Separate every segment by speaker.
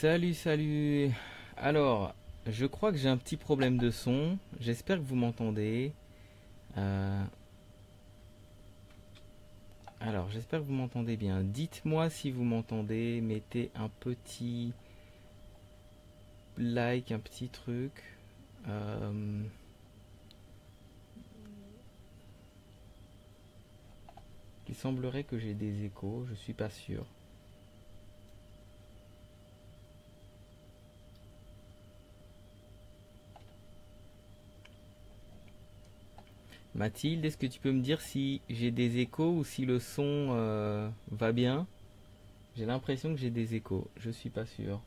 Speaker 1: Salut, salut. Alors, je crois que j'ai un petit problème de son. J'espère que vous m'entendez. Euh, alors, j'espère que vous m'entendez bien. Dites-moi si vous m'entendez. Mettez un petit like, un petit truc. Euh, il semblerait que j'ai des échos. Je suis pas sûr. Mathilde, est-ce que tu peux me dire si j'ai des échos ou si le son va bien? J'ai l'impression que j'ai des échos. Je suis pas sûr.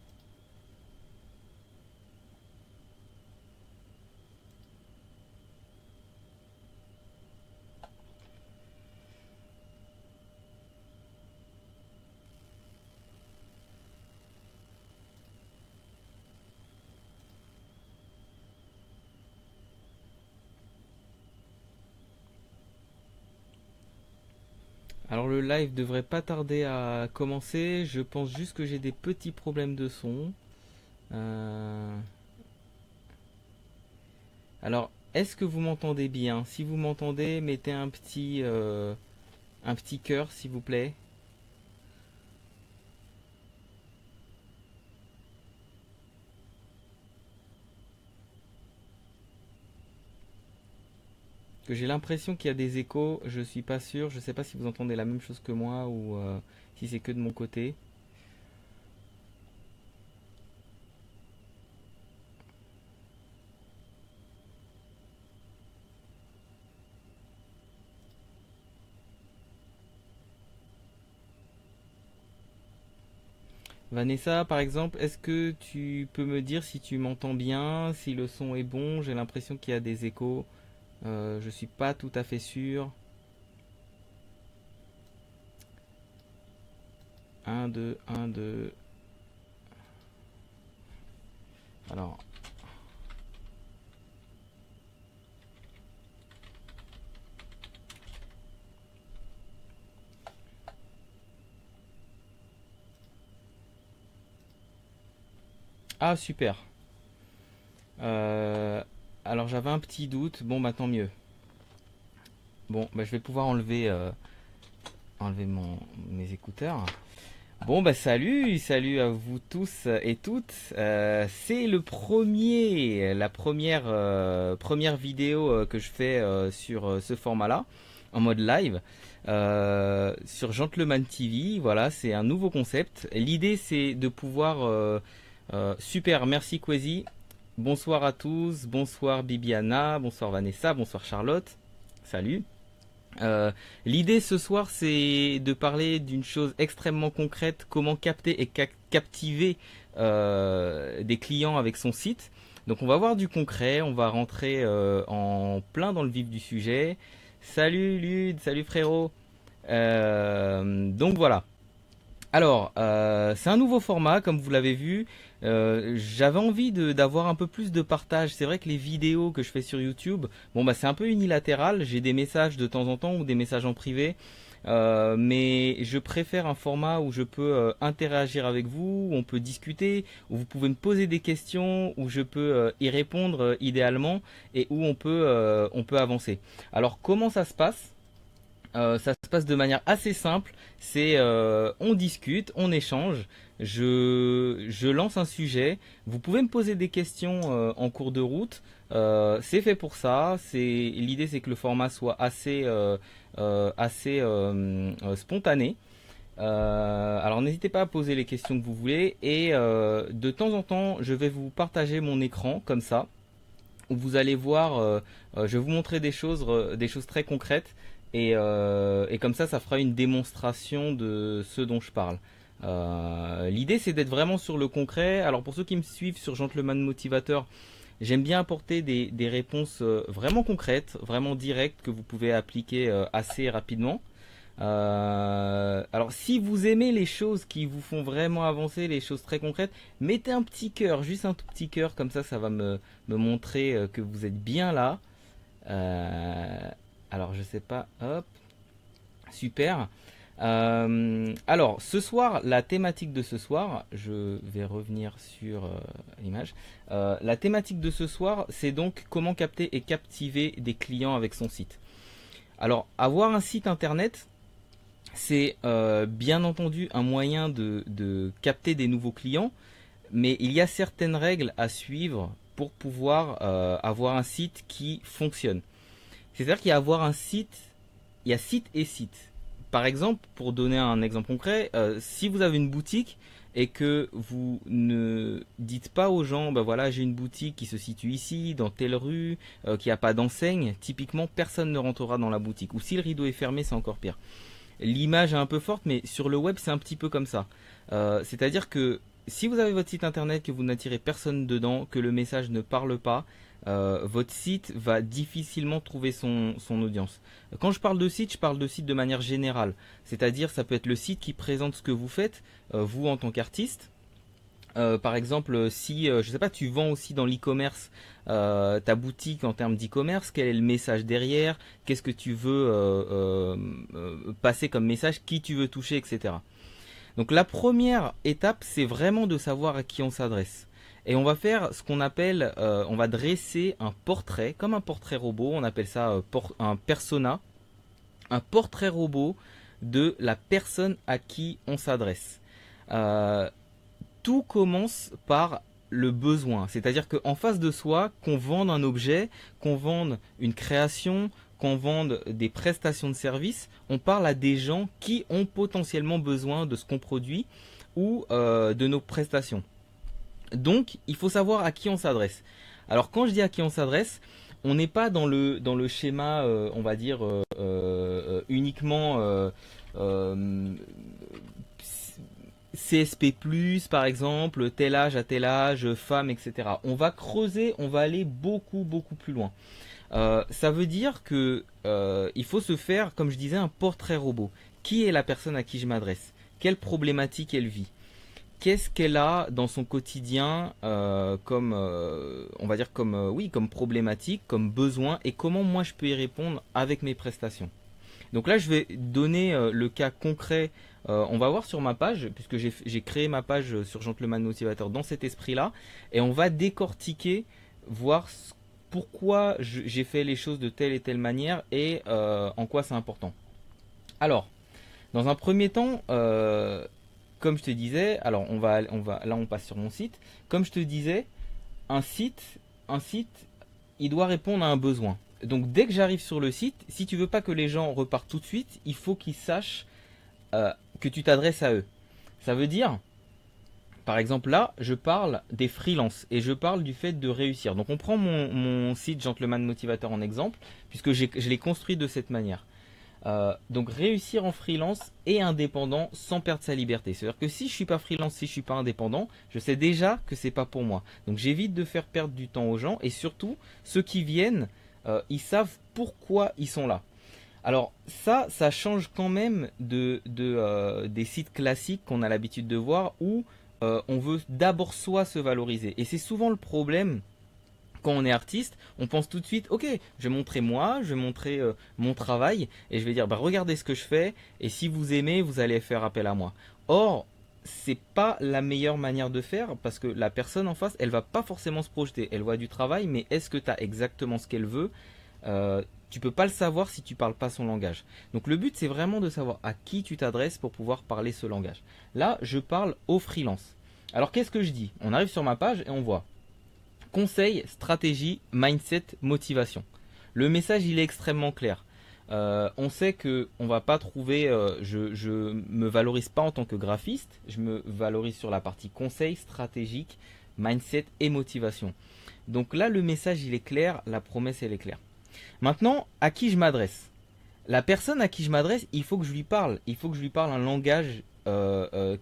Speaker 1: Alors le live devrait pas tarder à commencer. Je pense juste que j'ai des petits problèmes de son. Euh, Alors, est-ce que vous m'entendez bien? Si vous m'entendez, mettez un petit cœur, s'il vous plaît. Que j'ai l'impression qu'il y a des échos. Je suis pas sûr. Je sais pas si vous entendez la même chose que moi ou si c'est que de mon côté. Vanessa, par exemple, est-ce que tu peux me dire si tu m'entends bien, si le son est bon? J'ai l'impression qu'il y a des échos. Je suis pas tout à fait sûr. Un, 2, un, 2. Alors, ah super. Euh, alors j'avais un petit doute. Bon, bah tant mieux. Bon, bah je vais pouvoir enlever mes écouteurs. Bon, bah salut, salut à vous tous et toutes. C'est la première vidéo que je fais sur ce format-là, en mode live, sur Gentleman TV. Voilà, c'est un nouveau concept. L'idée, c'est de pouvoir... super, merci Kwesi. Bonsoir à tous, bonsoir Bibiana, bonsoir Vanessa, bonsoir Charlotte. Salut. Euh, L'idée ce soir, c'est de parler d'une chose extrêmement concrète, comment capter et captiver des clients avec son site. Donc on va voir du concret, on va rentrer en plein dans le vif du sujet. Salut Lude, salut frérot. Donc voilà. Alors, c'est un nouveau format, comme vous l'avez vu. J'avais envie d'avoir un peu plus de partage. C'est vrai que les vidéos que je fais sur YouTube, bon bah c'est un peu unilatéral. J'ai des messages de temps en temps ou des messages en privé. Mais je préfère un format où je peux interagir avec vous, où on peut discuter, où vous pouvez me poser des questions, où je peux y répondre idéalement et où on peut avancer. Alors comment ça se passe? Ça se passe de manière assez simple. C'est on discute, on échange. Je lance un sujet. Vous pouvez me poser des questions en cours de route. C'est fait pour ça. L'idée, c'est que le format soit assez spontané. Alors n'hésitez pas à poser les questions que vous voulez et de temps en temps, je vais vous partager mon écran comme ça où vous allez voir, je vais vous montrer des choses très concrètes et comme ça fera une démonstration de ce dont je parle. L'idée c'est d'être vraiment sur le concret. Alors pour ceux qui me suivent sur Gentleman Motivateur, j'aime bien apporter des réponses vraiment concrètes, vraiment directes que vous pouvez appliquer assez rapidement. Alors, si vous aimez les choses qui vous font vraiment avancer, les choses très concrètes, mettez un petit cœur, juste un tout petit cœur, comme ça va me montrer que vous êtes bien là. Euh, alors, je sais pas, hop, super. Alors, ce soir, la thématique de ce soir, je vais revenir sur l'image. La thématique de ce soir, c'est donc comment capter et captiver des clients avec son site. Alors, avoir un site internet, c'est bien entendu un moyen de capter des nouveaux clients, mais il y a certaines règles à suivre pour pouvoir avoir un site qui fonctionne. C'est-à-dire qu'il y a avoir un site, il y a site et site. Par exemple, pour donner un exemple concret, si vous avez une boutique et que vous ne dites pas aux gens, ben voilà, j'ai une boutique qui se situe ici, dans telle rue, qui n'a pas d'enseigne, typiquement personne ne rentrera dans la boutique. Ou si le rideau est fermé, c'est encore pire. L'image est un peu forte, mais sur le web, c'est un petit peu comme ça. C'est-à-dire que si vous avez votre site internet, que vous n'attirez personne dedans, que le message ne parle pas, votre site va difficilement trouver son audience. Quand je parle de site de manière générale. C'est-à-dire, ça peut être le site qui présente ce que vous faites, vous en tant qu'artiste. Par exemple, si je sais pas, tu vends aussi dans l'e-commerce ta boutique en termes d'e-commerce, quel est le message derrière, qu'est-ce que tu veux passer comme message, qui tu veux toucher, etc. Donc la première étape, c'est vraiment de savoir à qui on s'adresse. Et on va faire ce qu'on appelle, on va dresser un portrait, comme un portrait robot, on appelle ça un persona, un portrait robot de la personne à qui on s'adresse. Euh, Tout commence par le besoin. C'est-à-dire qu'en face de soi, qu'on vende un objet, qu'on vende une création, qu'on vende des prestations de services, on parle à des gens qui ont potentiellement besoin de ce qu'on produit ou de nos prestations. Donc, il faut savoir à qui on s'adresse. Alors, quand je dis à qui on s'adresse, on n'est pas dans le schéma, on va dire, uniquement euh, CSP+, par exemple, tel âge à tel âge, femme, etc. On va creuser, on va aller beaucoup, beaucoup plus loin. Ça veut dire que il faut se faire, comme je disais, un portrait robot. Qui est la personne à qui je m'adresse? Quelle problématique elle vit? Qu'est-ce qu'elle a dans son quotidien comme, on va dire comme, oui, comme problématique, comme besoin, et comment moi je peux y répondre avec mes prestations. Donc là, je vais donner le cas concret. On va voir sur ma page, puisque j'ai créé ma page sur Gentleman Motivateur dans cet esprit-là, et on va décortiquer, voir pourquoi j'ai fait les choses de telle et telle manière et en quoi c'est important. Alors, dans un premier temps, comme je te disais, alors là on passe sur mon site. Comme je te disais, un site, il doit répondre à un besoin. Donc dès que j'arrive sur le site, si tu veux pas que les gens repartent tout de suite, il faut qu'ils sachent que tu t'adresses à eux. Ça veut dire, par exemple là, je parle des freelances et je parle du fait de réussir. Donc on prend mon site Gentleman Motivateur en exemple, puisque je l'ai construit de cette manière. Donc réussir en freelance et indépendant sans perdre sa liberté. C'est-à-dire que si je suis pas freelance, si je suis pas indépendant, je sais déjà que c'est pas pour moi. Donc j'évite de faire perdre du temps aux gens et surtout ceux qui viennent, ils savent pourquoi ils sont là. Alors ça change quand même des sites classiques qu'on a l'habitude de voir où on veut d'abord soi se valoriser. Et c'est souvent le problème quand on est artiste, on pense tout de suite, ok, je vais montrer moi, je vais montrer mon travail, et je vais dire, bah, regardez ce que je fais, et si vous aimez, vous allez faire appel à moi. Or, c'est pas la meilleure manière de faire, parce que la personne en face, elle va pas forcément se projeter. Elle voit du travail, mais est-ce que tu as exactement ce qu'elle veut? Tu peux pas le savoir si tu parles pas son langage. Donc le but, c'est vraiment de savoir à qui tu t'adresses pour pouvoir parler ce langage. Là, je parle au freelance. Alors qu'est-ce que je dis? On arrive sur ma page et on voit conseil, stratégie, mindset, motivation. Le message, il est extrêmement clair. On sait que on va pas trouver. Je me valorise pas en tant que graphiste. Je me valorise sur la partie conseil, stratégique, mindset et motivation. Donc là, le message, il est clair. La promesse, elle est claire. Maintenant, à qui je m'adresse? La personne à qui je m'adresse, il faut que je lui parle. Il faut que je lui parle un langage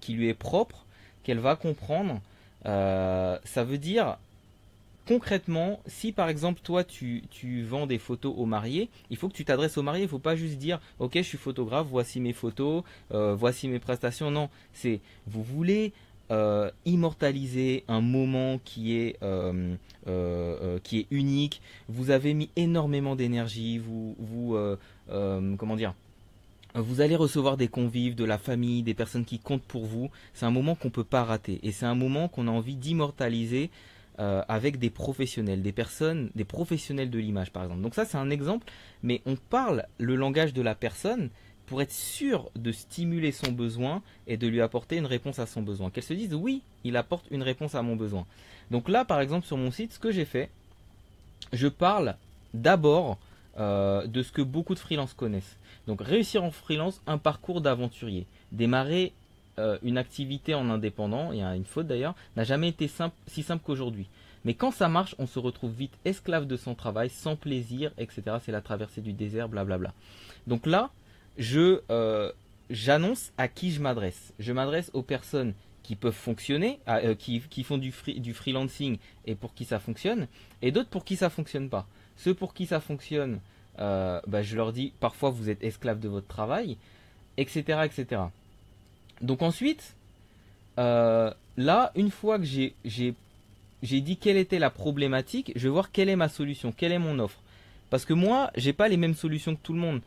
Speaker 1: qui lui est propre, qu'elle va comprendre. Ça veut dire concrètement, si par exemple toi tu vends des photos aux mariés, il faut que tu t'adresses aux mariés. Il ne faut pas juste dire ok, je suis photographe, voici mes photos, voici mes prestations. Non, c'est vous voulez immortaliser un moment qui est unique. Vous avez mis énormément d'énergie, comment dire, Vous allez recevoir des convives, de la famille, des personnes qui comptent pour vous. C'est un moment qu'on ne peut pas rater. Et c'est un moment qu'on a envie d'immortaliser avec des professionnels, des personnes, des professionnels de l'image par exemple. Donc ça c'est un exemple, mais on parle le langage de la personne pour être sûr de stimuler son besoin et de lui apporter une réponse à son besoin. Qu'elle se dise oui, il apporte une réponse à mon besoin. Donc là par exemple sur mon site, ce que j'ai fait, je parle d'abord de ce que beaucoup de freelances connaissent. Donc réussir en freelance, un parcours d'aventurier. Démarrer une activité en indépendant, il y a une faute d'ailleurs, n'a jamais été si simple qu'aujourd'hui. Mais quand ça marche, on se retrouve vite esclave de son travail, sans plaisir, etc. C'est la traversée du désert, blablabla. Donc là, j'annonce à qui je m'adresse. Je m'adresse aux personnes qui peuvent fonctionner, qui font du freelancing et pour qui ça fonctionne, et d'autres pour qui ça fonctionne pas. Ceux pour qui ça fonctionne, je leur dis parfois vous êtes esclave de votre travail, etc., etc. Donc ensuite, là, une fois que j'ai dit quelle était la problématique, je vais voir quelle est ma solution, quelle est mon offre. Parce que moi, j'ai pas les mêmes solutions que tout le monde.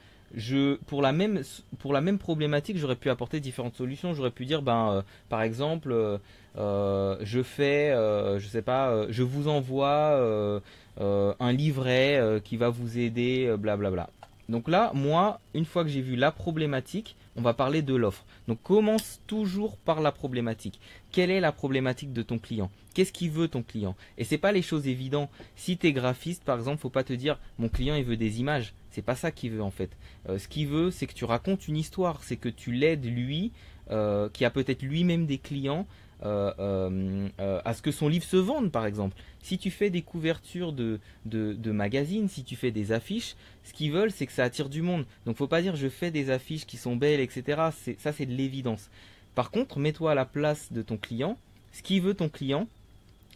Speaker 1: Pour la même problématique, j'aurais pu apporter différentes solutions. J'aurais pu dire, par exemple, je sais pas, je vous envoie un livret qui va vous aider, blablabla. Donc là, moi, une fois que j'ai vu la problématique, on va parler de l'offre. Donc commence toujours par la problématique. Quelle est la problématique de ton client? Qu'est-ce qu'il veut ton client? Et c'est pas les choses évidentes. Si tu es graphiste, par exemple, faut pas te dire mon client il veut des images. C'est pas ça qu'il veut en fait. Ce qu'il veut, c'est que tu racontes une histoire, c'est que tu l'aides lui, qui a peut-être lui-même des clients, à ce que son livre se vende par exemple. Si tu fais des couvertures de magazines, si tu fais des affiches, ce qu'ils veulent c'est que ça attire du monde. Donc faut pas dire je fais des affiches qui sont belles, etc. Ça c'est de l'évidence. Par contre, mets-toi à la place de ton client. Ce qu'il veut ton client,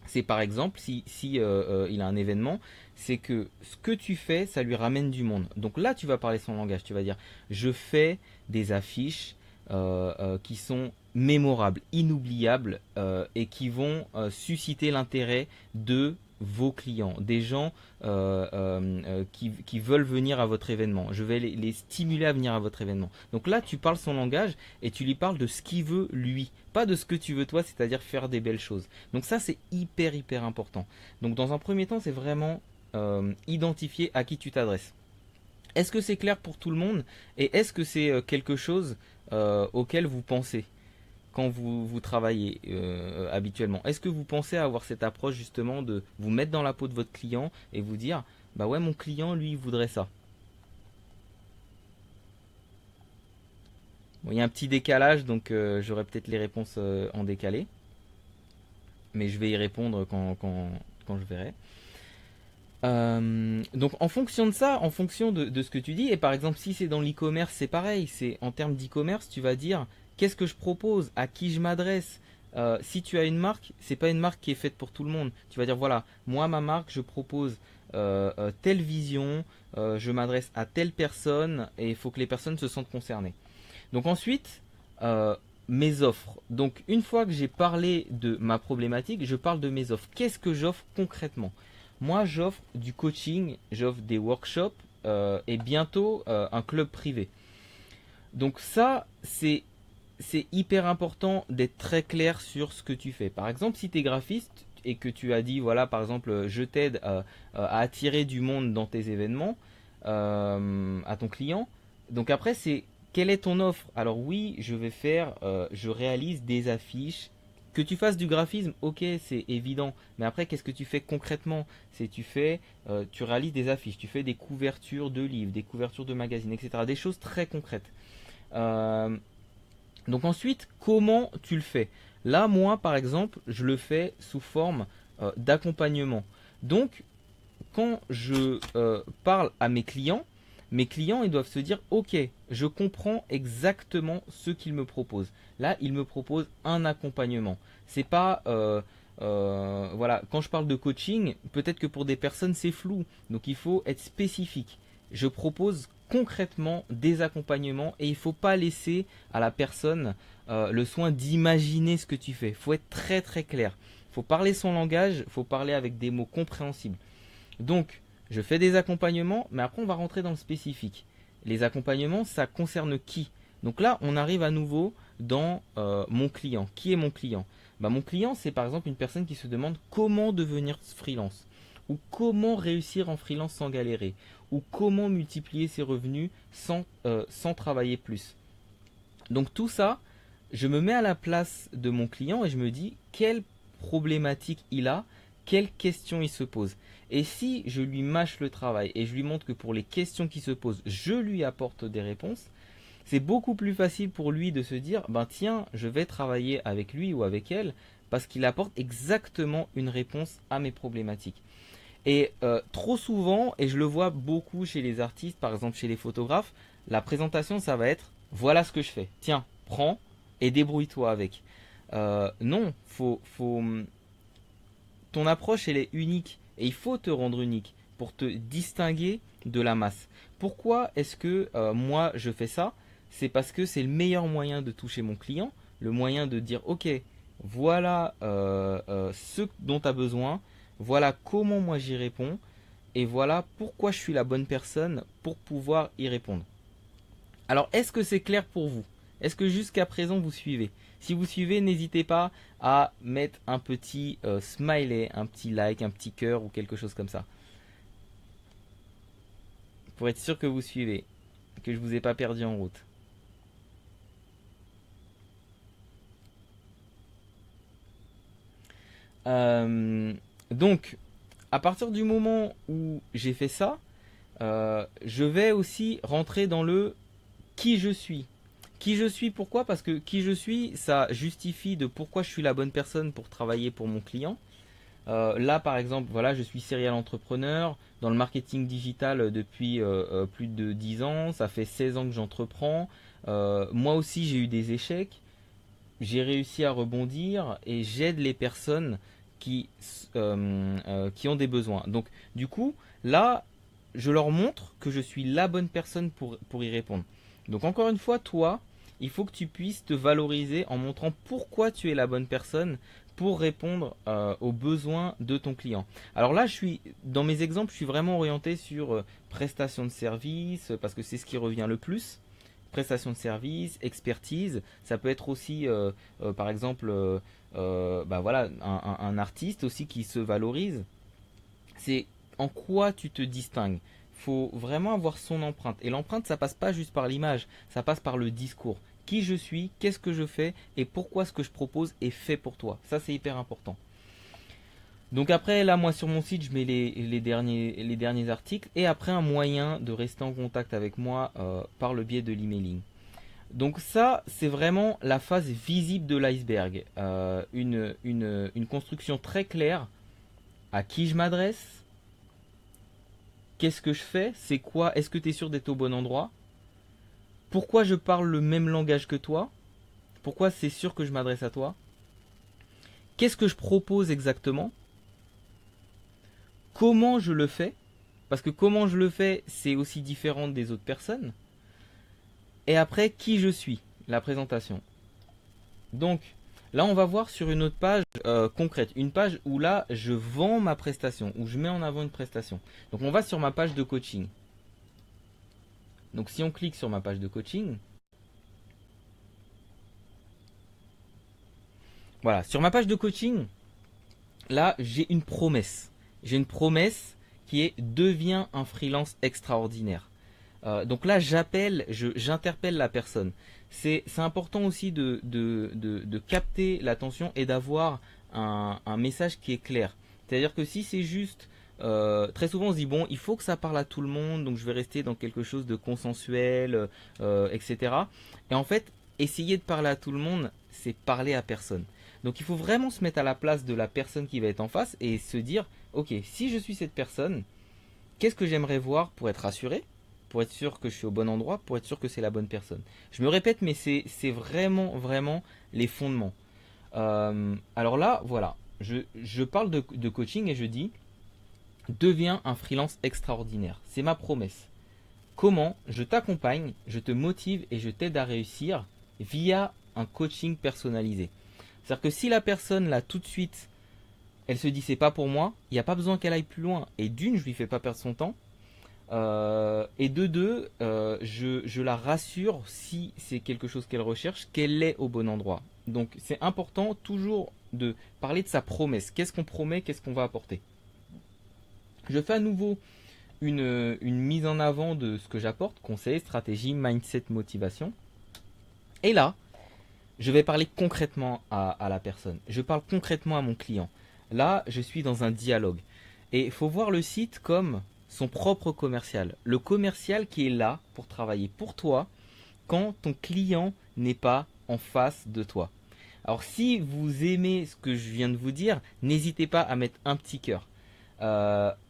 Speaker 1: c'est par exemple, si il a un événement, c'est que ce que tu fais, ça lui ramène du monde. Donc là, tu vas parler son langage. Tu vas dire, je fais des affiches qui sont mémorables, inoubliables et qui vont susciter l'intérêt de vos clients, des gens qui veulent venir à votre événement. Je vais les stimuler à venir à votre événement. Donc là, tu parles son langage et tu lui parles de ce qu'il veut lui, pas de ce que tu veux toi, c'est-à-dire faire des belles choses. Donc ça, c'est hyper hyper important. Donc dans un premier temps, c'est vraiment identifier à qui tu t'adresses. Est-ce que c'est clair pour tout le monde et est-ce que c'est quelque chose auquel vous pensez quand vous travaillez habituellement? Est-ce que vous pensez à avoir cette approche justement de vous mettre dans la peau de votre client et vous dire bah ouais mon client lui il voudrait ça. Bon, il y a un petit décalage donc j'aurai peut-être les réponses en décalé, mais je vais y répondre quand je verrai. Donc en fonction de ça, en fonction de ce que tu dis, et par exemple si c'est dans l'e-commerce, c'est pareil, c'est en termes d'e-commerce, tu vas dire qu'est-ce que je propose, à qui je m'adresse. Si tu as une marque, c'est pas une marque qui est faite pour tout le monde. Tu vas dire voilà, moi ma marque, je propose telle vision, je m'adresse à telle personne et il faut que les personnes se sentent concernées. Donc ensuite, euh, mes offres. Donc une fois que j'ai parlé de ma problématique, je parle de mes offres. Qu'est-ce que j'offre concrètement? Moi, j'offre du coaching, j'offre des workshops et bientôt un club privé. Donc ça, c'est hyper important d'être très clair sur ce que tu fais. Par exemple, si tu es graphiste et que tu as dit, voilà, par exemple, je t'aide à attirer du monde dans tes événements à ton client. Donc après, c'est quelle est ton offre? Alors oui, je réalise des affiches. Que tu fasses du graphisme, ok, c'est évident. Mais après, qu'est-ce que tu fais concrètement? Tu réalises des affiches, tu fais des couvertures de livres, des couvertures de magazines, etc. Des choses très concrètes. Euh, donc ensuite, comment tu le fais? Là, moi, par exemple, je le fais sous forme d'accompagnement. Donc, quand je parle à mes clients, ils doivent se dire, ok, je comprends exactement ce qu'ils me proposent. Là, ils me proposent un accompagnement. C'est pas, voilà, quand je parle de coaching, peut-être que pour des personnes c'est flou, donc il faut être spécifique. Je propose concrètement des accompagnements et il ne faut pas laisser à la personne le soin d'imaginer ce que tu fais. Il faut être très très clair. Il faut parler son langage, il faut parler avec des mots compréhensibles. Donc, je fais des accompagnements, mais après on va rentrer dans le spécifique. Les accompagnements, ça concerne qui? Donc là, on arrive à nouveau dans mon client. Qui est mon client? Bah, mon client, c'est par exemple une personne qui se demande comment devenir freelance, ou comment réussir en freelance sans galérer, ou comment multiplier ses revenus sans travailler plus. Donc tout ça, je me mets à la place de mon client et je me dis quelle problématique il a, quelles questions il se pose. Et si je lui mâche le travail et je lui montre que pour les questions qui se posent, je lui apporte des réponses, c'est beaucoup plus facile pour lui de se dire, ben tiens, je vais travailler avec lui ou avec elle parce qu'il apporte exactement une réponse à mes problématiques. Et trop souvent, et je le vois beaucoup chez les artistes, par exemple chez les photographes, la présentation, ça va être, voilà ce que je fais. Tiens, prends et débrouille-toi avec. Non, ton approche, elle est unique. Et il faut te rendre unique pour te distinguer de la masse. Pourquoi est-ce que moi, je fais ça? C'est parce que c'est le meilleur moyen de toucher mon client, le moyen de dire, ok, voilà ce dont tu as besoin, voilà comment moi j'y réponds, et voilà pourquoi je suis la bonne personne pour pouvoir y répondre. Alors, est-ce que c'est clair pour vous? Est-ce que jusqu'à présent vous suivez? Si vous suivez, n'hésitez pas à mettre un petit smiley, un petit like, un petit cœur ou quelque chose comme ça. Pour être sûr que vous suivez, que je ne vous ai pas perdu en route. Euh, donc, à partir du moment où j'ai fait ça, je vais aussi rentrer dans le qui je suis. Qui je suis, pourquoi? Parce que qui je suis, ça justifie de pourquoi je suis la bonne personne pour travailler pour mon client. Là, par exemple, voilà, je suis serial entrepreneur dans le marketing digital depuis plus de 10 ans. Ça fait 16 ans que j'entreprends. Moi aussi, j'ai eu des échecs. J'ai réussi à rebondir et j'aide les personnes qui, qui ont des besoins. Donc, du coup, là, je leur montre que je suis la bonne personne pour y répondre. Donc, encore une fois, toi, il faut que tu puisses te valoriser en montrant pourquoi tu es la bonne personne pour répondre aux besoins de ton client. Alors là, dans mes exemples, je suis vraiment orienté sur prestation de service parce que c'est ce qui revient le plus. Prestation de service, expertise, ça peut être aussi, par exemple, bah voilà, un artiste aussi qui se valorise. C'est en quoi tu te distingues. Faut vraiment avoir son empreinte. Et l'empreinte, ça passe pas juste par l'image, ça passe par le discours. Qui je suis, qu'est-ce que je fais et pourquoi ce que je propose est fait pour toi. Ça, c'est hyper important. Donc après, là, moi sur mon site, je mets les derniers articles et après un moyen de rester en contact avec moi par le biais de l'emailing. Donc ça, c'est vraiment la phase visible de l'iceberg. Une construction très claire à qui je m'adresse, qu'est-ce que je fais, c'est quoi, est-ce que tu es sûr d'être au bon endroit, pourquoi je parle le même langage que toi, pourquoi c'est sûr que je m'adresse à toi, qu'est-ce que je propose exactement, comment je le fais, parce que comment je le fais, c'est aussi différent des autres personnes, et après qui je suis, la présentation. Donc là, on va voir sur une autre page concrète, une page où là, je vends ma prestation, où je mets en avant une prestation. Donc on va sur ma page de coaching. Donc si on clique sur ma page de coaching, voilà, sur ma page de coaching, là, j'ai une promesse. J'ai une promesse qui est deviens un freelance extraordinaire. Donc là, j'interpelle la personne. C'est important aussi de capter l'attention et d'avoir un message qui est clair. C'est-à-dire que si c'est juste, très souvent on se dit, bon, il faut que ça parle à tout le monde, donc je vais rester dans quelque chose de consensuel, etc. Et en fait, essayer de parler à tout le monde, c'est parler à personne. Donc il faut vraiment se mettre à la place de la personne qui va être en face et se dire, ok, si je suis cette personne, qu'est-ce que j'aimerais voir pour être rassuré, pour être sûr que je suis au bon endroit, pour être sûr que c'est la bonne personne. Je me répète, mais c'est vraiment les fondements. Alors là, voilà, je parle de coaching et je dis, deviens un freelance extraordinaire. C'est ma promesse. Comment je t'accompagne, je te motive et je t'aide à réussir via un coaching personnalisé. C'est-à-dire que si la personne là tout de suite, elle se dit c'est pas pour moi, il n'y a pas besoin qu'elle aille plus loin. Et d'une, je lui fais pas perdre son temps. Et de deux, je la rassure si c'est quelque chose qu'elle recherche, qu'elle est au bon endroit. Donc c'est important toujours de parler de sa promesse. Qu'est-ce qu'on promet, qu'est-ce qu'on va apporter. Je fais à nouveau une mise en avant de ce que j'apporte, conseil, stratégie, mindset, motivation. Et là, je vais parler concrètement à la personne. Je parle concrètement à mon client. Là, je suis dans un dialogue. Et il faut voir le site comme son propre commercial. Le commercial qui est là pour travailler pour toi quand ton client n'est pas en face de toi. Alors si vous aimez ce que je viens de vous dire, n'hésitez pas à mettre un petit cœur.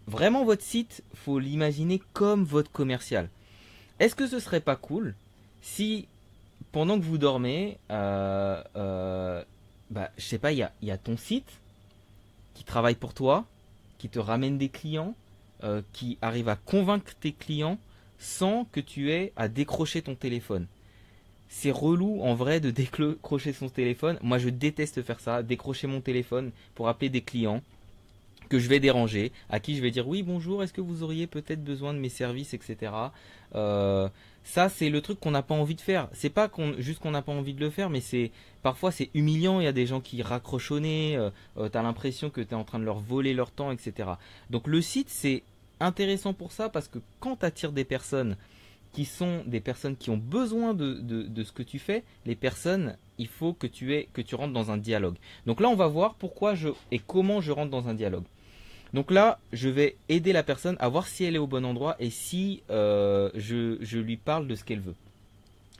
Speaker 1: Vraiment votre site, faut l'imaginer comme votre commercial. Est-ce que ce serait pas cool si pendant que vous dormez, je sais pas, il y a ton site qui travaille pour toi, qui te ramène des clients, qui arrive à convaincre tes clients sans que tu aies à décrocher ton téléphone. C'est relou en vrai de décrocher son téléphone. Moi je déteste faire ça, décrocher mon téléphone pour appeler des clients que je vais déranger, à qui je vais dire oui bonjour, est-ce que vous auriez peut-être besoin de mes services, etc. Ça c'est le truc qu'on n'a pas envie de faire. C'est pas juste qu'on n'a pas envie de le faire, mais parfois c'est humiliant. Il y a des gens qui raccrochent au nez, t'as l'impression que t'es en train de leur voler leur temps, etc. Donc le site c'est intéressant pour ça parce que quand t'attires des personnes qui sont des personnes qui ont besoin de ce que tu fais, les personnes, il faut que tu rentres dans un dialogue. Donc là, on va voir pourquoi et comment je rentre dans un dialogue. Donc là, je vais aider la personne à voir si elle est au bon endroit et si je lui parle de ce qu'elle veut.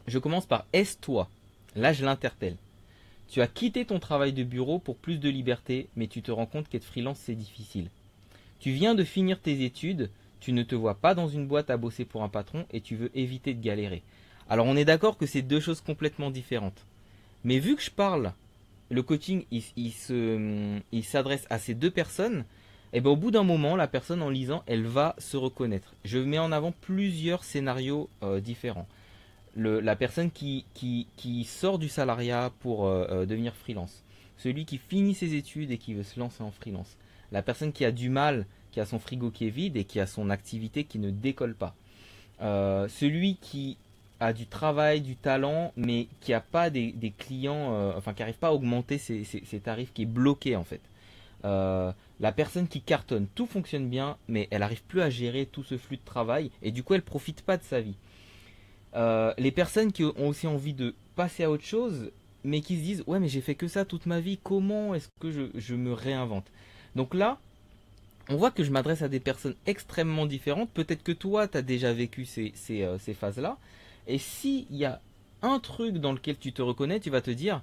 Speaker 1: Je commence par Est-toi. Là, je l'interpelle. Tu as quitté ton travail de bureau pour plus de liberté, mais tu te rends compte qu'être freelance, c'est difficile. Tu viens de finir tes études, tu ne te vois pas dans une boîte à bosser pour un patron et tu veux éviter de galérer. Alors on est d'accord que c'est deux choses complètement différentes. Mais vu que je parle, le coaching, il s'adresse à ces deux personnes, et ben au bout d'un moment, la personne en lisant, elle va se reconnaître. Je mets en avant plusieurs scénarios différents. La personne qui sort du salariat pour devenir freelance. Celui qui finit ses études et qui veut se lancer en freelance. La personne qui a du mal, qui a son frigo qui est vide et qui a son activité qui ne décolle pas. Celui qui a du travail, du talent, mais qui n'a pas des clients, enfin qui n'arrive pas à augmenter ses tarifs, qui est bloqué en fait. La personne qui cartonne, tout fonctionne bien, mais elle n'arrive plus à gérer tout ce flux de travail et du coup elle profite pas de sa vie. Les personnes qui ont aussi envie de passer à autre chose, mais qui se disent ouais mais j'ai fait que ça toute ma vie, comment est-ce que je me réinvente? Donc là, on voit que je m'adresse à des personnes extrêmement différentes. Peut-être que toi, tu as déjà vécu ces phases-là. Et s'il y a un truc dans lequel tu te reconnais, tu vas te dire,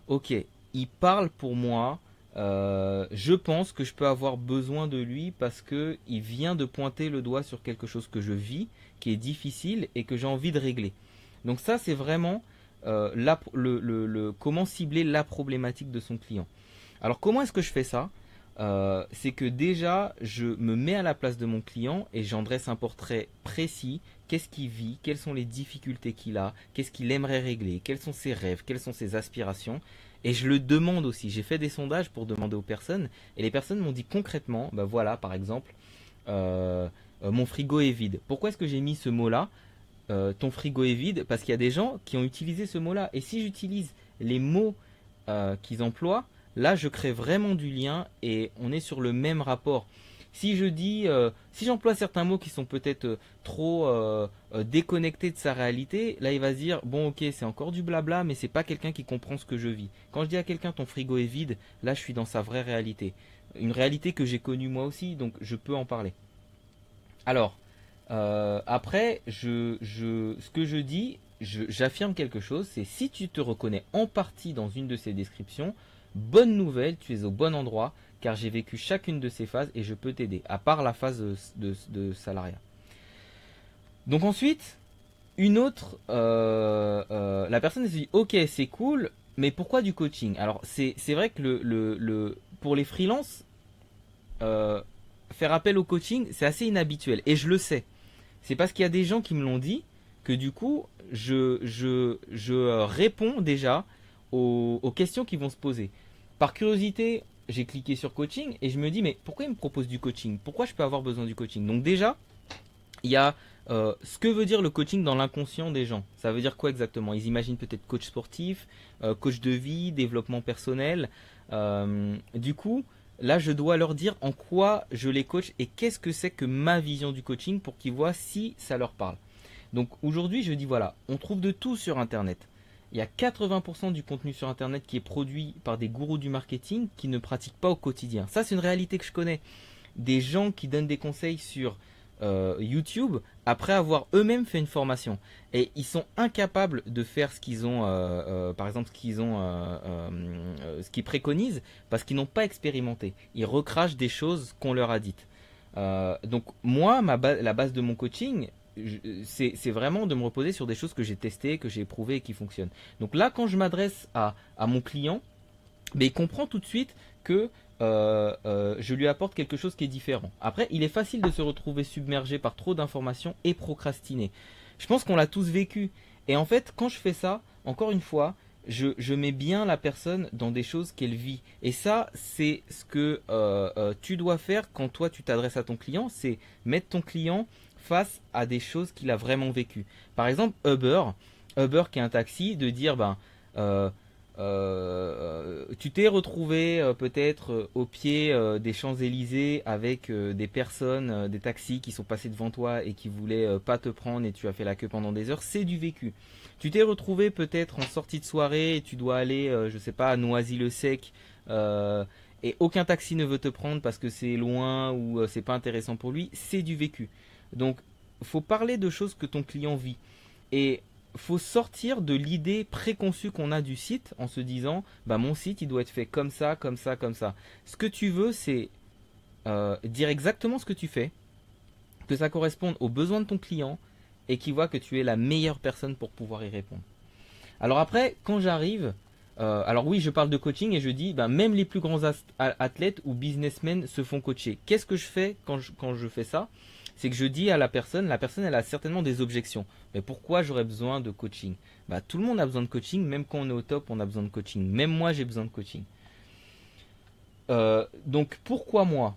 Speaker 1: ok, il parle pour moi. Je pense que je peux avoir besoin de lui parce que il vient de pointer le doigt sur quelque chose que je vis, qui est difficile et que j'ai envie de régler. Donc ça, c'est vraiment comment cibler la problématique de son client. Alors comment est-ce que je fais ça? C'est que déjà, je me mets à la place de mon client et j'en dresse un portrait précis. Qu'est-ce qu'il vit? Quelles sont les difficultés qu'il a? Qu'est-ce qu'il aimerait régler? Quels sont ses rêves? Quelles sont ses aspirations? Et je le demande aussi. J'ai fait des sondages pour demander aux personnes et les personnes m'ont dit concrètement, bah voilà, par exemple, mon frigo est vide. Pourquoi est-ce que j'ai mis ce mot-là? Ton frigo est vide parce qu'il y a des gens qui ont utilisé ce mot-là. Et si j'utilise les mots qu'ils emploient, là, je crée vraiment du lien et on est sur le même rapport. Si j'emploie certains mots qui sont peut-être trop déconnectés de sa réalité, là, il va se dire, bon, ok, c'est encore du blabla, mais c'est pas quelqu'un qui comprend ce que je vis. Quand je dis à quelqu'un, ton frigo est vide, là, je suis dans sa vraie réalité. Une réalité que j'ai connue moi aussi, donc je peux en parler. Alors, après, ce que je dis, j'affirme quelque chose, c'est si tu te reconnais en partie dans une de ces descriptions, bonne nouvelle, tu es au bon endroit, car j'ai vécu chacune de ces phases et je peux t'aider, à part la phase de salariat. Donc ensuite, la personne se dit, ok, c'est cool, mais pourquoi du coaching? Alors c'est vrai que pour les freelances, faire appel au coaching, c'est assez inhabituel, et je le sais. C'est parce qu'il y a des gens qui me l'ont dit que du coup, je réponds déjà aux questions qui vont se poser. Par curiosité, j'ai cliqué sur coaching et je me dis mais pourquoi il me propose du coaching? Pourquoi je peux avoir besoin du coaching? Donc déjà, Il y a ce que veut dire le coaching dans l'inconscient des gens. Ça veut dire quoi exactement? Ils imaginent peut-être coach sportif, coach de vie, développement personnel. Du coup, là, je dois leur dire en quoi je les coach et qu'est-ce que c'est que ma vision du coaching pour qu'ils voient si ça leur parle. Donc aujourd'hui, je dis voilà, on trouve de tout sur Internet. Il y a 80% du contenu sur Internet qui est produit par des gourous du marketing qui ne pratiquent pas au quotidien. Ça, c'est une réalité que je connais. Des gens qui donnent des conseils sur YouTube après avoir eux-mêmes fait une formation. Et ils sont incapables de faire ce qu'ils ont, par exemple, ce qu'ils préconisent parce qu'ils n'ont pas expérimenté. Ils recrachent des choses qu'on leur a dites. Donc moi, la base de mon coaching, c'est vraiment de me reposer sur des choses que j'ai testées, que j'ai éprouvées et qui fonctionnent. Donc là, quand je m'adresse à mon client, mais il comprend tout de suite que je lui apporte quelque chose qui est différent. Après, il est facile de se retrouver submergé par trop d'informations et procrastiner. Je pense qu'on l'a tous vécu. Et en fait, quand je fais ça, encore une fois, je mets bien la personne dans des choses qu'elle vit. Et ça, c'est ce que tu dois faire quand toi tu t'adresses à ton client, c'est mettre ton client face à des choses qu'il a vraiment vécues. Par exemple, Uber qui est un taxi, de dire ben euh, tu t'es retrouvé peut-être au pied des Champs-Élysées avec des personnes, des taxis qui sont passés devant toi et qui voulaient pas te prendre et tu as fait la queue pendant des heures, c'est du vécu. Tu t'es retrouvé peut-être en sortie de soirée et tu dois aller, je sais pas, à Noisy-le-Sec et aucun taxi ne veut te prendre parce que c'est loin ou c'est pas intéressant pour lui, c'est du vécu. Donc, faut parler de choses que ton client vit. Et faut sortir de l'idée préconçue qu'on a du site en se disant bah mon site il doit être fait comme ça, comme ça, comme ça. Ce que tu veux c'est dire exactement ce que tu fais, que ça corresponde aux besoins de ton client et qu'il voit que tu es la meilleure personne pour pouvoir y répondre. Alors après, quand j'arrive, alors oui, je parle de coaching et je dis bah, même les plus grands athlètes ou businessmen se font coacher. Qu'est-ce que je fais quand je fais ça? C'est que je dis à la personne elle a certainement des objections. Mais pourquoi j'aurais besoin de coaching? Bah, tout le monde a besoin de coaching, même quand on est au top, on a besoin de coaching. Même moi, j'ai besoin de coaching. Donc pourquoi moi?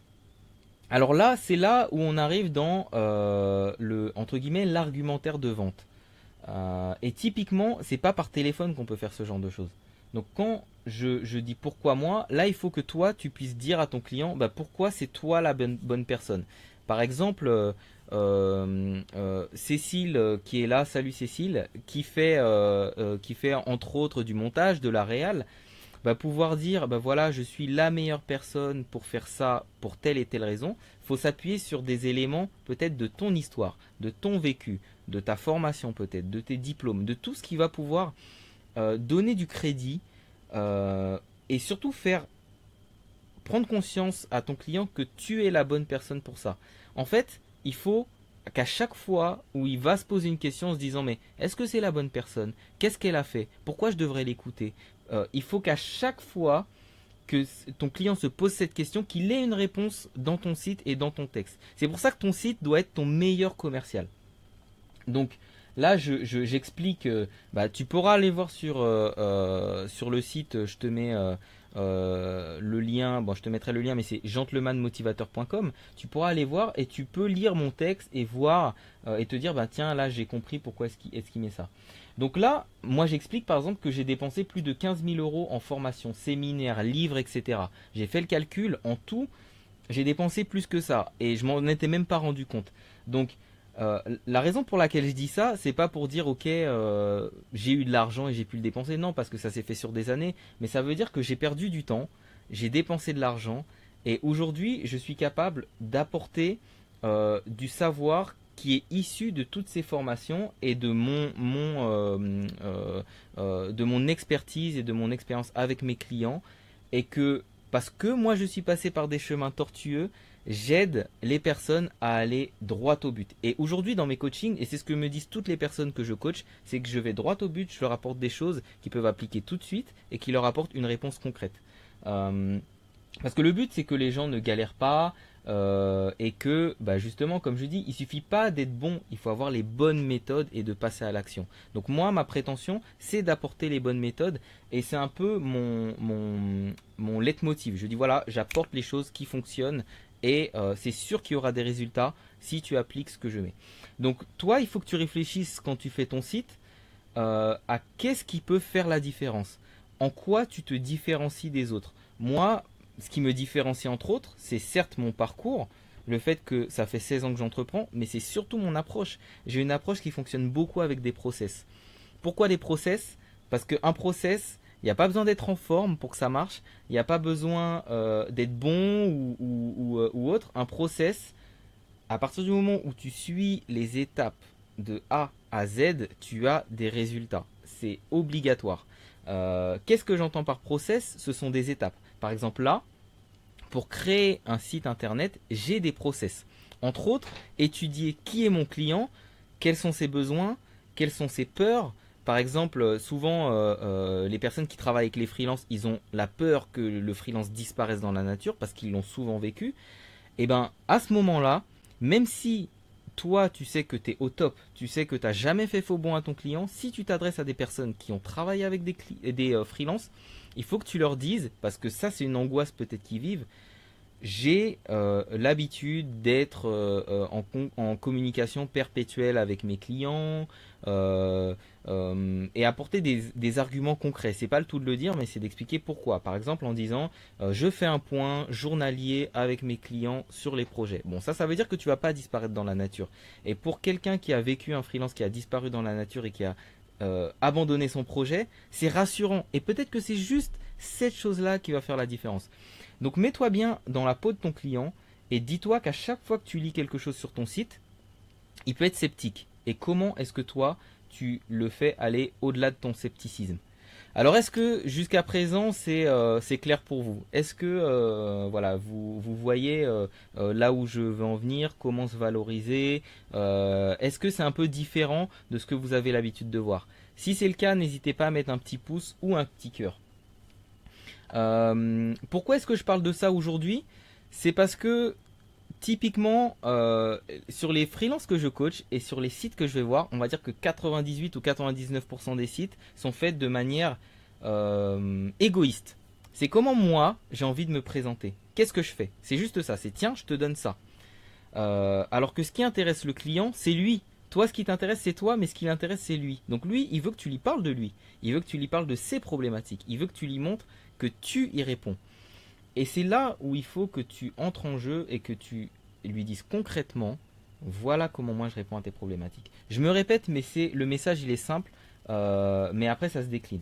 Speaker 1: Alors là, c'est là où on arrive dans le entre guillemets l'argumentaire de vente. Et typiquement, c'est pas par téléphone qu'on peut faire ce genre de choses. Donc quand je dis pourquoi moi, là il faut que toi tu puisses dire à ton client bah, pourquoi c'est toi la bonne personne. Par exemple, Cécile qui est là, salut Cécile, qui fait entre autres du montage, de la réal, va pouvoir dire bah voilà je suis la meilleure personne pour faire ça pour telle et telle raison. Il faut s'appuyer sur des éléments peut-être de ton histoire, de ton vécu, de ta formation peut-être, de tes diplômes, de tout ce qui va pouvoir donner du crédit et surtout faire prendre conscience à ton client que tu es la bonne personne pour ça. En fait, il faut qu'à chaque fois où il va se poser une question en se disant mais est-ce que c'est la bonne personne? Qu'est-ce qu'elle a fait? Pourquoi je devrais l'écouter? Il faut qu'à chaque fois que ton client se pose cette question, qu'il ait une réponse dans ton site et dans ton texte. C'est pour ça que ton site doit être ton meilleur commercial. Donc là, j'explique. Bah, tu pourras aller voir sur le site. Je te mets le lien. Bon, je te mettrai le lien, mais c'est gentlemanmotivateur.com. Tu pourras aller voir et tu peux lire mon texte et voir et te dire bah tiens là j'ai compris pourquoi est-ce qu'il met ça. Donc là, moi j'explique par exemple que j'ai dépensé plus de 15 000 euros en formation, séminaire, livres, etc. J'ai fait le calcul en tout, j'ai dépensé plus que ça et je m'en étais même pas rendu compte. Donc la raison pour laquelle je dis ça, c'est pas pour dire ok j'ai eu de l'argent et j'ai pu le dépenser, non parce que ça s'est fait sur des années, mais ça veut dire que j'ai perdu du temps, j'ai dépensé de l'argent et aujourd'hui je suis capable d'apporter du savoir qui est issu de toutes ces formations et de mon expertise et de mon expérience avec mes clients et que parce que moi je suis passé par des chemins tortueux, j'aide les personnes à aller droit au but. Et aujourd'hui dans mes coachings, et c'est ce que me disent toutes les personnes que je coach, c'est que je vais droit au but, je leur apporte des choses qu'ils peuvent appliquer tout de suite et qui leur apportent une réponse concrète. Euh, Parce que le but c'est que les gens ne galèrent pas et que bah justement comme je dis il suffit pas d'être bon, il faut avoir les bonnes méthodes et de passer à l'action. Donc moi ma prétention c'est d'apporter les bonnes méthodes et c'est un peu mon leitmotiv. Je dis voilà j'apporte les choses qui fonctionnent et c'est sûr qu'il y aura des résultats si tu appliques ce que je mets. Donc toi, il faut que tu réfléchisses quand tu fais ton site à qu'est-ce qui peut faire la différence. En quoi tu te différencies des autres. Moi, ce qui me différencie entre autres, c'est certes mon parcours, le fait que ça fait 16 ans que j'entreprends, mais c'est surtout mon approche. J'ai une approche qui fonctionne beaucoup avec des process. Pourquoi des process? Parce qu'un process, il n'y a pas besoin d'être en forme pour que ça marche. Il n'y a pas besoin d'être bon ou autre. Un process, à partir du moment où tu suis les étapes de A à Z, tu as des résultats. C'est obligatoire. Qu'est-ce que j'entends par process? Ce sont des étapes. Par exemple là, pour créer un site internet, j'ai des process. Entre autres, étudier qui est mon client, quels sont ses besoins, quelles sont ses peurs. Par exemple, souvent, les personnes qui travaillent avec les freelances, ils ont la peur que le freelance disparaisse dans la nature parce qu'ils l'ont souvent vécu. Et ben, à ce moment-là, même si toi, tu sais que tu es au top, tu sais que tu n'as jamais fait faux bon à ton client, si tu t'adresses à des personnes qui ont travaillé avec des freelances, il faut que tu leur dises, parce que ça, c'est une angoisse peut-être qu'ils vivent, j'ai l'habitude d'être en communication perpétuelle avec mes clients et apporter des arguments concrets. C'est pas le tout de le dire, mais c'est d'expliquer pourquoi. Par exemple, en disant je fais un point journalier avec mes clients sur les projets. Bon, ça veut dire que tu vas pas disparaître dans la nature. Et pour quelqu'un qui a vécu un freelance qui a disparu dans la nature et qui a abandonné son projet, c'est rassurant. Et peut-être que c'est juste cette chose-là qui va faire la différence. Donc mets-toi bien dans la peau de ton client et dis-toi qu'à chaque fois que tu lis quelque chose sur ton site, il peut être sceptique. Et comment est-ce que toi, tu le fais aller au-delà de ton scepticisme? Alors est-ce que jusqu'à présent c'est clair pour vous? Est-ce que voilà, vous voyez là où je veux en venir, comment se valoriser? Est-ce que c'est un peu différent de ce que vous avez l'habitude de voir? Si c'est le cas, n'hésitez pas à mettre un petit pouce ou un petit cœur. Pourquoi est-ce que je parle de ça aujourd'hui? C'est parce que typiquement sur les freelances que je coach et sur les sites que je vais voir, on va dire que 98 ou 99% des sites sont faits de manière égoïste. C'est comment moi j'ai envie de me présenter. Qu'est-ce que je fais? C'est juste ça, c'est tiens, je te donne ça. Alors que ce qui intéresse le client, c'est lui. Toi, ce qui t'intéresse, c'est toi, mais ce qui l'intéresse, c'est lui. Donc lui, il veut que tu lui parles de lui. Il veut que tu lui parles de ses problématiques. Il veut que tu lui montres que tu y réponds. Et c'est là où il faut que tu entres en jeu et que tu lui dises concrètement, voilà comment moi je réponds à tes problématiques. Je me répète, mais le message, il est simple, mais après ça se décline.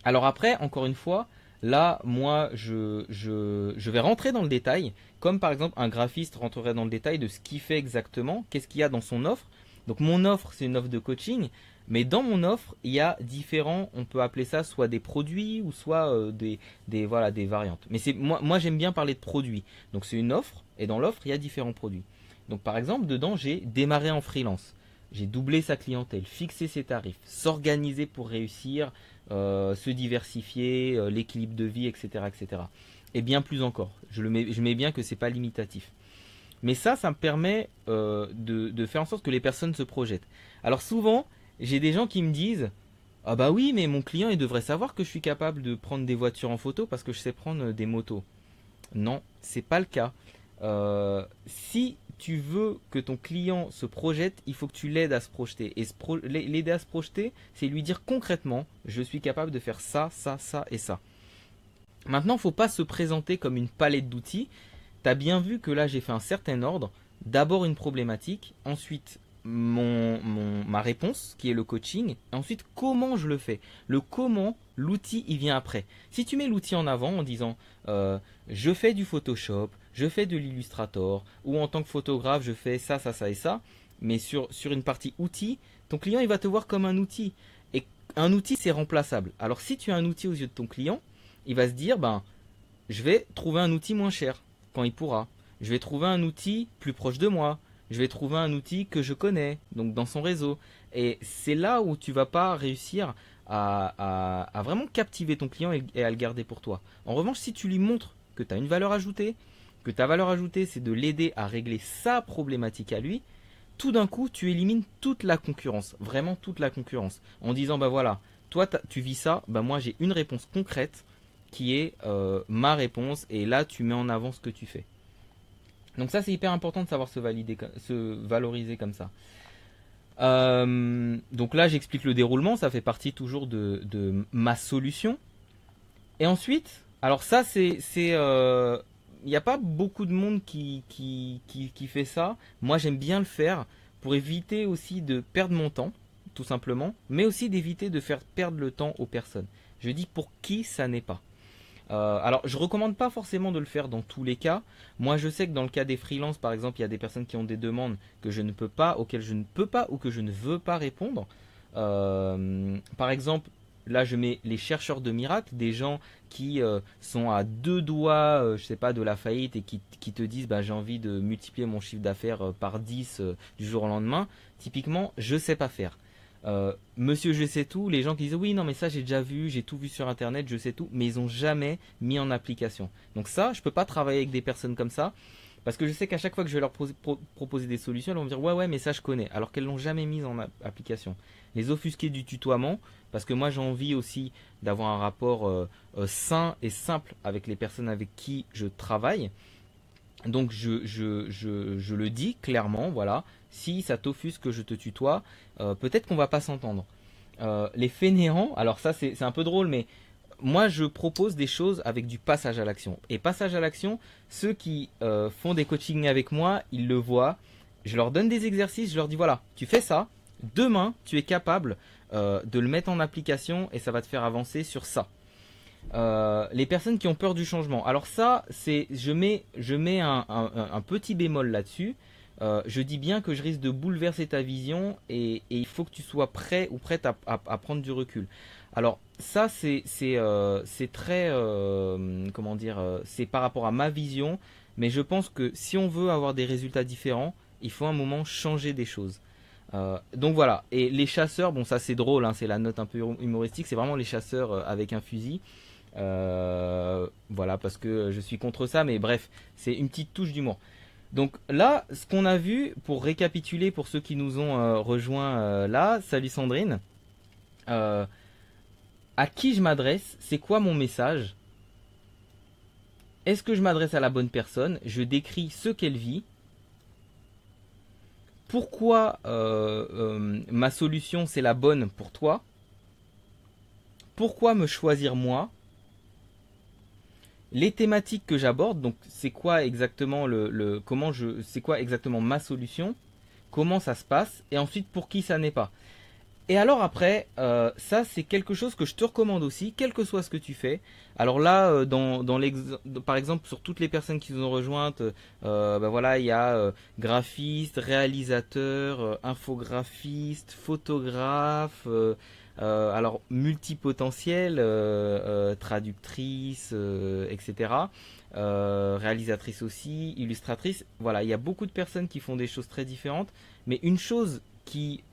Speaker 1: Alors après, encore une fois, là, moi, je vais rentrer dans le détail, comme par exemple un graphiste rentrerait dans le détail de ce qu'il fait exactement, qu'est-ce qu'il y a dans son offre. Donc mon offre, c'est une offre de coaching, mais dans mon offre, il y a différents, on peut appeler ça soit des produits ou soit voilà, des variantes. Mais moi j'aime bien parler de produits. Donc c'est une offre, et dans l'offre, il y a différents produits. Donc par exemple, dedans, j'ai démarré en freelance. J'ai doublé sa clientèle, fixé ses tarifs, s'organiser pour réussir, se diversifier, l'équilibre de vie, etc., etc. Et bien plus encore. Je mets bien que c'est pas limitatif. Mais ça me permet de faire en sorte que les personnes se projettent. Alors souvent, j'ai des gens qui me disent ah bah oui, mais mon client il devrait savoir que je suis capable de prendre des voitures en photo parce que je sais prendre des motos. Non, c'est pas le cas. Si tu veux que ton client se projette, il faut que tu l'aides à se projeter. Et l'aider à se projeter, c'est lui dire concrètement, je suis capable de faire ça, ça, ça et ça. Maintenant, il ne faut pas se présenter comme une palette d'outils. Tu as bien vu que là, j'ai fait un certain ordre. D'abord une problématique, ensuite ma réponse, qui est le coaching, et ensuite comment je le fais. Le comment, l'outil, il vient après. Si tu mets l'outil en avant en disant je fais du Photoshop, je fais de l'Illustrator, ou en tant que photographe, je fais ça, ça, ça et ça, mais sur une partie outil, ton client, il va te voir comme un outil. Et un outil, c'est remplaçable. Alors si tu as un outil aux yeux de ton client, il va se dire, je vais trouver un outil moins cher quand il pourra. Je vais trouver un outil plus proche de moi. Je vais trouver un outil que je connais, donc dans son réseau. Et c'est là où tu vas pas réussir à vraiment captiver ton client et à le garder pour toi. En revanche, si tu lui montres que tu as une valeur ajoutée, que ta valeur ajoutée c'est de l'aider à régler sa problématique à lui, tout d'un coup tu élimines toute la concurrence, vraiment toute la concurrence, en disant voilà, toi tu vis ça, moi j'ai une réponse concrète qui est ma réponse et là tu mets en avant ce que tu fais. Donc ça, c'est hyper important de savoir se valoriser comme ça. Donc là, j'explique le déroulement, ça fait partie toujours de ma solution. Et ensuite, alors ça, il n'y a pas beaucoup de monde qui fait ça. Moi, j'aime bien le faire pour éviter aussi de perdre mon temps, tout simplement, mais aussi d'éviter de faire perdre le temps aux personnes. Je dis pour qui ça n'est pas. Alors, je recommande pas forcément de le faire dans tous les cas. Moi, je sais que dans le cas des freelances, par exemple, il y a des personnes qui ont des demandes que je ne peux pas, auxquelles je ne peux pas ou que je ne veux pas répondre. Par exemple, là, je mets les chercheurs de miracles, des gens qui sont à deux doigts, je sais pas, de la faillite et qui te disent, bah, j'ai envie de multiplier mon chiffre d'affaires par 10 du jour au lendemain. Typiquement, je sais pas faire. Monsieur je sais tout, les gens qui disent oui non mais ça j'ai déjà vu, j'ai tout vu sur internet, je sais tout, mais ils ont jamais mis en application. Donc ça, je peux pas travailler avec des personnes comme ça, parce que je sais qu'à chaque fois que je vais leur proposer des solutions, elles vont me dire ouais mais ça je connais, alors qu'elles l'ont jamais mis en application. Les offusquer du tutoiement, parce que moi j'ai envie aussi d'avoir un rapport sain et simple avec les personnes avec qui je travaille. Donc je le dis clairement, voilà, si ça t'offusque que je te tutoie, peut-être qu'on va pas s'entendre. Les fainéants, alors ça c'est un peu drôle, mais moi je propose des choses avec du passage à l'action. Et passage à l'action, ceux qui font des coachings avec moi, ils le voient. Je leur donne des exercices, je leur dis voilà, tu fais ça, demain tu es capable de le mettre en application et ça va te faire avancer sur ça. Les personnes qui ont peur du changement. Alors ça, je mets un petit bémol là-dessus. Je dis bien que je risque de bouleverser ta vision et il faut que tu sois prêt ou prête à prendre du recul. Alors ça, c'est très, comment dire, c'est par rapport à ma vision, mais je pense que si on veut avoir des résultats différents, il faut à un moment changer des choses. Donc voilà, et les chasseurs, bon ça c'est drôle, hein, c'est la note un peu humoristique, c'est vraiment les chasseurs avec un fusil. Voilà, parce que je suis contre ça, mais bref, c'est une petite touche d'humour. Donc là, ce qu'on a vu, pour récapituler pour ceux qui nous ont rejoints là, salut Sandrine, euh, à qui je m'adresse, c'est quoi mon message, est-ce que je m'adresse à la bonne personne, je décris ce qu'elle vit, pourquoi ma solution c'est la bonne pour toi, pourquoi me choisir moi, les thématiques que j'aborde, donc c'est quoi exactement c'est quoi exactement ma solution, comment ça se passe, et ensuite pour qui ça n'est pas. Et alors après, ça c'est quelque chose que je te recommande aussi, quel que soit ce que tu fais. Alors là, par exemple, sur toutes les personnes qui nous ont rejointes, bah voilà, il y a graphiste, réalisateur, infographiste, photographe, alors multipotentiel, traductrice, etc. Réalisatrice aussi, illustratrice. Voilà, il y a beaucoup de personnes qui font des choses très différentes, mais une chose qui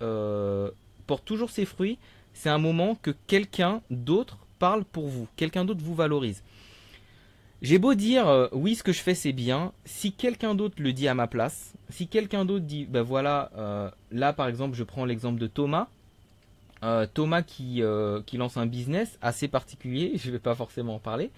Speaker 1: porte toujours ses fruits, c'est un moment que quelqu'un d'autre parle pour vous, quelqu'un d'autre vous valorise. J'ai beau dire oui, ce que je fais c'est bien, si quelqu'un d'autre le dit à ma place, si quelqu'un d'autre dit ben voilà, là par exemple je prends l'exemple de Thomas, Thomas qui lance un business assez particulier, je ne vais pas forcément en parler.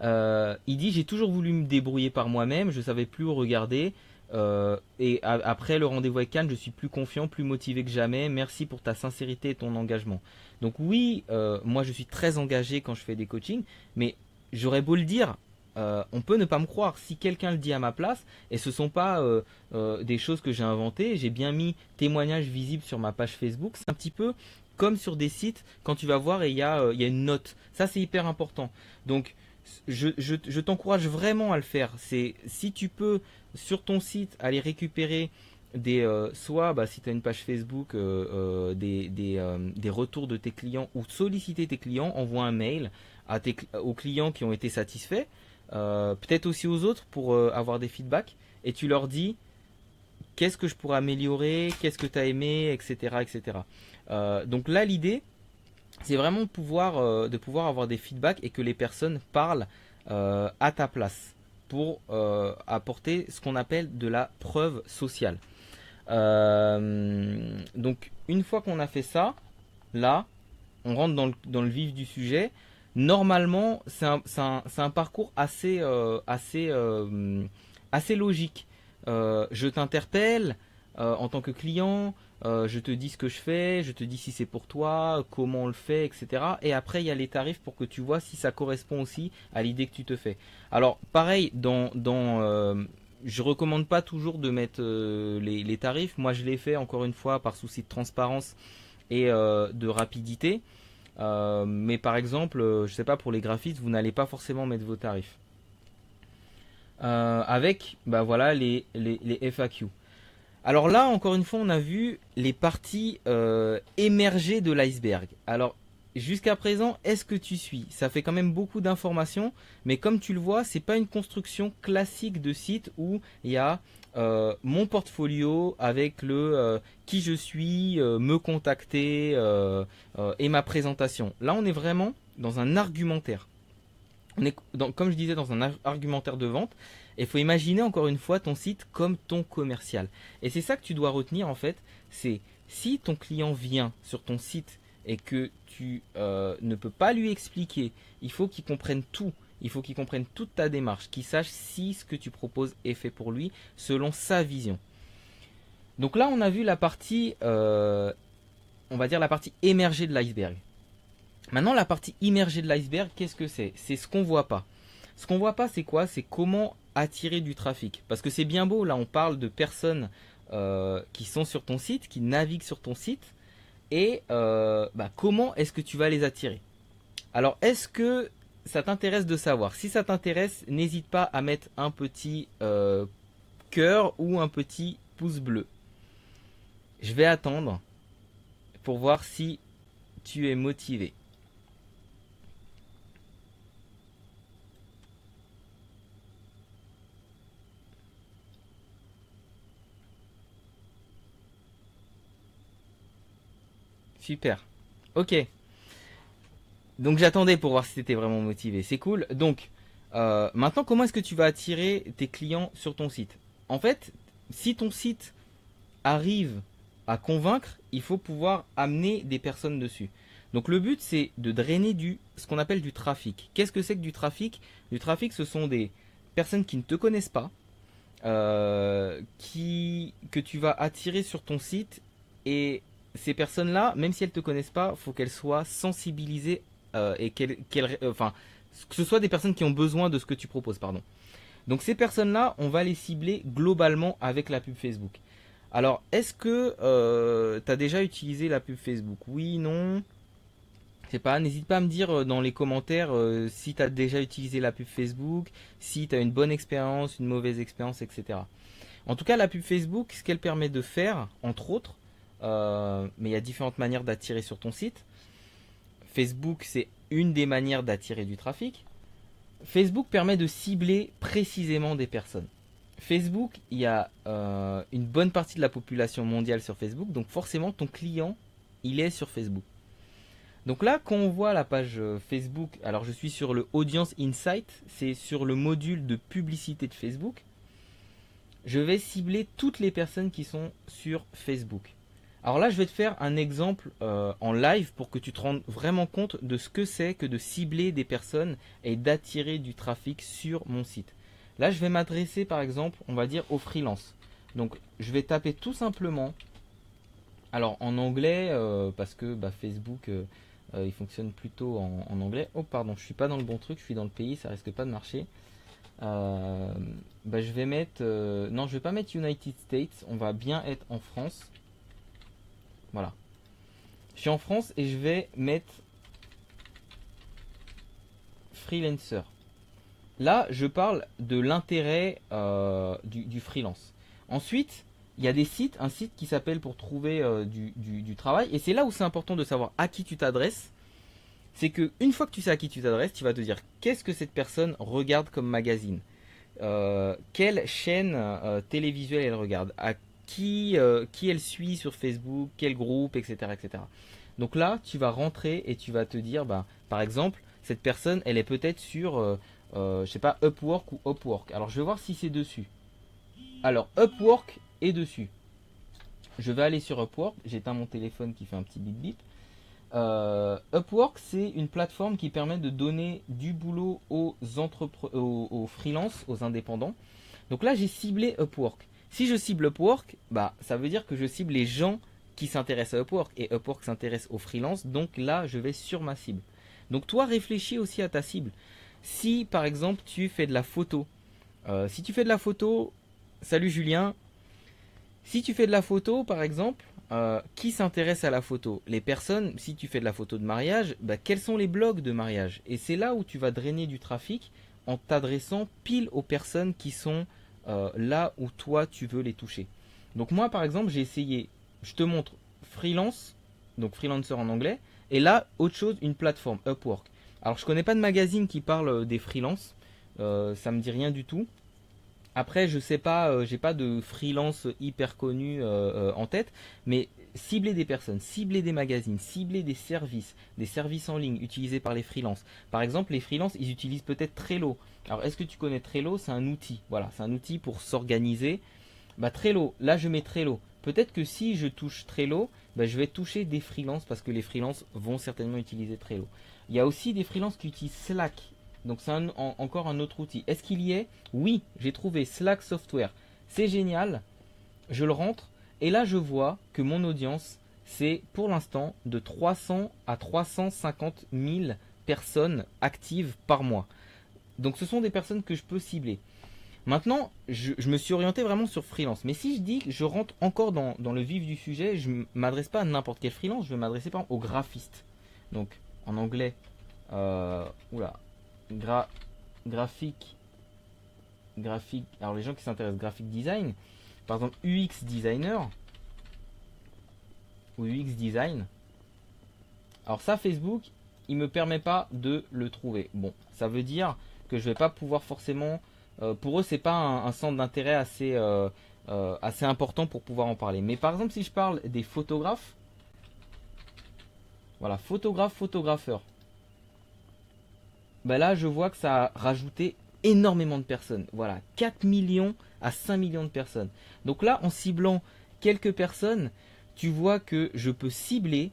Speaker 1: Il dit j'ai toujours voulu me débrouiller par moi-même, je savais plus où regarder. Après le rendez-vous avec Cannes, je suis plus confiant, plus motivé que jamais. Merci pour ta sincérité et ton engagement. Donc oui, moi je suis très engagé quand je fais des coachings, mais j'aurais beau le dire, on peut ne pas me croire. Si quelqu'un le dit à ma place, et ce sont pas des choses que j'ai inventées, j'ai bien mis témoignages visibles sur ma page Facebook. C'est un petit peu comme sur des sites, quand tu vas voir et il y a une note. Ça c'est hyper important. Donc je t'encourage vraiment à le faire. C'est si tu peux sur ton site aller récupérer soit bah, si tu as une page Facebook des retours de tes clients ou solliciter tes clients, envoie un mail aux clients qui ont été satisfaits, peut-être aussi aux autres pour avoir des feedbacks et tu leur dis qu'est-ce que je pourrais améliorer, qu'est-ce que tu as aimé, etc. etc. Donc là l'idée c'est vraiment de pouvoir avoir des feedbacks et que les personnes parlent à ta place pour apporter ce qu'on appelle de la preuve sociale. Donc une fois qu'on a fait ça, là, on rentre dans le vif du sujet. Normalement, c'est un parcours assez logique. je t'interpelle en tant que client, je te dis ce que je fais, je te dis si c'est pour toi, comment on le fait, etc. Et après, il y a les tarifs pour que tu vois si ça correspond aussi à l'idée que tu te fais. Alors, pareil, je recommande pas toujours de mettre les tarifs. Moi, je l'ai fait encore une fois par souci de transparence et de rapidité. Mais par exemple, je sais pas, pour les graphistes, vous n'allez pas forcément mettre vos tarifs. Avec, bah voilà, les FAQ. Alors là, encore une fois, on a vu les parties émergées de l'iceberg. Alors, jusqu'à présent, est-ce que tu suis? Ça fait quand même beaucoup d'informations, mais comme tu le vois, c'est pas une construction classique de site où il y a mon portfolio avec le qui je suis, me contacter et ma présentation. Là, on est vraiment dans un argumentaire. On est comme je disais, dans un argumentaire de vente. Et il faut imaginer encore une fois ton site comme ton commercial. Et c'est ça que tu dois retenir en fait. C'est si ton client vient sur ton site et que tu ne peux pas lui expliquer, il faut qu'il comprenne tout. Il faut qu'il comprenne toute ta démarche, qu'il sache si ce que tu proposes est fait pour lui selon sa vision. Donc là, on a vu la partie, on va dire la partie émergée de l'iceberg. Maintenant, la partie immergée de l'iceberg, qu'est-ce que c'est? C'est ce qu'on voit pas. Ce qu'on voit pas, c'est quoi? C'est comment attirer du trafic. Parce que c'est bien beau, là, on parle de personnes qui sont sur ton site, qui naviguent sur ton site, et comment est-ce que tu vas les attirer? Alors, est-ce que ça t'intéresse de savoir? Si ça t'intéresse, n'hésite pas à mettre un petit cœur ou un petit pouce bleu. Je vais attendre pour voir si tu es motivé. Super. Ok. Donc j'attendais pour voir si tu étais vraiment motivé. C'est cool. Donc maintenant, comment est-ce que tu vas attirer tes clients sur ton site? En fait, si ton site arrive à convaincre, il faut pouvoir amener des personnes dessus. Donc le but, c'est de drainer ce qu'on appelle du trafic. Qu'est-ce que c'est que du trafic? Du trafic, ce sont des personnes qui ne te connaissent pas, que tu vas attirer sur ton site. Et ces personnes-là, même si elles ne te connaissent pas, il faut qu'elles soient sensibilisées et enfin, que ce soit des personnes qui ont besoin de ce que tu proposes, pardon. Donc ces personnes-là, on va les cibler globalement avec la pub Facebook. Alors, est-ce que tu as déjà utilisé la pub Facebook? Oui, non? Je sais pas, n'hésite pas à me dire dans les commentaires si tu as déjà utilisé la pub Facebook, si tu as une bonne expérience, une mauvaise expérience, etc. En tout cas, la pub Facebook, ce qu'elle permet de faire, entre autres, mais il y a différentes manières d'attirer sur ton site. Facebook, c'est une des manières d'attirer du trafic. Facebook permet de cibler précisément des personnes. Facebook, il y a une bonne partie de la population mondiale sur Facebook, donc forcément ton client, il est sur Facebook. Donc là, quand on voit la page Facebook, alors je suis sur le Audience Insight, c'est sur le module de publicité de Facebook. Je vais cibler toutes les personnes qui sont sur Facebook. Alors là, je vais te faire un exemple en live pour que tu te rendes vraiment compte de ce que c'est que de cibler des personnes et d'attirer du trafic sur mon site. Là, je vais m'adresser par exemple, on va dire, aux freelances. Donc, je vais taper tout simplement, alors en anglais, parce que Facebook, il fonctionne plutôt en anglais. Oh, pardon, je suis pas dans le bon truc, je suis dans le pays, ça risque pas de marcher. Je vais mettre, non, je vais pas mettre United States, on va bien être en France. Voilà. Je suis en France et je vais mettre freelancer. Là, je parle de l'intérêt du freelance. Ensuite, il y a des sites, un site qui s'appelle pour trouver du travail. Et c'est là où c'est important de savoir à qui tu t'adresses. C'est que une fois que tu sais à qui tu t'adresses, tu vas te dire qu'est-ce que cette personne regarde comme magazine, quelle chaîne télévisuelle elle regarde, à qui elle suit sur Facebook, quel groupe, etc., etc. Donc là, tu vas rentrer et tu vas te dire, par exemple, cette personne, elle est peut-être sur, je sais pas, Upwork ou Upwork. Alors, je vais voir si c'est dessus. Alors, Upwork est dessus. Je vais aller sur Upwork. J'éteins mon téléphone qui fait un petit bip bip. Upwork, c'est une plateforme qui permet de donner du boulot aux freelances, aux indépendants. Donc là, j'ai ciblé Upwork. Si je cible Upwork, bah ça veut dire que je cible les gens qui s'intéressent à Upwork et Upwork s'intéresse aux freelances, donc là je vais sur ma cible. Donc toi réfléchis aussi à ta cible. Si par exemple tu fais de la photo, si tu fais de la photo, salut Julien, si tu fais de la photo par exemple, qui s'intéresse à la photo? Les personnes, si tu fais de la photo de mariage, bah, quels sont les blogs de mariage? Et c'est là où tu vas drainer du trafic en t'adressant pile aux personnes qui sont là où toi tu veux les toucher. Donc moi par exemple j'ai essayé, je te montre freelance, donc freelancer en anglais, et là autre chose, une plateforme Upwork. Alors je connais pas de magazine qui parle des freelances, ça me dit rien du tout. Après je sais pas, j'ai pas de freelance hyper connu en tête, mais cibler des personnes, cibler des magazines, cibler des services en ligne utilisés par les freelances. Par exemple, les freelances, ils utilisent peut-être Trello. Alors, est-ce que tu connais Trello? C'est un outil. Voilà, c'est un outil pour s'organiser. Bah, Trello, là, je mets Trello. Peut-être que si je touche Trello, bah, je vais toucher des freelances parce que les freelances vont certainement utiliser Trello. Il y a aussi des freelances qui utilisent Slack. Donc, c'est encore un autre outil. Est-ce qu'il y est? Oui, j'ai trouvé Slack Software. C'est génial. Je le rentre. Et là, je vois que mon audience, c'est pour l'instant de 300 à 350 000 personnes actives par mois. Donc ce sont des personnes que je peux cibler. Maintenant, je me suis orienté vraiment sur freelance. Mais si je dis que je rentre encore dans le vif du sujet, je ne m'adresse pas à n'importe quel freelance, je vais m'adresser par exemple aux graphistes. Donc en anglais, oula, graphique, alors les gens qui s'intéressent graphic design, par exemple UX designer ou UX design. Alors ça, Facebook, il me permet pas de le trouver. Bon, ça veut dire que je vais pas pouvoir forcément. Pour eux, c'est pas un centre d'intérêt assez important pour pouvoir en parler. Mais par exemple, si je parle des photographes, voilà, photographeur. Ben là, je vois que ça a rajouté énormément de personnes. Voilà, 4 millions à 5 millions de personnes. Donc là, en ciblant quelques personnes, tu vois que je peux cibler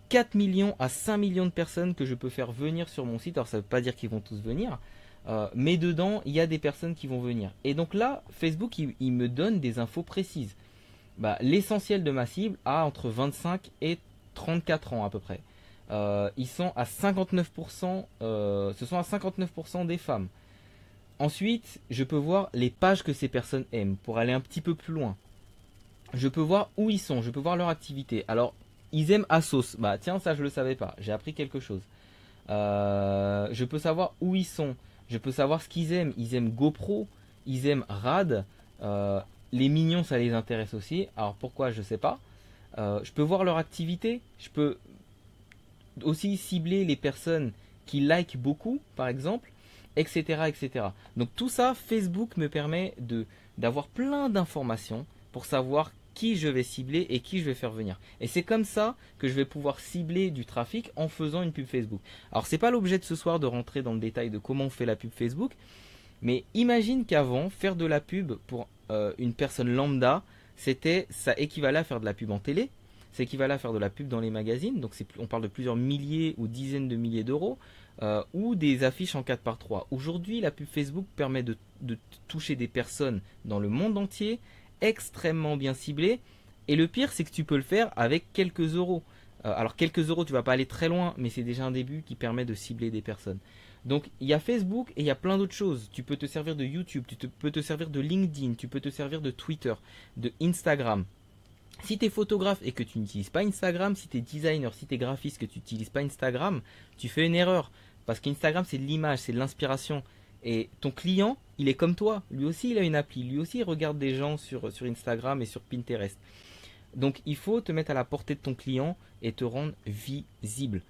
Speaker 1: 4 millions à 5 millions de personnes que je peux faire venir sur mon site. Alors ça ne veut pas dire qu'ils vont tous venir, mais dedans, il y a des personnes qui vont venir. Et donc là, Facebook, il me donne des infos précises. Bah, l'essentiel de ma cible a entre 25 et 34 ans à peu près. Ils sont à 59%, ce sont à 59% des femmes. Ensuite, je peux voir les pages que ces personnes aiment pour aller un petit peu plus loin. Je peux voir où ils sont, je peux voir leur activité. Alors, ils aiment Asos. Bah tiens, ça je le savais pas. J'ai appris quelque chose. Je peux savoir où ils sont. Je peux savoir ce qu'ils aiment. Ils aiment GoPro, ils aiment Rad. Les mignons, ça les intéresse aussi. Alors pourquoi, je sais pas. Je peux voir leur activité. Je peux aussi cibler les personnes qui likent beaucoup, par exemple, etc., etc. Donc tout ça, Facebook me permet d'avoir plein d'informations pour savoir qui je vais cibler et qui je vais faire venir. Et c'est comme ça que je vais pouvoir cibler du trafic en faisant une pub Facebook. Alors c'est pas l'objet de ce soir de rentrer dans le détail de comment on fait la pub Facebook, mais imagine qu'avant, faire de la pub pour une personne lambda, ça équivalait à faire de la pub en télé, ça équivalait à faire de la pub dans les magazines, donc on parle de plusieurs milliers ou dizaines de milliers d'euros, ou des affiches en 4x3. Aujourd'hui, la pub Facebook permet de toucher des personnes dans le monde entier, extrêmement bien ciblées, et le pire, c'est que tu peux le faire avec quelques euros. Alors quelques euros, tu vas pas aller très loin, mais c'est déjà un début qui permet de cibler des personnes. Donc il y a Facebook et il y a plein d'autres choses. Tu peux te servir de YouTube, peux te servir de LinkedIn, tu peux te servir de Twitter, de Instagram. Si tu es photographe et que tu n'utilises pas Instagram, si tu es designer, si tu es graphiste et que tu n'utilises pas Instagram, tu fais une erreur. Parce qu'Instagram, c'est de l'image, c'est de l'inspiration. Et ton client, il est comme toi. Lui aussi, il a une appli. Lui aussi, il regarde des gens sur Instagram et sur Pinterest. Donc, il faut te mettre à la portée de ton client et te rendre visible.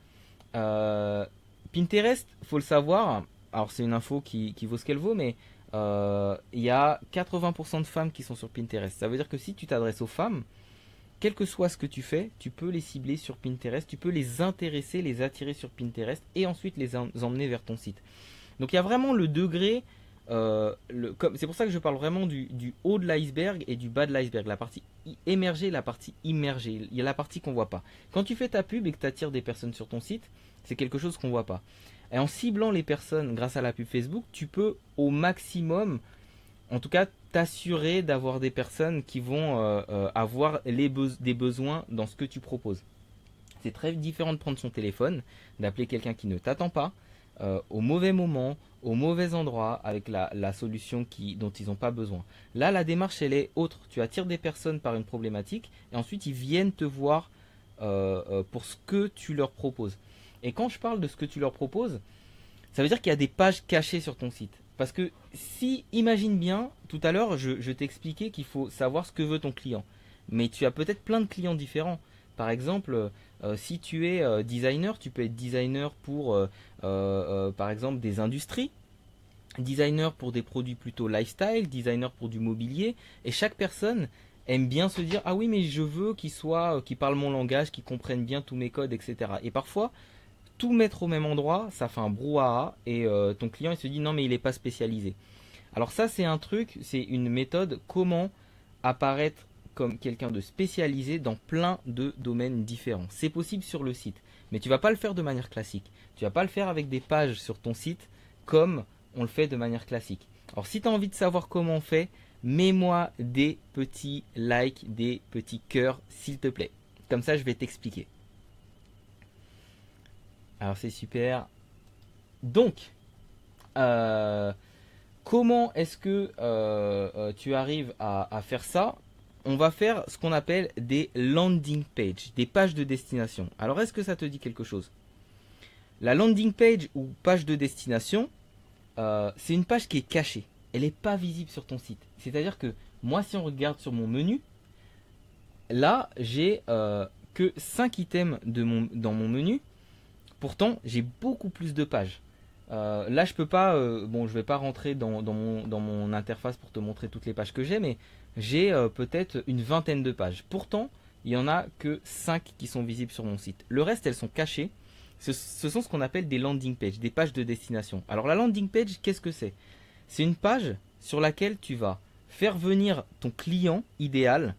Speaker 1: Pinterest, faut le savoir. Alors, c'est une info qui vaut ce qu'elle vaut, mais il y a 80% de femmes qui sont sur Pinterest. Ça veut dire que si tu t'adresses aux femmes, quel que soit ce que tu fais, tu peux les cibler sur Pinterest, tu peux les intéresser, les attirer sur Pinterest et ensuite les emmener vers ton site. Donc il y a vraiment le degré, c'est pour ça que je parle vraiment du haut de l'iceberg et du bas de l'iceberg, la partie émergée, la partie immergée, il y a la partie qu'on voit pas. Quand tu fais ta pub et que tu attires des personnes sur ton site, c'est quelque chose qu'on voit pas. Et en ciblant les personnes grâce à la pub Facebook, tu peux au maximum, en tout cas, t'assurer d'avoir des personnes qui vont avoir des besoins dans ce que tu proposes. C'est très différent de prendre son téléphone, d'appeler quelqu'un qui ne t'attend pas, au mauvais moment, au mauvais endroit, avec la solution dont ils n'ont pas besoin. Là, la démarche, elle est autre. Tu attires des personnes par une problématique, et ensuite, ils viennent te voir pour ce que tu leur proposes. Et quand je parle de ce que tu leur proposes, ça veut dire qu'il y a des pages cachées sur ton site. Parce que si, imagine bien, tout à l'heure, je t'ai expliqué qu'il faut savoir ce que veut ton client. Mais tu as peut-être plein de clients différents. Par exemple, si tu es designer, tu peux être designer pour, par exemple, des industries, designer pour des produits plutôt lifestyle, designer pour du mobilier. Et chaque personne aime bien se dire, ah oui, mais je veux qu'il parle mon langage, qu'il comprenne bien tous mes codes, etc. Et parfois, tout mettre au même endroit, ça fait un brouhaha et ton client il se dit non mais il n'est pas spécialisé. Alors ça c'est un truc, c'est une méthode comment apparaître comme quelqu'un de spécialisé dans plein de domaines différents. C'est possible sur le site, mais tu vas pas le faire de manière classique. Tu vas pas le faire avec des pages sur ton site comme on le fait de manière classique. Alors si tu as envie de savoir comment on fait, mets-moi des petits likes, des petits cœurs s'il te plaît. Comme ça je vais t'expliquer. Alors c'est super. Donc, comment est-ce que tu arrives à faire ça? On va faire ce qu'on appelle des landing pages, des pages de destination. Alors est-ce que ça te dit quelque chose? La landing page ou page de destination, c'est une page qui est cachée. Elle n'est pas visible sur ton site. C'est-à-dire que moi, si on regarde sur mon menu, là, j'ai que 5 items dans mon menu. Pourtant, j'ai beaucoup plus de pages. Là, je peux pas. Bon, je vais pas rentrer dans mon interface pour te montrer toutes les pages que j'ai, mais j'ai peut-être une vingtaine de pages. Pourtant, il y en a que 5 qui sont visibles sur mon site. Le reste, elles sont cachées. Ce sont ce qu'on appelle des landing pages, des pages de destination. Alors, la landing page, qu'est-ce que c'est? C'est une page sur laquelle tu vas faire venir ton client idéal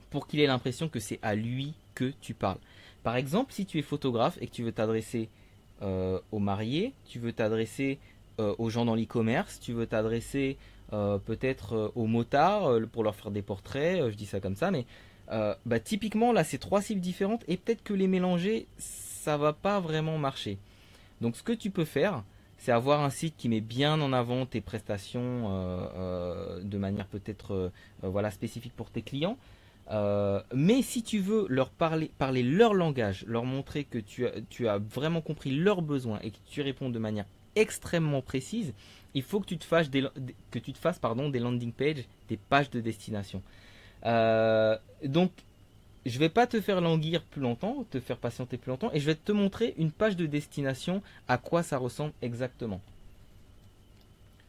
Speaker 1: pour qu'il ait l'impression que c'est à lui que tu parles. Par exemple, si tu es photographe et que tu veux t'adresser aux mariés, tu veux t'adresser aux gens dans l'e-commerce, tu veux t'adresser peut-être aux motards pour leur faire des portraits, je dis ça comme ça, mais typiquement là c'est 3 cibles différentes et peut-être que les mélanger ça va pas vraiment marcher. Donc ce que tu peux faire, c'est avoir un site qui met bien en avant tes prestations de manière peut-être voilà, spécifique pour tes clients. Mais si tu veux leur parler leur langage, leur montrer que tu as vraiment compris leurs besoins et que tu réponds de manière extrêmement précise, il faut que tu te fasses des landing pages, des pages de destination. Donc, je vais pas te faire languir plus longtemps, te faire patienter plus longtemps, et je vais te montrer une page de destination, à quoi ça ressemble exactement.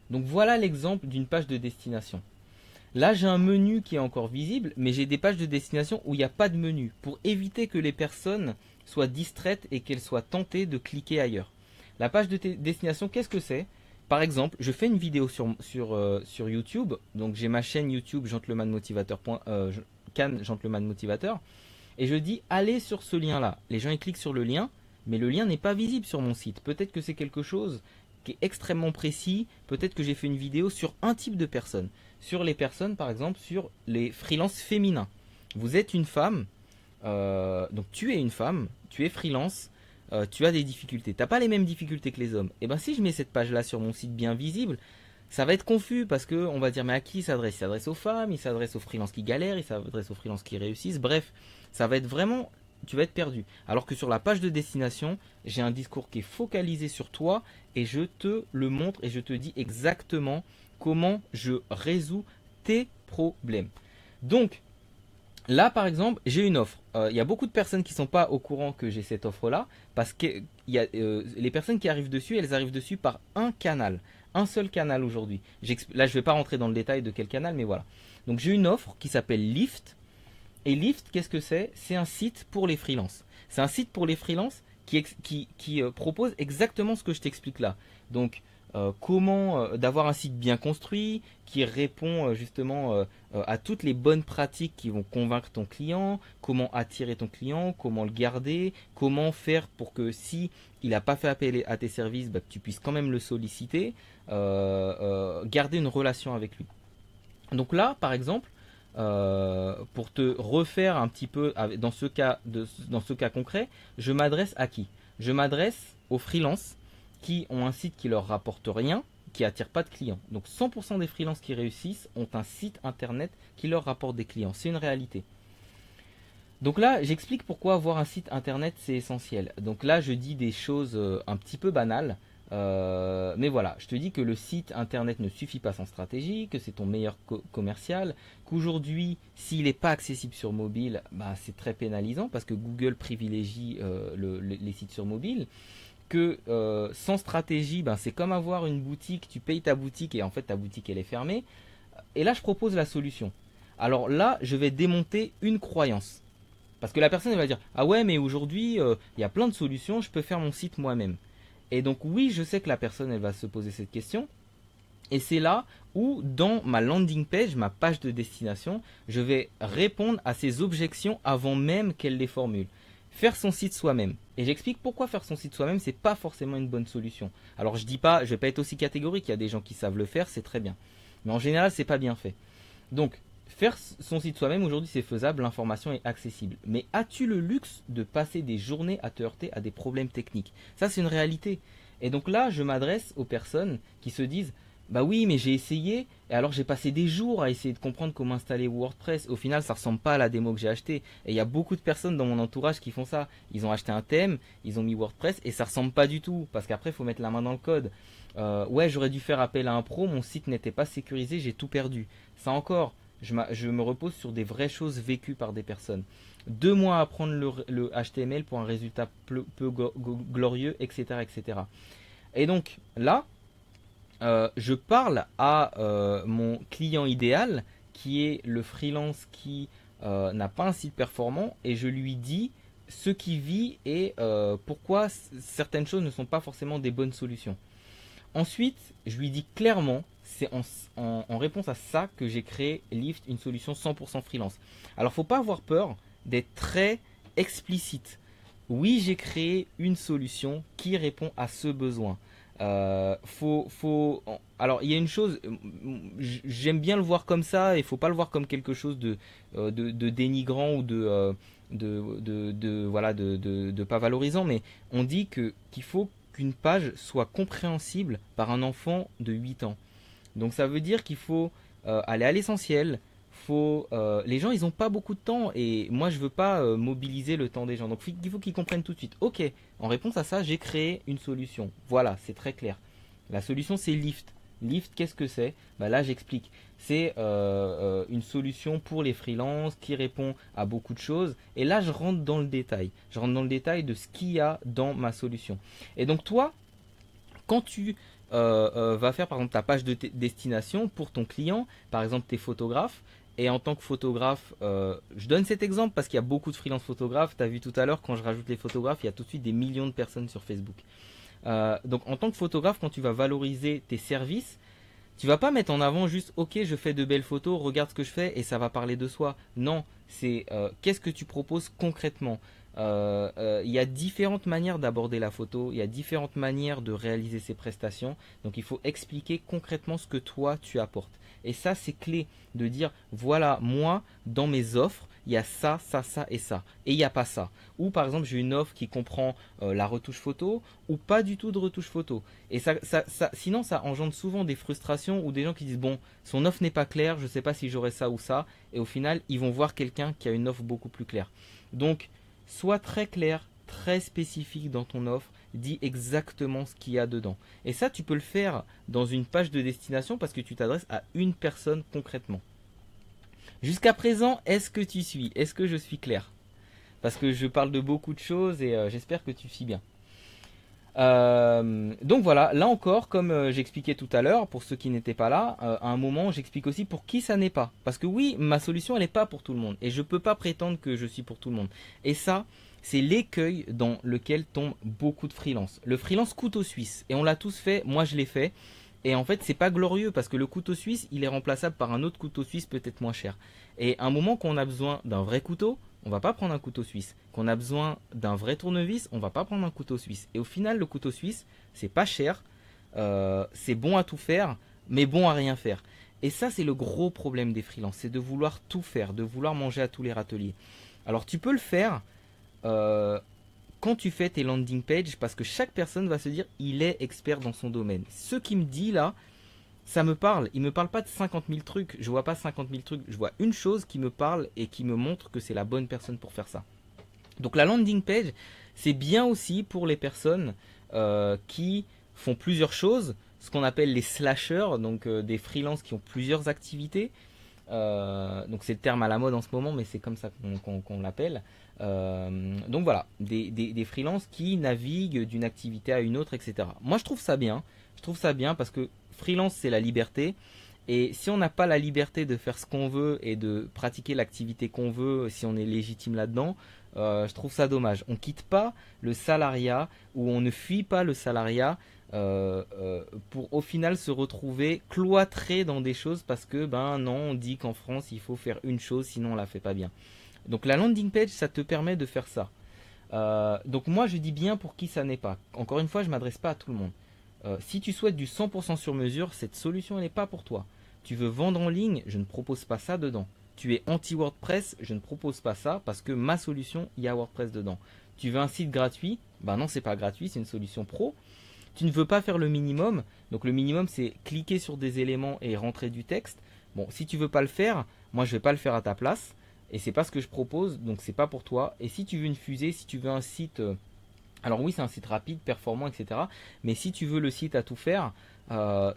Speaker 1: Donc voilà l'exemple d'une page de destination. Là, j'ai un menu qui est encore visible, mais j'ai des pages de destination où il n'y a pas de menu, pour éviter que les personnes soient distraites et qu'elles soient tentées de cliquer ailleurs. La page de destination, qu'est-ce que c'est? Par exemple, je fais une vidéo sur YouTube, donc j'ai ma chaîne YouTube Gentleman Motivateur, Can Gentleman Motivateur, et je dis allez sur ce lien-là. Les gens ils cliquent sur le lien, mais le lien n'est pas visible sur mon site. Peut-être que c'est quelque chose qui est extrêmement précis, peut-être que j'ai fait une vidéo sur un type de personne. Sur les personnes, par exemple, sur les freelances féminins. Vous êtes une femme, donc tu es une femme, tu es freelance, tu as des difficultés. Tu n'as pas les mêmes difficultés que les hommes. Et bien si je mets cette page-là sur mon site bien visible, ça va être confus parce qu'on va dire mais à qui il s'adresse? Il s'adresse aux femmes, il s'adresse aux freelances qui galèrent, il s'adresse aux freelances qui réussissent. Bref, ça va être vraiment, tu vas être perdu. Alors que sur la page de destination, j'ai un discours qui est focalisé sur toi et je te le montre et je te dis exactement comment je résous tes problèmes. Donc, là par exemple, j'ai une offre. Il y a beaucoup de personnes qui ne sont pas au courant que j'ai cette offre-là parce que les personnes qui arrivent dessus, elles arrivent dessus par un canal. Un seul canal aujourd'hui. Là, je ne vais pas rentrer dans le détail de quel canal, mais voilà. Donc, j'ai une offre qui s'appelle Lift. Et Lift, qu'est-ce que c'est? C'est un site pour les freelances. C'est un site pour les freelances qui propose exactement ce que je t'explique là. Donc, comment d'avoir un site bien construit, qui répond justement à toutes les bonnes pratiques qui vont convaincre ton client, comment attirer ton client, comment le garder, comment faire pour que si il n'a pas fait appel à tes services, que tu puisses quand même le solliciter, garder une relation avec lui. Donc là, par exemple, pour te refaire un petit peu dans ce cas concret, je m'adresse à qui? Je m'adresse aux freelances qui ont un site qui leur rapporte rien, qui attire pas de clients. Donc 100% des freelances qui réussissent ont un site internet qui leur rapporte des clients. C'est une réalité. Donc là, j'explique pourquoi avoir un site internet c'est essentiel. Donc là, je dis des choses un petit peu banales. Mais voilà, je te dis que le site internet ne suffit pas sans stratégie, que c'est ton meilleur commercial, qu'aujourd'hui, s'il n'est pas accessible sur mobile, bah, c'est très pénalisant parce que Google privilégie les sites sur mobile. Que sans stratégie, ben, c'est comme avoir une boutique, tu payes ta boutique et en fait ta boutique elle est fermée. Et là, je propose la solution. Alors là, je vais démonter une croyance. Parce que la personne elle va dire ah ouais mais aujourd'hui il y a plein de solutions, je peux faire mon site moi-même. Et donc oui je sais que la personne elle va se poser cette question. Et c'est là où dans ma landing page, ma page de destination, je vais répondre à ces objections avant même qu'elle les formule. Faire son site soi-même. Et j'explique pourquoi faire son site soi-même, c'est pas forcément une bonne solution. Alors je dis pas, je vais pas être aussi catégorique, il y a des gens qui savent le faire, c'est très bien. Mais en général, c'est pas bien fait. Donc, faire son site soi-même, aujourd'hui, c'est faisable, l'information est accessible. Mais as-tu le luxe de passer des journées à te heurter à des problèmes techniques? Ça, c'est une réalité. Et donc là, je m'adresse aux personnes qui se disent bah oui, mais j'ai essayé, et alors j'ai passé des jours à essayer de comprendre comment installer WordPress. Au final, ça ressemble pas à la démo que j'ai achetée. Et il y a beaucoup de personnes dans mon entourage qui font ça. Ils ont acheté un thème, ils ont mis WordPress, et ça ressemble pas du tout. Parce qu'après, il faut mettre la main dans le code. Ouais, j'aurais dû faire appel à un pro, mon site n'était pas sécurisé, j'ai tout perdu. Ça encore, je me repose sur des vraies choses vécues par des personnes. 2 mois à apprendre le HTML pour un résultat peu glorieux, etc., etc. Et donc là, je parle à mon client idéal, qui est le freelance qui n'a pas un site performant, et je lui dis ce qu'il vit et pourquoi certaines choses ne sont pas forcément des bonnes solutions. Ensuite, je lui dis clairement, c'est en réponse à ça que j'ai créé Lift, une solution 100% freelance. Alors, faut pas avoir peur d'être très explicite. Oui, j'ai créé une solution qui répond à ce besoin. Alors, il y a une chose, j'aime bien le voir comme ça, et il faut pas le voir comme quelque chose de dénigrant ou voilà, de pas valorisant, mais on dit qu'il faut qu'une page soit compréhensible par un enfant de 8 ans. Donc ça veut dire qu'il faut aller à l'essentiel. Les gens, ils n'ont pas beaucoup de temps et moi, je veux pas mobiliser le temps des gens. Donc il faut qu'ils comprennent tout de suite. Ok, en réponse à ça, j'ai créé une solution. Voilà, c'est très clair. La solution, c'est Lift. Lift, qu'est-ce que c'est? Bah là, j'explique. C'est une solution pour les freelances qui répond à beaucoup de choses. Et là, je rentre dans le détail. Je rentre dans le détail de ce qu'il y a dans ma solution. Et donc, toi, quand tu vas faire, par exemple, ta page de destination pour ton client, par exemple, tes photographes, et en tant que photographe, je donne cet exemple parce qu'il y a beaucoup de freelance photographes. Tu as vu tout à l'heure, quand je rajoute les photographes, il y a tout de suite des millions de personnes sur Facebook. Donc en tant que photographe, quand tu vas valoriser tes services, tu vas pas mettre en avant juste ok je fais de belles photos, regarde ce que je fais et ça va parler de soi. Non, c'est qu'est-ce que tu proposes concrètement. Il y a différentes manières d'aborder la photo, il y a différentes manières de réaliser ces prestations. Donc il faut expliquer concrètement ce que toi tu apportes. Et ça c'est clé de dire voilà moi dans mes offres il y a ça, ça, ça et ça. Et il n'y a pas ça. Ou par exemple, j'ai une offre qui comprend la retouche photo ou pas du tout de retouche photo. Et sinon, ça engendre souvent des frustrations ou des gens qui disent bon, son offre n'est pas claire, je ne sais pas si j'aurai ça ou ça. Et au final, ils vont voir quelqu'un qui a une offre beaucoup plus claire. Donc, sois très clair, très spécifique dans ton offre. Dis exactement ce qu'il y a dedans. Et ça, tu peux le faire dans une page de destination parce que tu t'adresses à une personne concrètement. Jusqu'à présent, est-ce que tu suis? Est-ce que je suis clair? Parce que je parle de beaucoup de choses et j'espère que tu suis bien. Donc voilà, là encore, comme j'expliquais tout à l'heure, pour ceux qui n'étaient pas là, à un moment, j'explique aussi pour qui ça n'est pas. Parce que oui, ma solution, elle n'est pas pour tout le monde. Et je ne peux pas prétendre que je suis pour tout le monde. Et ça, c'est l'écueil dans lequel tombent beaucoup de freelance. Le freelance couteau suisse. Et on l'a tous fait, moi je l'ai fait. Et en fait, c'est pas glorieux parce que le couteau suisse, il est remplaçable par un autre couteau suisse peut-être moins cher. Et à un moment qu'on a besoin d'un vrai couteau, on va pas prendre un couteau suisse. Qu'on a besoin d'un vrai tournevis, on va pas prendre un couteau suisse. Et au final, le couteau suisse, c'est pas cher, c'est bon à tout faire, mais bon à rien faire. Et ça, c'est le gros problème des freelances, c'est de vouloir tout faire, de vouloir manger à tous les râteliers. Alors tu peux le faire euh, quand tu fais tes landing pages, parce que chaque personne va se dire il est expert dans son domaine. Ce qui me dit là, ça me parle. Il me parle pas de 50 000 trucs. Je vois pas 50 000 trucs. Je vois une chose qui me parle et qui me montre que c'est la bonne personne pour faire ça. Donc la landing page, c'est bien aussi pour les personnes qui font plusieurs choses, ce qu'on appelle les slashers, donc des freelances qui ont plusieurs activités. Donc c'est le terme à la mode en ce moment, mais c'est comme ça qu'on l'appelle. Donc voilà, des freelances qui naviguent d'une activité à une autre, etc. Moi je trouve ça bien. Je trouve ça bien parce que freelance c'est la liberté. Et si on n'a pas la liberté de faire ce qu'on veut et de pratiquer l'activité qu'on veut, si on est légitime là-dedans, je trouve ça dommage. On ne quitte pas le salariat ou on ne fuit pas le salariat pour au final se retrouver cloîtré dans des choses parce que ben non, on dit qu'en France il faut faire une chose sinon on la fait pas bien. Donc la landing page ça te permet de faire ça. Donc moi je dis bien pour qui ça n'est pas. Encore une fois je m'adresse pas à tout le monde. Si tu souhaites du 100% sur mesure, cette solution elle n'est pas pour toi. Tu veux vendre en ligne, je ne propose pas ça dedans. Tu es anti-WordPress, je ne propose pas ça parce que ma solution, il y a WordPress dedans. Tu veux un site gratuit, ben non, c'est pas gratuit, c'est une solution pro. Tu ne veux pas faire le minimum, donc le minimum c'est cliquer sur des éléments et rentrer du texte. Bon, si tu veux pas le faire, moi je vais pas le faire à ta place et c'est pas ce que je propose, donc c'est pas pour toi. Et si tu veux une fusée, si tu veux un site alors oui, c'est un site rapide, performant, etc. Mais si tu veux le site à tout faire,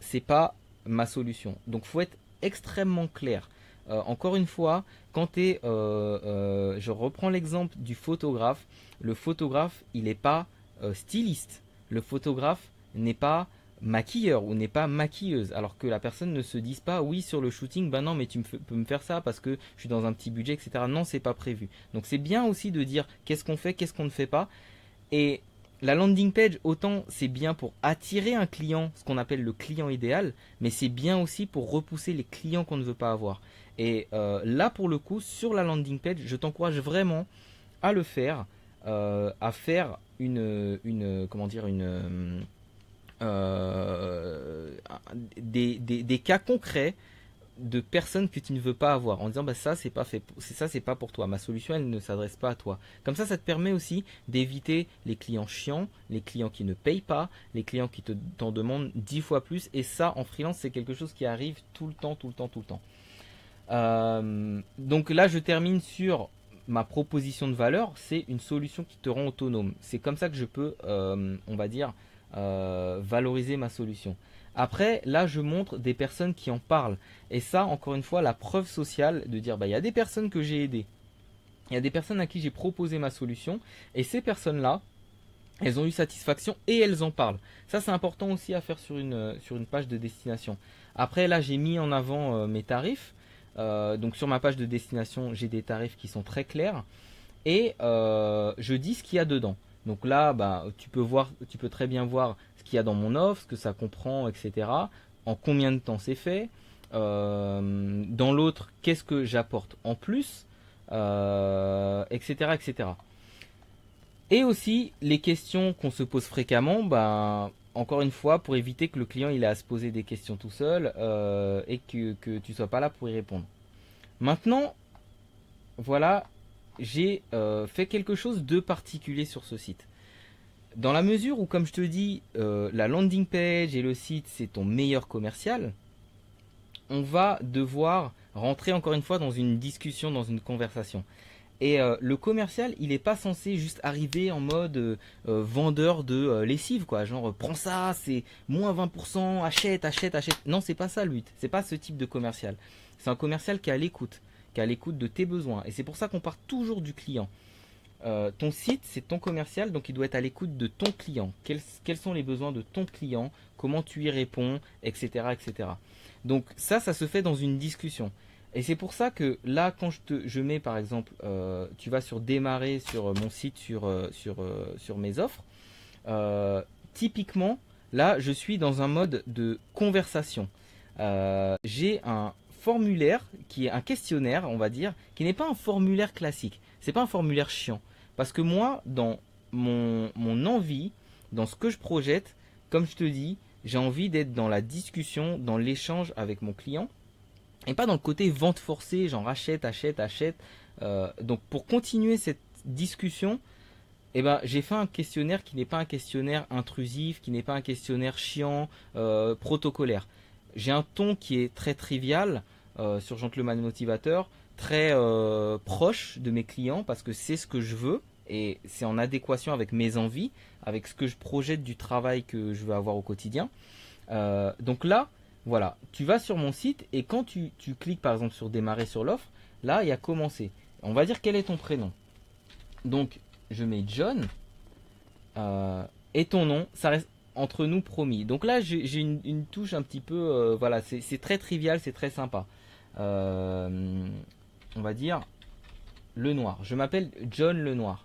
Speaker 1: c'est pas ma solution. Donc faut être extrêmement clair. Encore une fois, quand tu es, je reprends l'exemple du photographe. Le photographe, il n'est pas styliste. Le photographe n'est pas maquilleur ou n'est pas maquilleuse. Alors que la personne ne se dise pas, oui, sur le shooting, ben non, mais peux me faire ça parce que je suis dans un petit budget, etc. Non, c'est pas prévu. Donc c'est bien aussi de dire qu'est-ce qu'on fait, qu'est-ce qu'on ne fait pas. Et la landing page, autant c'est bien pour attirer un client, ce qu'on appelle le client idéal, mais c'est bien aussi pour repousser les clients qu'on ne veut pas avoir. Et là, pour le coup, sur la landing page, je t'encourage vraiment à le faire, à faire comment dire, des cas concrets de personnes que tu ne veux pas avoir en disant bah ça c'est pas fait ça c'est pas pour toi, ma solution elle ne s'adresse pas à toi. Comme ça te permet aussi d'éviter les clients chiants, les clients qui ne payent pas, les clients qui t'en demandent 10 fois plus, et ça en freelance c'est quelque chose qui arrive tout le temps, tout le temps, tout le temps. Donc là je termine sur ma proposition de valeur, c'est une solution qui te rend autonome. C'est comme ça que je peux on va dire valoriser ma solution. Après, là, je montre des personnes qui en parlent. Et ça, encore une fois, la preuve sociale de dire, bah, il y a des personnes que j'ai aidées. Il y a des personnes à qui j'ai proposé ma solution. Et ces personnes-là, elles ont eu satisfaction et elles en parlent. Ça, c'est important aussi à faire sur une page de destination. Après, là, j'ai mis en avant mes tarifs. Donc, sur ma page de destination, j'ai des tarifs qui sont très clairs. Et je dis ce qu'il y a dedans. Donc là, bah, tu peux très bien voir ce qu'il y a dans mon offre, ce que ça comprend, etc. En combien de temps c'est fait. Dans l'autre, qu'est-ce que j'apporte en plus, etc., etc. Et aussi, les questions qu'on se pose fréquemment, bah, encore une fois, pour éviter que le client il ait à se poser des questions tout seul et que tu ne sois pas là pour y répondre. Maintenant, voilà, j'ai fait quelque chose de particulier sur ce site. Dans la mesure où, comme je te dis, la landing page et le site, c'est ton meilleur commercial, on va devoir rentrer encore une fois dans une discussion, dans une conversation. Et le commercial, il n'est pas censé juste arriver en mode vendeur de lessive, quoi. Genre, prends ça, c'est moins 20%, achète, achète, achète. Non, c'est pas ça le but. C'est pas ce type de commercial. C'est un commercial qui est à l'écoute de tes besoins. Et c'est pour ça qu'on part toujours du client. Ton site, c'est ton commercial, donc il doit être à l'écoute de ton client. Quels sont les besoins de ton client, comment tu y réponds, etc., etc. Donc ça se fait dans une discussion. Et c'est pour ça que là, quand je mets par exemple, tu vas sur démarrer sur mon site, sur mes offres, typiquement, là, je suis dans un mode de conversation. J'ai un formulaire qui est un questionnaire, on va dire, qui n'est pas un formulaire classique. C'est pas un formulaire chiant. Parce que moi, dans mon envie, dans ce que je projette, comme je te dis, j'ai envie d'être dans la discussion, dans l'échange avec mon client. et pas dans le côté vente forcée, genre achète, achète, achète. Donc pour continuer cette discussion, eh ben, j'ai fait un questionnaire qui n'est pas un questionnaire intrusif, qui n'est pas un questionnaire chiant, protocolaire. J'ai un ton qui est très trivial sur Gentleman Motivateur, très proche de mes clients parce que c'est ce que je veux et c'est en adéquation avec mes envies, avec ce que je projette du travail que je veux avoir au quotidien. Donc là, voilà, tu vas sur mon site et quand tu cliques par exemple sur démarrer sur l'offre, là il y a commencer. On va dire quel est ton prénom. Donc je mets John et ton nom, ça reste entre nous promis. Donc là j'ai une touche un petit peu, voilà, c'est très trivial, c'est très sympa. Euh, on va dire le noir. Je m'appelle John le noir.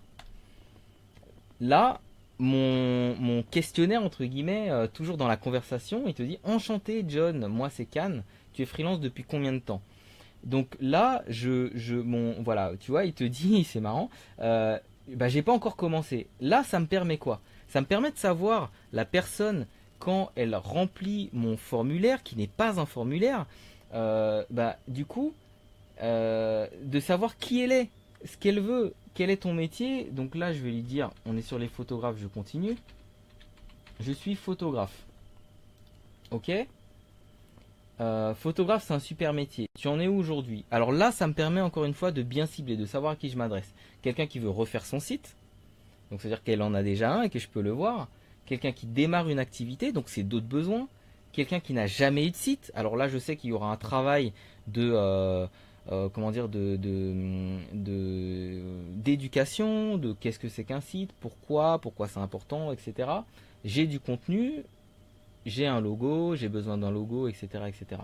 Speaker 1: Là, mon questionnaire, entre guillemets, toujours dans la conversation, il te dit enchanté John, moi c'est Can, tu es freelance depuis combien de temps? Donc là, voilà, tu vois, il te dit, c'est marrant, bah, j'ai pas encore commencé. Là, ça me permet quoi? Ça me permet de savoir la personne quand elle remplit mon formulaire, qui n'est pas un formulaire, bah, du coup, de savoir qui elle est, ce qu'elle veut, quel est ton métier. Donc là, je vais lui dire, on est sur les photographes, je continue. Je suis photographe. Ok. Photographe, c'est un super métier. Tu en es où aujourd'hui? Alors là, ça me permet encore une fois de bien cibler, de savoir à qui je m'adresse. Quelqu'un qui veut refaire son site, donc c'est-à-dire qu'elle en a déjà un et que je peux le voir. Quelqu'un qui démarre une activité, donc c'est d'autres besoins. Quelqu'un qui n'a jamais eu de site. Alors là, je sais qu'il y aura un travail de comment dire d'éducation, de qu'est-ce que c'est qu'un site, pourquoi c'est important, etc. J'ai du contenu, j'ai un logo, j'ai besoin d'un logo, etc., etc.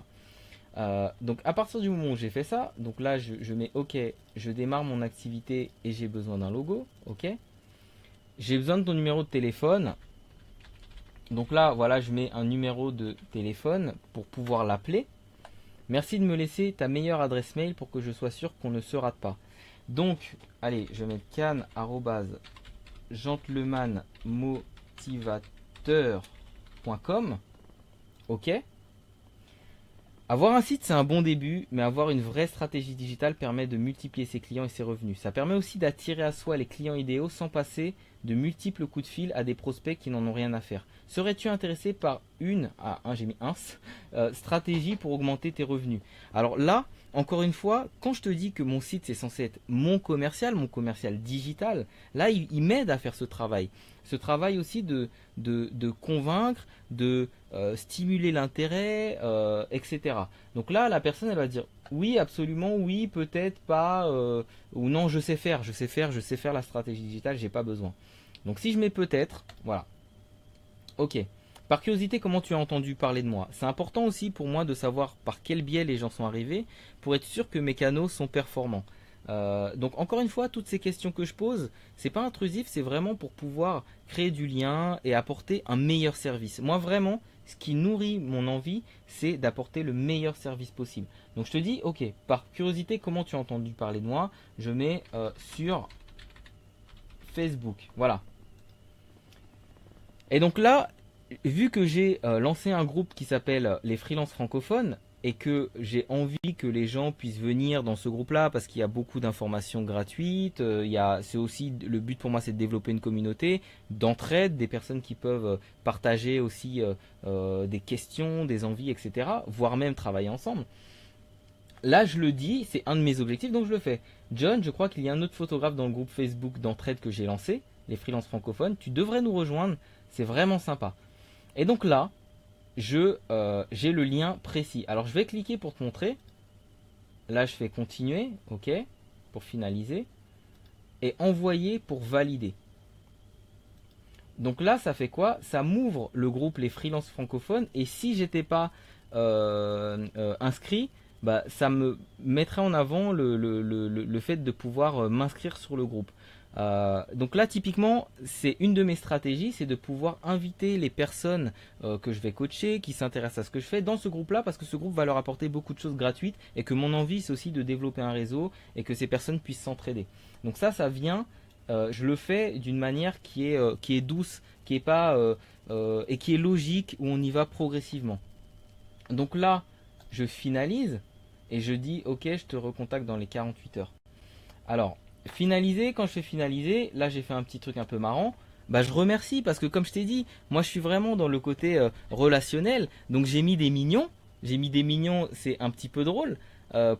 Speaker 1: Donc à partir du moment où j'ai fait ça, donc là je mets OK, je démarre mon activité et j'ai besoin d'un logo, OK. J'ai besoin de ton numéro de téléphone. Donc là, voilà, je mets un numéro de téléphone pour pouvoir l'appeler. Merci de me laisser ta meilleure adresse mail pour que je sois sûr qu'on ne se rate pas. Donc, allez, je vais mettre can@gentlemanmotivateur.com. OK. Avoir un site, c'est un bon début, mais avoir une vraie stratégie digitale permet de multiplier ses clients et ses revenus. Ça permet aussi d'attirer à soi les clients idéaux sans passer de multiples coups de fil à des prospects qui n'en ont rien à faire. Serais-tu intéressé par j'ai mis stratégie pour augmenter tes revenus? Alors là, encore une fois, quand je te dis que mon site c'est censé être mon commercial digital, là il m'aide à faire ce travail. Ce travail aussi de convaincre, de stimuler l'intérêt, etc. Donc là, la personne, elle va dire oui, absolument, oui, peut-être pas, ou non, je sais faire la stratégie digitale, j'ai pas besoin. Donc si je mets peut-être, voilà. Ok. Par curiosité, comment tu as entendu parler de moi? C'est important aussi pour moi de savoir par quel biais les gens sont arrivés pour être sûr que mes canaux sont performants. Donc encore une fois, toutes ces questions que je pose, c'est pas intrusif, c'est vraiment pour pouvoir créer du lien et apporter un meilleur service. Moi vraiment, ce qui nourrit mon envie, c'est d'apporter le meilleur service possible. Donc je te dis, ok, par curiosité, comment tu as entendu parler de moi? Je mets sur Facebook, voilà. Et donc là, vu que j'ai lancé un groupe qui s'appelle les freelances francophones et que j'ai envie que les gens puissent venir dans ce groupe-là parce qu'il y a beaucoup d'informations gratuites, c'est aussi le but pour moi, c'est de développer une communauté d'entraide, des personnes qui peuvent partager aussi des questions, des envies, etc., voire même travailler ensemble. Là, je le dis, c'est un de mes objectifs, donc je le fais. John, je crois qu'il y a un autre photographe dans le groupe Facebook d'entraide que j'ai lancé, les freelances francophones. Tu devrais nous rejoindre, c'est vraiment sympa. Et donc là, j'ai le lien précis. Alors je vais cliquer pour te montrer. Là, je fais continuer, ok, pour finaliser. Et envoyer pour valider. Donc là, ça fait quoi? Ça m'ouvre le groupe les freelances francophones. Et si j'étais pas inscrit, bah, ça me mettrait en avant le fait de pouvoir m'inscrire sur le groupe. Donc là, typiquement, c'est une de mes stratégies, c'est de pouvoir inviter les personnes que je vais coacher, qui s'intéressent à ce que je fais, dans ce groupe-là, parce que ce groupe va leur apporter beaucoup de choses gratuites, et que mon envie, c'est aussi de développer un réseau, et que ces personnes puissent s'entraider. Donc ça vient, je le fais d'une manière qui est douce, qui est pas, et qui est logique, où on y va progressivement. Donc là, je finalise. et je dis ok, je te recontacte dans les 48 heures. Alors, finaliser, quand je fais finaliser, là j'ai fait un petit truc un peu marrant. Bah, je remercie parce que comme je t'ai dit, moi je suis vraiment dans le côté relationnel. Donc j'ai mis des mignons. J'ai mis des mignons, c'est un petit peu drôle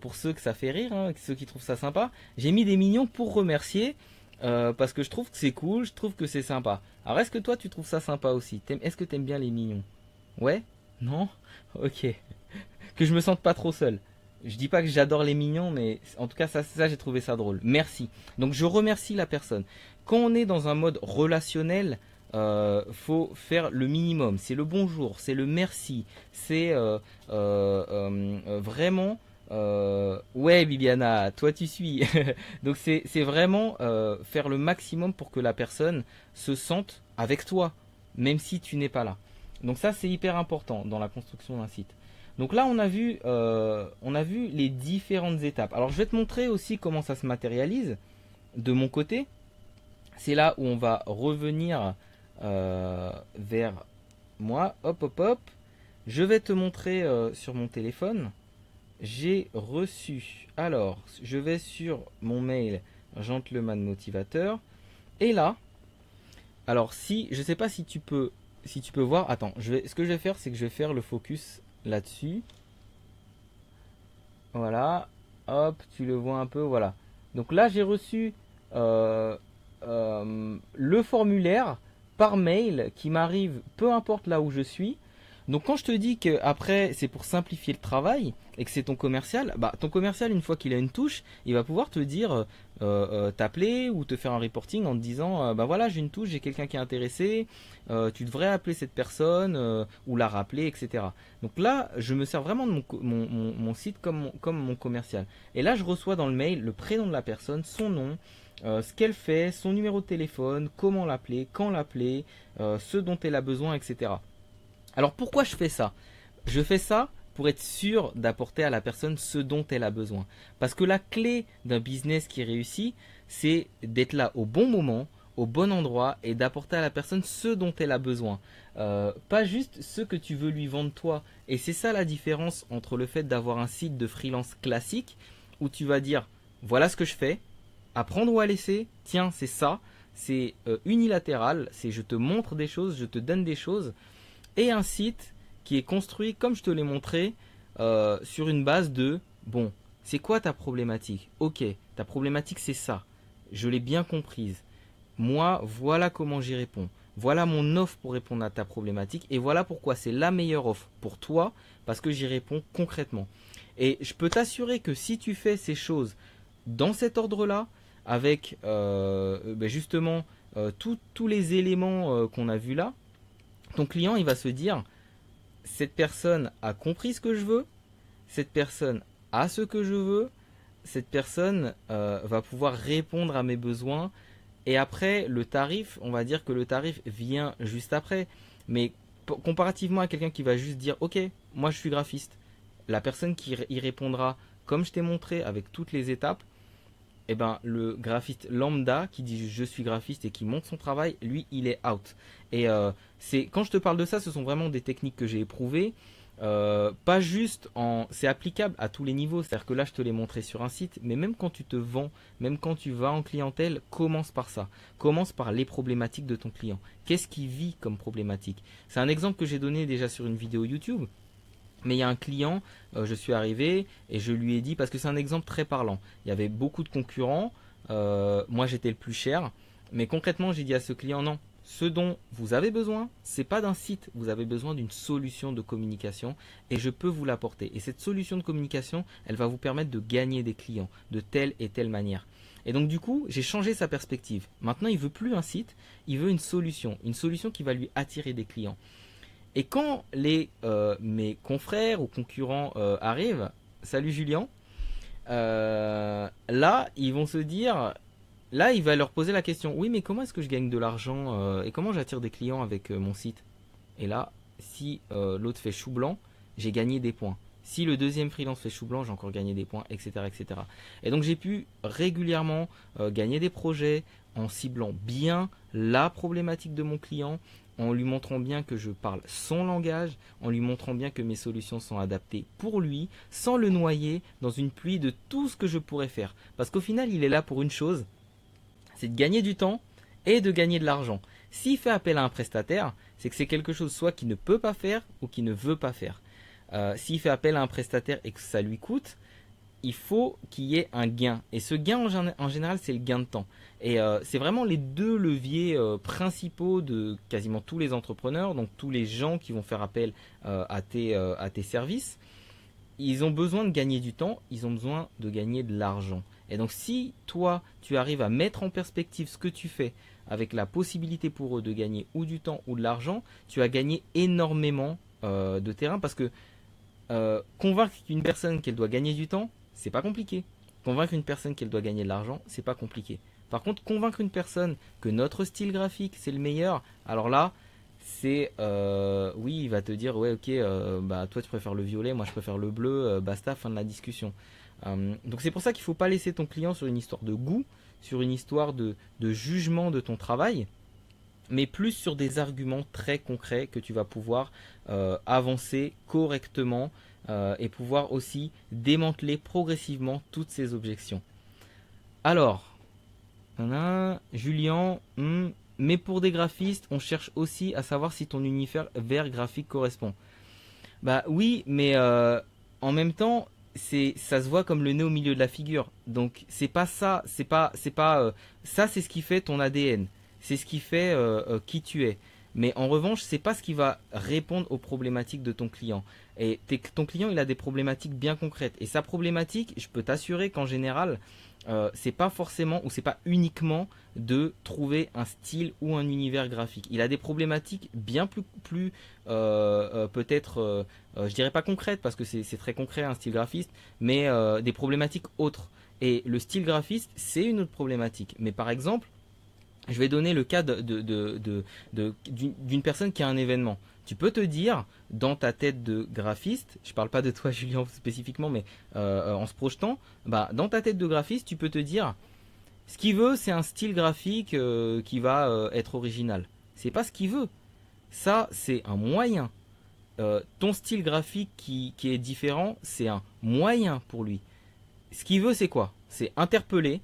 Speaker 1: pour ceux que ça fait rire, hein, ceux qui trouvent ça sympa. J'ai mis des mignons pour remercier parce que je trouve que c'est cool, je trouve que c'est sympa. Alors est-ce que toi tu trouves ça sympa aussi? Est-ce que t'aimes bien les mignons? Ouais? Non? Ok. Que je me sente pas trop seul. Je dis pas que j'adore les mignons, mais en tout cas, ça j'ai trouvé ça drôle. Merci. Donc je remercie la personne. Quand on est dans un mode relationnel, faut faire le minimum. C'est le bonjour, c'est le merci, c'est vraiment. Ouais, Bibiana, toi tu suis. Donc c'est vraiment faire le maximum pour que la personne se sente avec toi, même si tu n'es pas là. Donc ça c'est hyper important dans la construction d'un site. Donc là, on a vu les différentes étapes. Alors, je vais te montrer aussi comment ça se matérialise de mon côté. C'est là où on va revenir vers moi. Hop, hop, hop. Je vais te montrer sur mon téléphone. J'ai reçu. Alors, je vais sur mon mail Gentleman Motivateur. Et là, alors si, je sais pas si tu peux voir. Attends, ce que je vais faire, c'est que je vais faire le focus là-dessus. Voilà, hop, tu le vois un peu, voilà. Donc là, j'ai reçu le formulaire par mail qui m'arrive, peu importe là où je suis. Donc quand je te dis que après c'est pour simplifier le travail et que c'est ton commercial, bah ton commercial une fois qu'il a une touche, il va pouvoir te dire t'appeler ou te faire un reporting en te disant bah voilà j'ai une touche, j'ai quelqu'un qui est intéressé, tu devrais appeler cette personne ou la rappeler, etc. Donc là je me sers vraiment de mon site comme mon commercial. Et là je reçois dans le mail le prénom de la personne, son nom, ce qu'elle fait, son numéro de téléphone, comment l'appeler, quand l'appeler, ce dont elle a besoin, etc. Alors pourquoi je fais ça? Je fais ça pour être sûr d'apporter à la personne ce dont elle a besoin. Parce que la clé d'un business qui réussit, c'est d'être là au bon moment, au bon endroit et d'apporter à la personne ce dont elle a besoin. Pas juste ce que tu veux lui vendre toi. Et c'est ça la différence entre le fait d'avoir un site de freelance classique où tu vas dire voilà ce que je fais, à prendre ou à laisser, tiens c'est ça, c'est unilatéral, c'est je te montre des choses, je te donne des choses et un site qui est construit, comme je te l'ai montré, sur une base de, bon, c'est quoi ta problématique? Ok, ta problématique c'est ça. Je l'ai bien comprise. Moi, voilà comment j'y réponds. Voilà mon offre pour répondre à ta problématique. Et voilà pourquoi c'est la meilleure offre pour toi, parce que j'y réponds concrètement. Et je peux t'assurer que si tu fais ces choses dans cet ordre-là, avec justement tous les éléments qu'on a vus là, ton client, il va se dire, cette personne a compris ce que je veux, cette personne a ce que je veux, cette personne va pouvoir répondre à mes besoins. Et après, le tarif, on va dire que le tarif vient juste après. Mais comparativement à quelqu'un qui va juste dire, ok, moi je suis graphiste, la personne qui y répondra comme je t'ai montré avec toutes les étapes, eh ben, le graphiste lambda qui dit je suis graphiste et qui montre son travail, lui, il est out. Et quand je te parle de ça, ce sont vraiment des techniques que j'ai éprouvées. Pas juste c'est applicable à tous les niveaux. C'est-à-dire que là, je te l'ai montré sur un site, mais même quand tu te vends, même quand tu vas en clientèle, commence par ça. Commence par les problématiques de ton client. Qu'est-ce qu'il vit comme problématique? C'est un exemple que j'ai donné déjà sur une vidéo YouTube. Mais il y a un client, je suis arrivé et je lui ai dit, parce que c'est un exemple très parlant, il y avait beaucoup de concurrents, moi j'étais le plus cher, mais concrètement j'ai dit à ce client, non, ce dont vous avez besoin, c'est pas d'un site, vous avez besoin d'une solution de communication et je peux vous l'apporter. Et cette solution de communication, elle va vous permettre de gagner des clients de telle et telle manière. Et donc du coup, j'ai changé sa perspective. Maintenant, il veut plus un site, il veut une solution qui va lui attirer des clients. Et quand mes confrères ou concurrents arrivent, salut Julien, là ils vont se dire, là il va leur poser la question, oui mais comment est-ce que je gagne de l'argent et comment j'attire des clients avec mon site? Et là, si l'autre fait chou blanc, j'ai gagné des points. Si le deuxième freelance fait chou blanc, j'ai encore gagné des points, etc. etc. Et donc j'ai pu régulièrement gagner des projets en ciblant bien la problématique de mon client en lui montrant bien que je parle son langage, en lui montrant bien que mes solutions sont adaptées pour lui, sans le noyer dans une pluie de tout ce que je pourrais faire. Parce qu'au final, il est là pour une chose, c'est de gagner du temps et de gagner de l'argent. S'il fait appel à un prestataire, c'est que c'est quelque chose soit qu'il ne peut pas faire ou qu'il ne veut pas faire. S'il fait appel à un prestataire et que ça lui coûte, il faut qu'il y ait un gain. Et ce gain, en général, c'est le gain de temps. Et c'est vraiment les deux leviers principaux de quasiment tous les entrepreneurs, donc tous les gens qui vont faire appel à tes services. Ils ont besoin de gagner du temps, ils ont besoin de gagner de l'argent. Et donc si toi, tu arrives à mettre en perspective ce que tu fais avec la possibilité pour eux de gagner ou du temps ou de l'argent, tu as gagné énormément de terrain parce que convaincre une personne qu'elle doit gagner du temps, c'est pas compliqué. Convaincre une personne qu'elle doit gagner de l'argent, c'est pas compliqué. Par contre, convaincre une personne que notre style graphique c'est le meilleur, alors là, c'est oui, il va te dire ouais, ok, bah toi tu préfères le violet, moi je préfère le bleu, basta, fin de la discussion. Donc c'est pour ça qu'il faut pas laisser ton client sur une histoire de goût, sur une histoire de jugement de ton travail, mais plus sur des arguments très concrets que tu vas pouvoir avancer correctement et pouvoir aussi démanteler progressivement toutes ces objections. Alors, Julien, mais pour des graphistes, on cherche aussi à savoir si ton univers graphique correspond. Bah oui, mais en même temps, ça se voit comme le nez au milieu de la figure. Donc c'est pas ça, ça c'est ce qui fait ton ADN, c'est ce qui fait qui tu es. Mais en revanche, c'est pas ce qui va répondre aux problématiques de ton client. Et ton client, il a des problématiques bien concrètes. Et sa problématique, je peux t'assurer qu'en général, c'est pas forcément ou c'est pas uniquement de trouver un style ou un univers graphique. Il a des problématiques bien plus peut-être, je dirais pas concrètes parce que c'est très concret un style graphiste, mais des problématiques autres. Et le style graphiste, c'est une autre problématique. Mais par exemple, je vais donner le cas d'une personne qui a un événement. Tu peux te dire, dans ta tête de graphiste, je ne parle pas de toi Julien spécifiquement, mais en se projetant, bah, dans ta tête de graphiste, tu peux te dire, ce qu'il veut, c'est un style graphique qui va être original. C'est pas ce qu'il veut. Ça, c'est un moyen. Ton style graphique qui est différent, c'est un moyen pour lui. Ce qu'il veut, c'est quoi? C'est interpeller,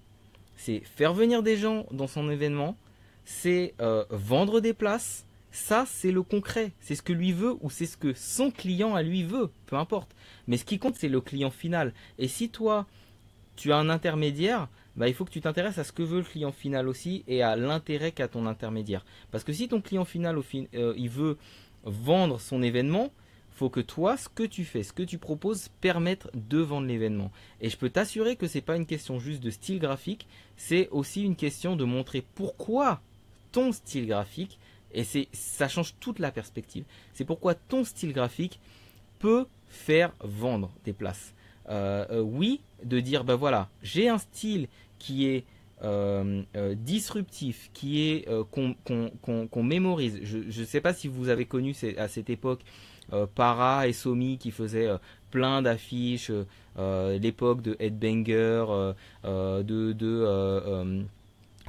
Speaker 1: c'est faire venir des gens dans son événement, c'est vendre des places. Ça, c'est le concret. C'est ce que lui veut ou c'est ce que son client à lui veut. Peu importe. Mais ce qui compte, c'est le client final. Et si toi, tu as un intermédiaire, bah, il faut que tu t'intéresses à ce que veut le client final aussi et à l'intérêt qu'a ton intermédiaire. Parce que si ton client final, il veut vendre son événement, faut que toi, ce que tu fais, ce que tu proposes, permette de vendre l'événement. Et je peux t'assurer que c'est pas une question juste de style graphique, c'est aussi une question de montrer pourquoi ton style graphique, et ça change toute la perspective, c'est pourquoi ton style graphique peut faire vendre des places. Oui, de dire, ben voilà, j'ai un style qui est disruptif, qui est qu'on mémorise. Je ne sais pas si vous avez connu à cette époque Para et Somi qui faisaient plein d'affiches, l'époque de Headbanger,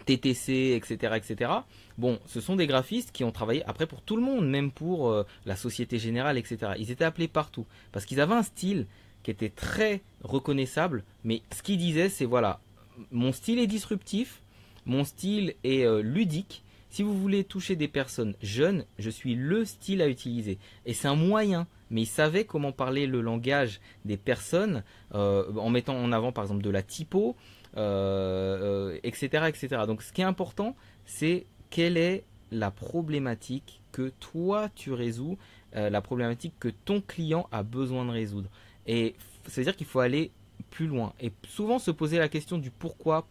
Speaker 1: TTC, etc., etc. Bon, ce sont des graphistes qui ont travaillé après pour tout le monde, même pour la Société Générale, etc. Ils étaient appelés partout parce qu'ils avaient un style qui était très reconnaissable, mais ce qu'ils disaient, c'est voilà, mon style est disruptif, mon style est ludique. Si vous voulez toucher des personnes jeunes, je suis le style à utiliser. Et c'est un moyen, mais ils savaient comment parler le langage des personnes en mettant en avant par exemple de la typo, etc., etc. Donc ce qui est important, c'est quelle est la problématique que toi tu résous, la problématique que ton client a besoin de résoudre. Et ça veut dire qu'il faut aller plus loin. Et souvent se poser la question du pourquoi,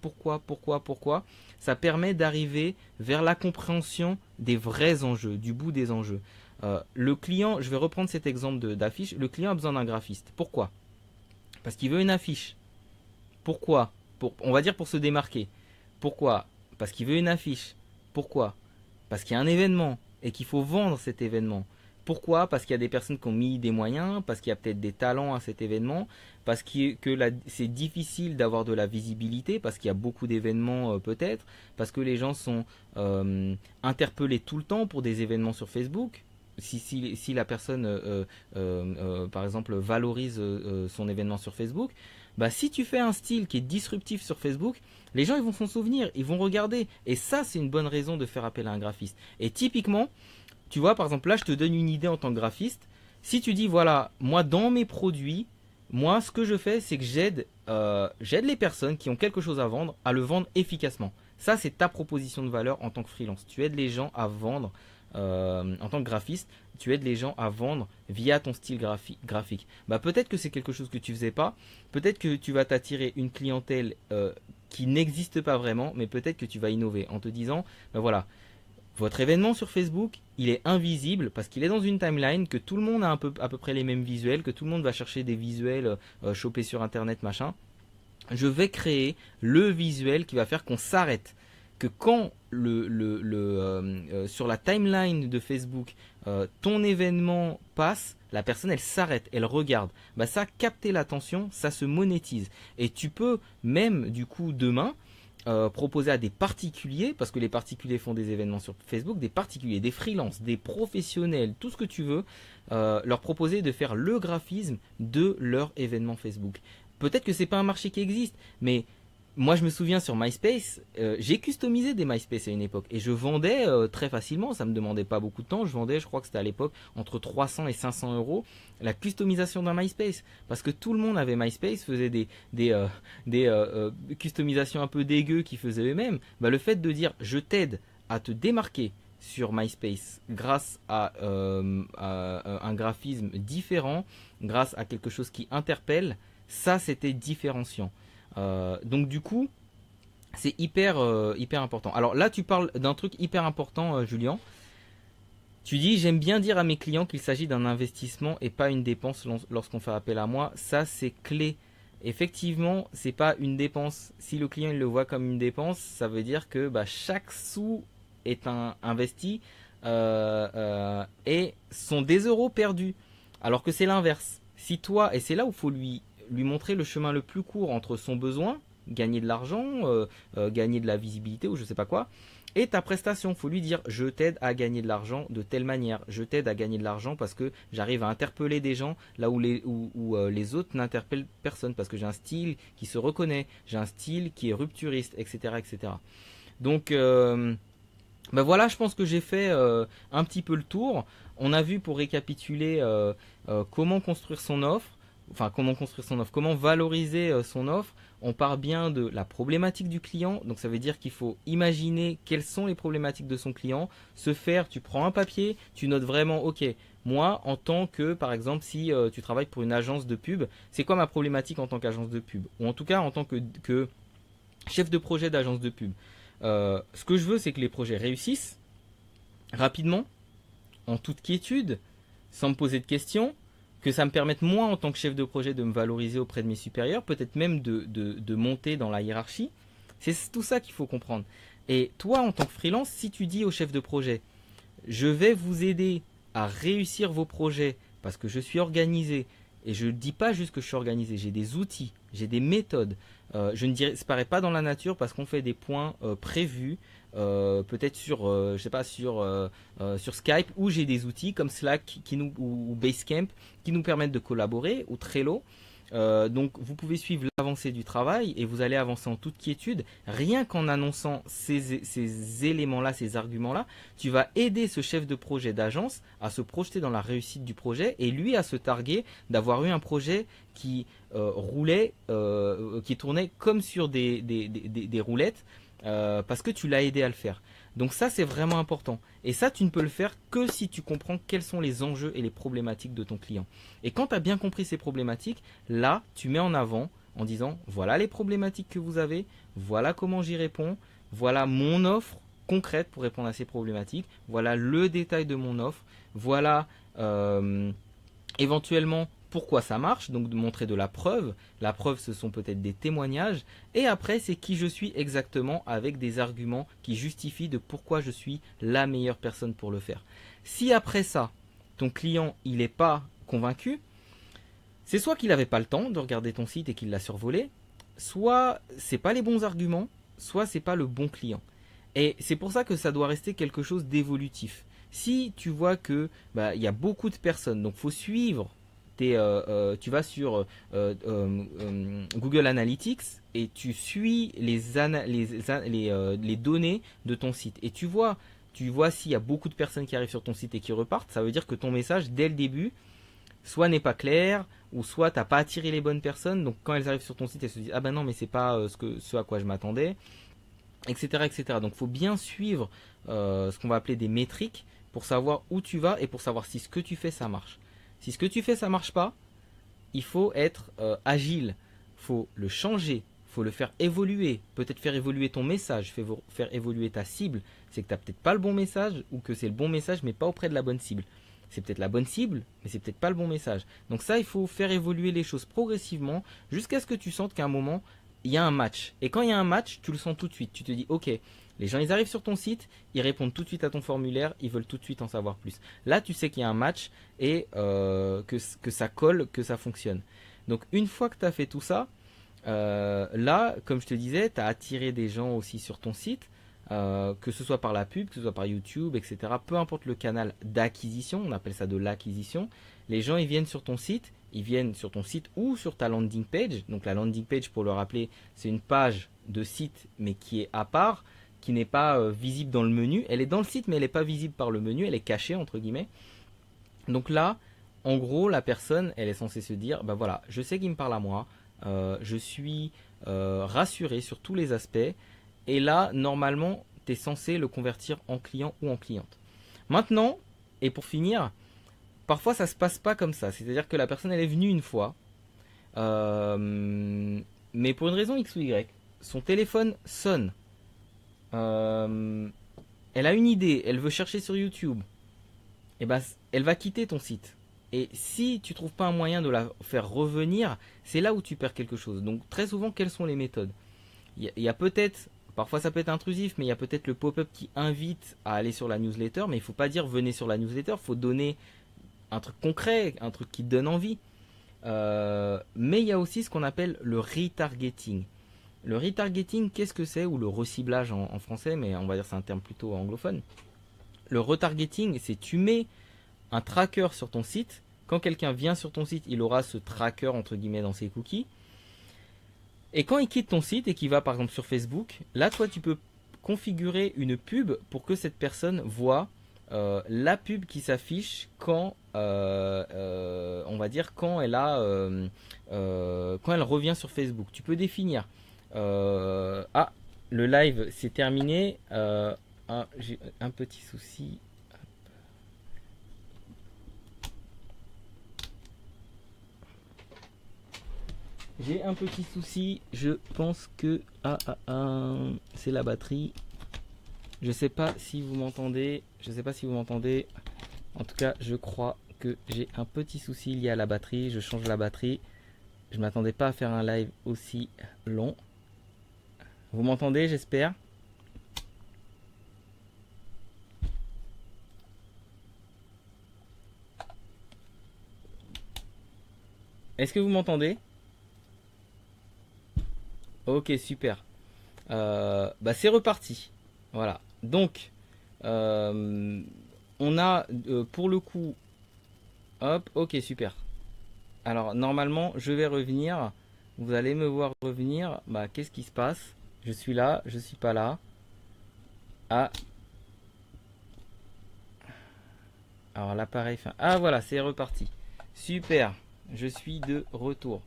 Speaker 1: ça permet d'arriver vers la compréhension des vrais enjeux, du bout des enjeux. Le client, je vais reprendre cet exemple d'affiche, le client a besoin d'un graphiste. Pourquoi? Parce qu'il veut une affiche. Pourquoi? On va dire pour se démarquer. Pourquoi? Parce qu'il veut une affiche. Pourquoi? Parce qu'il y a un événement et qu'il faut vendre cet événement. Pourquoi? Parce qu'il y a des personnes qui ont mis des moyens, parce qu'il y a peut-être des talents à cet événement, parce c'est difficile d'avoir de la visibilité, parce qu'il y a beaucoup d'événements peut-être, parce que les gens sont interpellés tout le temps pour des événements sur Facebook. Si la personne, par exemple, valorise son événement sur Facebook, bah, si tu fais un style qui est disruptif sur Facebook, les gens ils vont s'en souvenir, ils vont regarder. Et ça, c'est une bonne raison de faire appel à un graphiste. Et typiquement, tu vois, par exemple, là, je te donne une idée en tant que graphiste. Si tu dis, voilà, moi, dans mes produits, moi, ce que je fais, c'est que j'aide les personnes qui ont quelque chose à vendre à le vendre efficacement. Ça, c'est ta proposition de valeur en tant que freelance. Tu aides les gens à vendre, en tant que graphiste, tu aides les gens à vendre via ton style graphique. Bah, peut-être que c'est quelque chose que tu faisais pas. Peut-être que tu vas t'attirer une clientèle qui n'existe pas vraiment, mais peut-être que tu vas innover en te disant, bah voilà, votre événement sur Facebook, il est invisible parce qu'il est dans une timeline, que tout le monde a à peu près les mêmes visuels, que tout le monde va chercher des visuels chopés sur internet, machin. Je vais créer le visuel qui va faire qu'on s'arrête. Que quand sur la timeline de Facebook, ton événement passe, la personne elle s'arrête, elle regarde. Bah ça, capter l'attention, ça se monétise. Et tu peux même du coup demain proposer à des particuliers, parce que les particuliers font des événements sur Facebook, des particuliers, des freelances, des professionnels, tout ce que tu veux, leur proposer de faire le graphisme de leur événement Facebook. Peut-être que c'est pas un marché qui existe, mais moi je me souviens sur MySpace, j'ai customisé des MySpace à une époque et je vendais très facilement, ça me demandait pas beaucoup de temps, je vendais, je crois que c'était à l'époque entre 300 et 500 euros la customisation d'un MySpace, parce que tout le monde avait MySpace, faisait des customisations un peu dégueu qu'ils faisaient eux-mêmes. Bah, le fait de dire je t'aide à te démarquer sur MySpace grâce à un graphisme différent, grâce à quelque chose qui interpelle, ça c'était différenciant. Donc du coup, c'est hyper important. Alors là, tu parles d'un truc hyper important, Julien. Tu dis, j'aime bien dire à mes clients qu'il s'agit d'un investissement et pas une dépense lorsqu'on fait appel à moi. Ça, c'est clé. Effectivement, c'est pas une dépense. Si le client il le voit comme une dépense, ça veut dire que bah, chaque sou est investi et sont des euros perdus. Alors que c'est l'inverse. Si toi, et c'est là où il faut lui montrer le chemin le plus court entre son besoin, gagner de l'argent, gagner de la visibilité ou je sais pas quoi, et ta prestation. Il faut lui dire je t'aide à gagner de l'argent de telle manière, je t'aide à gagner de l'argent parce que j'arrive à interpeller des gens là où les autres n'interpellent personne, parce que j'ai un style qui se reconnaît, j'ai un style qui est rupturiste, etc. etc. Donc ben voilà, je pense que j'ai fait un petit peu le tour. On a vu, pour récapituler, comment construire son offre. Enfin, comment construire son offre, comment valoriser son offre. On part bien de la problématique du client. Donc ça veut dire qu'il faut imaginer quelles sont les problématiques de son client. Tu prends un papier, tu notes vraiment, ok, moi en tant que, par exemple, si tu travailles pour une agence de pub, c'est quoi ma problématique en tant qu'agence de pub? Ou en tout cas en tant que chef de projet d'agence de pub. Ce que je veux, c'est que les projets réussissent rapidement, en toute quiétude, sans me poser de questions, que ça me permette moi en tant que chef de projet de me valoriser auprès de mes supérieurs, peut-être même de monter dans la hiérarchie. C'est tout ça qu'il faut comprendre. Et toi en tant que freelance, si tu dis au chef de projet, je vais vous aider à réussir vos projets parce que je suis organisé, et je ne dis pas juste que je suis organisé, j'ai des outils, j'ai des méthodes. Je ne disparais pas dans la nature parce qu'on fait des points prévus, peut-être sur, je sais pas, sur Skype, où j'ai des outils comme Slack ou Basecamp qui nous permettent de collaborer, ou Trello. Donc vous pouvez suivre l'avancée du travail et vous allez avancer en toute quiétude. Rien qu'en annonçant ces éléments-là, ces arguments-là, tu vas aider ce chef de projet d'agence à se projeter dans la réussite du projet et lui à se targuer d'avoir eu un projet qui roulait, qui tournait comme sur des roulettes, parce que tu l'as aidé à le faire. Donc ça, c'est vraiment important. Et ça, tu ne peux le faire que si tu comprends quels sont les enjeux et les problématiques de ton client. Et quand tu as bien compris ces problématiques, là, tu mets en avant en disant, voilà les problématiques que vous avez, voilà comment j'y réponds, voilà mon offre concrète pour répondre à ces problématiques, voilà le détail de mon offre, voilà éventuellement pourquoi ça marche, donc de montrer de la preuve. La preuve, ce sont peut-être des témoignages. Et après, c'est qui je suis exactement, avec des arguments qui justifient de pourquoi je suis la meilleure personne pour le faire. Si après ça, ton client il n'est pas convaincu, c'est soit qu'il n'avait pas le temps de regarder ton site et qu'il l'a survolé, soit c'est pas les bons arguments, soit c'est pas le bon client. Et c'est pour ça que ça doit rester quelque chose d'évolutif. Si tu vois que il y a beaucoup de personnes, donc faut suivre. Tu vas sur Google Analytics et tu suis les données de ton site. Et tu vois s'il y a beaucoup de personnes qui arrivent sur ton site et qui repartent, ça veut dire que ton message, dès le début, soit n'est pas clair, ou soit t'as pas attiré les bonnes personnes. Donc quand elles arrivent sur ton site, elles se disent ah ben non mais c'est pas ce à quoi je m'attendais, etc., etc. Donc il faut bien suivre ce qu'on va appeler des métriques pour savoir où tu vas et pour savoir si ce que tu fais ça marche. Si ce que tu fais ça marche pas, il faut être agile, faut le changer, faut le faire évoluer, peut-être faire évoluer ton message, faire évoluer ta cible. C'est que tu n'as peut-être pas le bon message ou que c'est le bon message mais pas auprès de la bonne cible. C'est peut-être la bonne cible, mais c'est peut-être pas le bon message. Donc ça, il faut faire évoluer les choses progressivement jusqu'à ce que tu sentes qu'à un moment, il y a un match. Et quand il y a un match, tu le sens tout de suite. Tu te dis, ok, les gens, ils arrivent sur ton site, ils répondent tout de suite à ton formulaire, ils veulent tout de suite en savoir plus. Là, tu sais qu'il y a un match et que ça colle, que ça fonctionne. Donc une fois que tu as fait tout ça, là, comme je te disais, tu as attiré des gens aussi sur ton site. Que ce soit par la pub, que ce soit par YouTube, etc. Peu importe le canal d'acquisition, on appelle ça de l'acquisition. Les gens, ils viennent sur ton site ou sur ta landing page. Donc la landing page, pour le rappeler, c'est une page de site, mais qui est à part, qui n'est pas visible dans le menu. Elle est dans le site, mais elle n'est pas visible par le menu, elle est cachée, entre guillemets. Donc là, en gros, la personne, elle est censée se dire, bah voilà, je sais qu'il me parle à moi, je suis rassuré sur tous les aspects. Et là, normalement, tu es censé le convertir en client ou en cliente. Maintenant, et pour finir, parfois ça ne se passe pas comme ça. C'est-à-dire que la personne, elle est venue une fois, mais pour une raison X ou Y, son téléphone sonne. Elle a une idée, elle veut chercher sur YouTube. Et ben, elle va quitter ton site. Et si tu trouves pas un moyen de la faire revenir, c'est là où tu perds quelque chose. Donc très souvent, quelles sont les méthodes ? Il y a peut-être... Parfois ça peut être intrusif, mais il y a peut-être le pop-up qui invite à aller sur la newsletter, mais il ne faut pas dire venez sur la newsletter, il faut donner un truc concret, un truc qui donne envie. Mais il y a aussi ce qu'on appelle le retargeting. Le retargeting, qu'est-ce que c'est? Ou le reciblage en français, mais on va dire c'est un terme plutôt anglophone. Le retargeting, c'est tu mets un tracker sur ton site. Quand quelqu'un vient sur ton site, il aura ce tracker entre guillemets dans ses cookies. Et quand il quitte ton site et qu'il va par exemple sur Facebook, là toi tu peux configurer une pub pour que cette personne voit la pub qui s'affiche quand on va dire quand elle revient sur Facebook. Tu peux définir le live c'est terminé. J'ai un petit souci. J'ai un petit souci, je pense que c'est la batterie. Je sais pas si vous m'entendez. En tout cas, je crois que j'ai un petit souci lié à la batterie. Je change la batterie. Je m'attendais pas à faire un live aussi long. Vous m'entendez, j'espère. Est-ce que vous m'entendez? Ok, super. C'est reparti. Voilà. Donc, on a pour le coup... Hop, ok, super. Alors, normalement, je vais revenir. Vous allez me voir revenir. Qu'est-ce qui se passe? Je suis là, je suis pas là. Ah. Alors, l'appareil... Ah, voilà, c'est reparti. Super. Je suis de retour.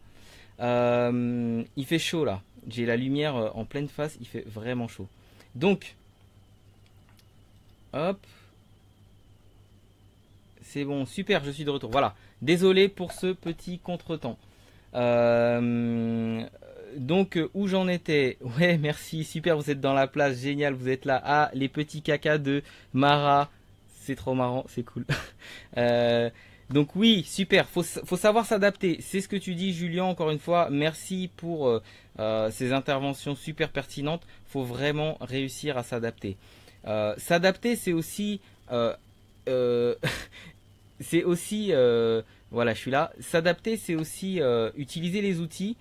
Speaker 1: Il fait chaud là. J'ai la lumière en pleine face. Il fait vraiment chaud. Donc, hop. C'est bon, super, je suis de retour. Voilà. Désolé pour ce petit contretemps. Donc, où j'en étais? Ouais, merci, super, vous êtes dans la place, génial, vous êtes là. Ah, les petits cacas de Mara. C'est trop marrant, c'est cool. Donc oui, super, faut savoir s'adapter. C'est ce que tu dis, Julien, encore une fois. Merci pour ces interventions super pertinentes. Faut vraiment réussir à s'adapter. S'adapter, c'est aussi... c'est aussi, voilà, je suis là. S'adapter, c'est aussi utiliser les outils.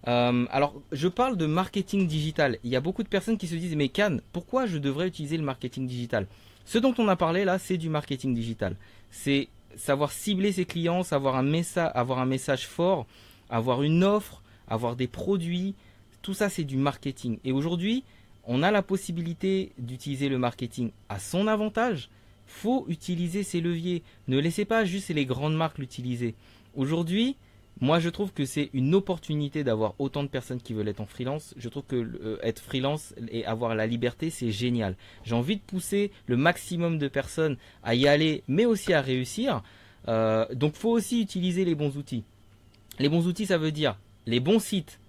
Speaker 1: Alors, je parle de marketing digital. Il y a beaucoup de personnes qui se disent, mais Can, pourquoi je devrais utiliser le marketing digital? Ce dont on a parlé là, c'est du marketing digital. C'est savoir cibler ses clients, savoir avoir un message fort, avoir une offre, avoir des produits. Tout ça, c'est du marketing. Et aujourd'hui, on a la possibilité d'utiliser le marketing à son avantage. Faut utiliser ces leviers. Ne laissez pas juste les grandes marques l'utiliser. Aujourd'hui, moi, je trouve que c'est une opportunité d'avoir autant de personnes qui veulent être en freelance. Je trouve que être freelance et avoir la liberté, c'est génial. J'ai envie de pousser le maximum de personnes à y aller, mais aussi à réussir. Donc, faut aussi utiliser les bons outils. Les bons outils, ça veut dire les bons sites,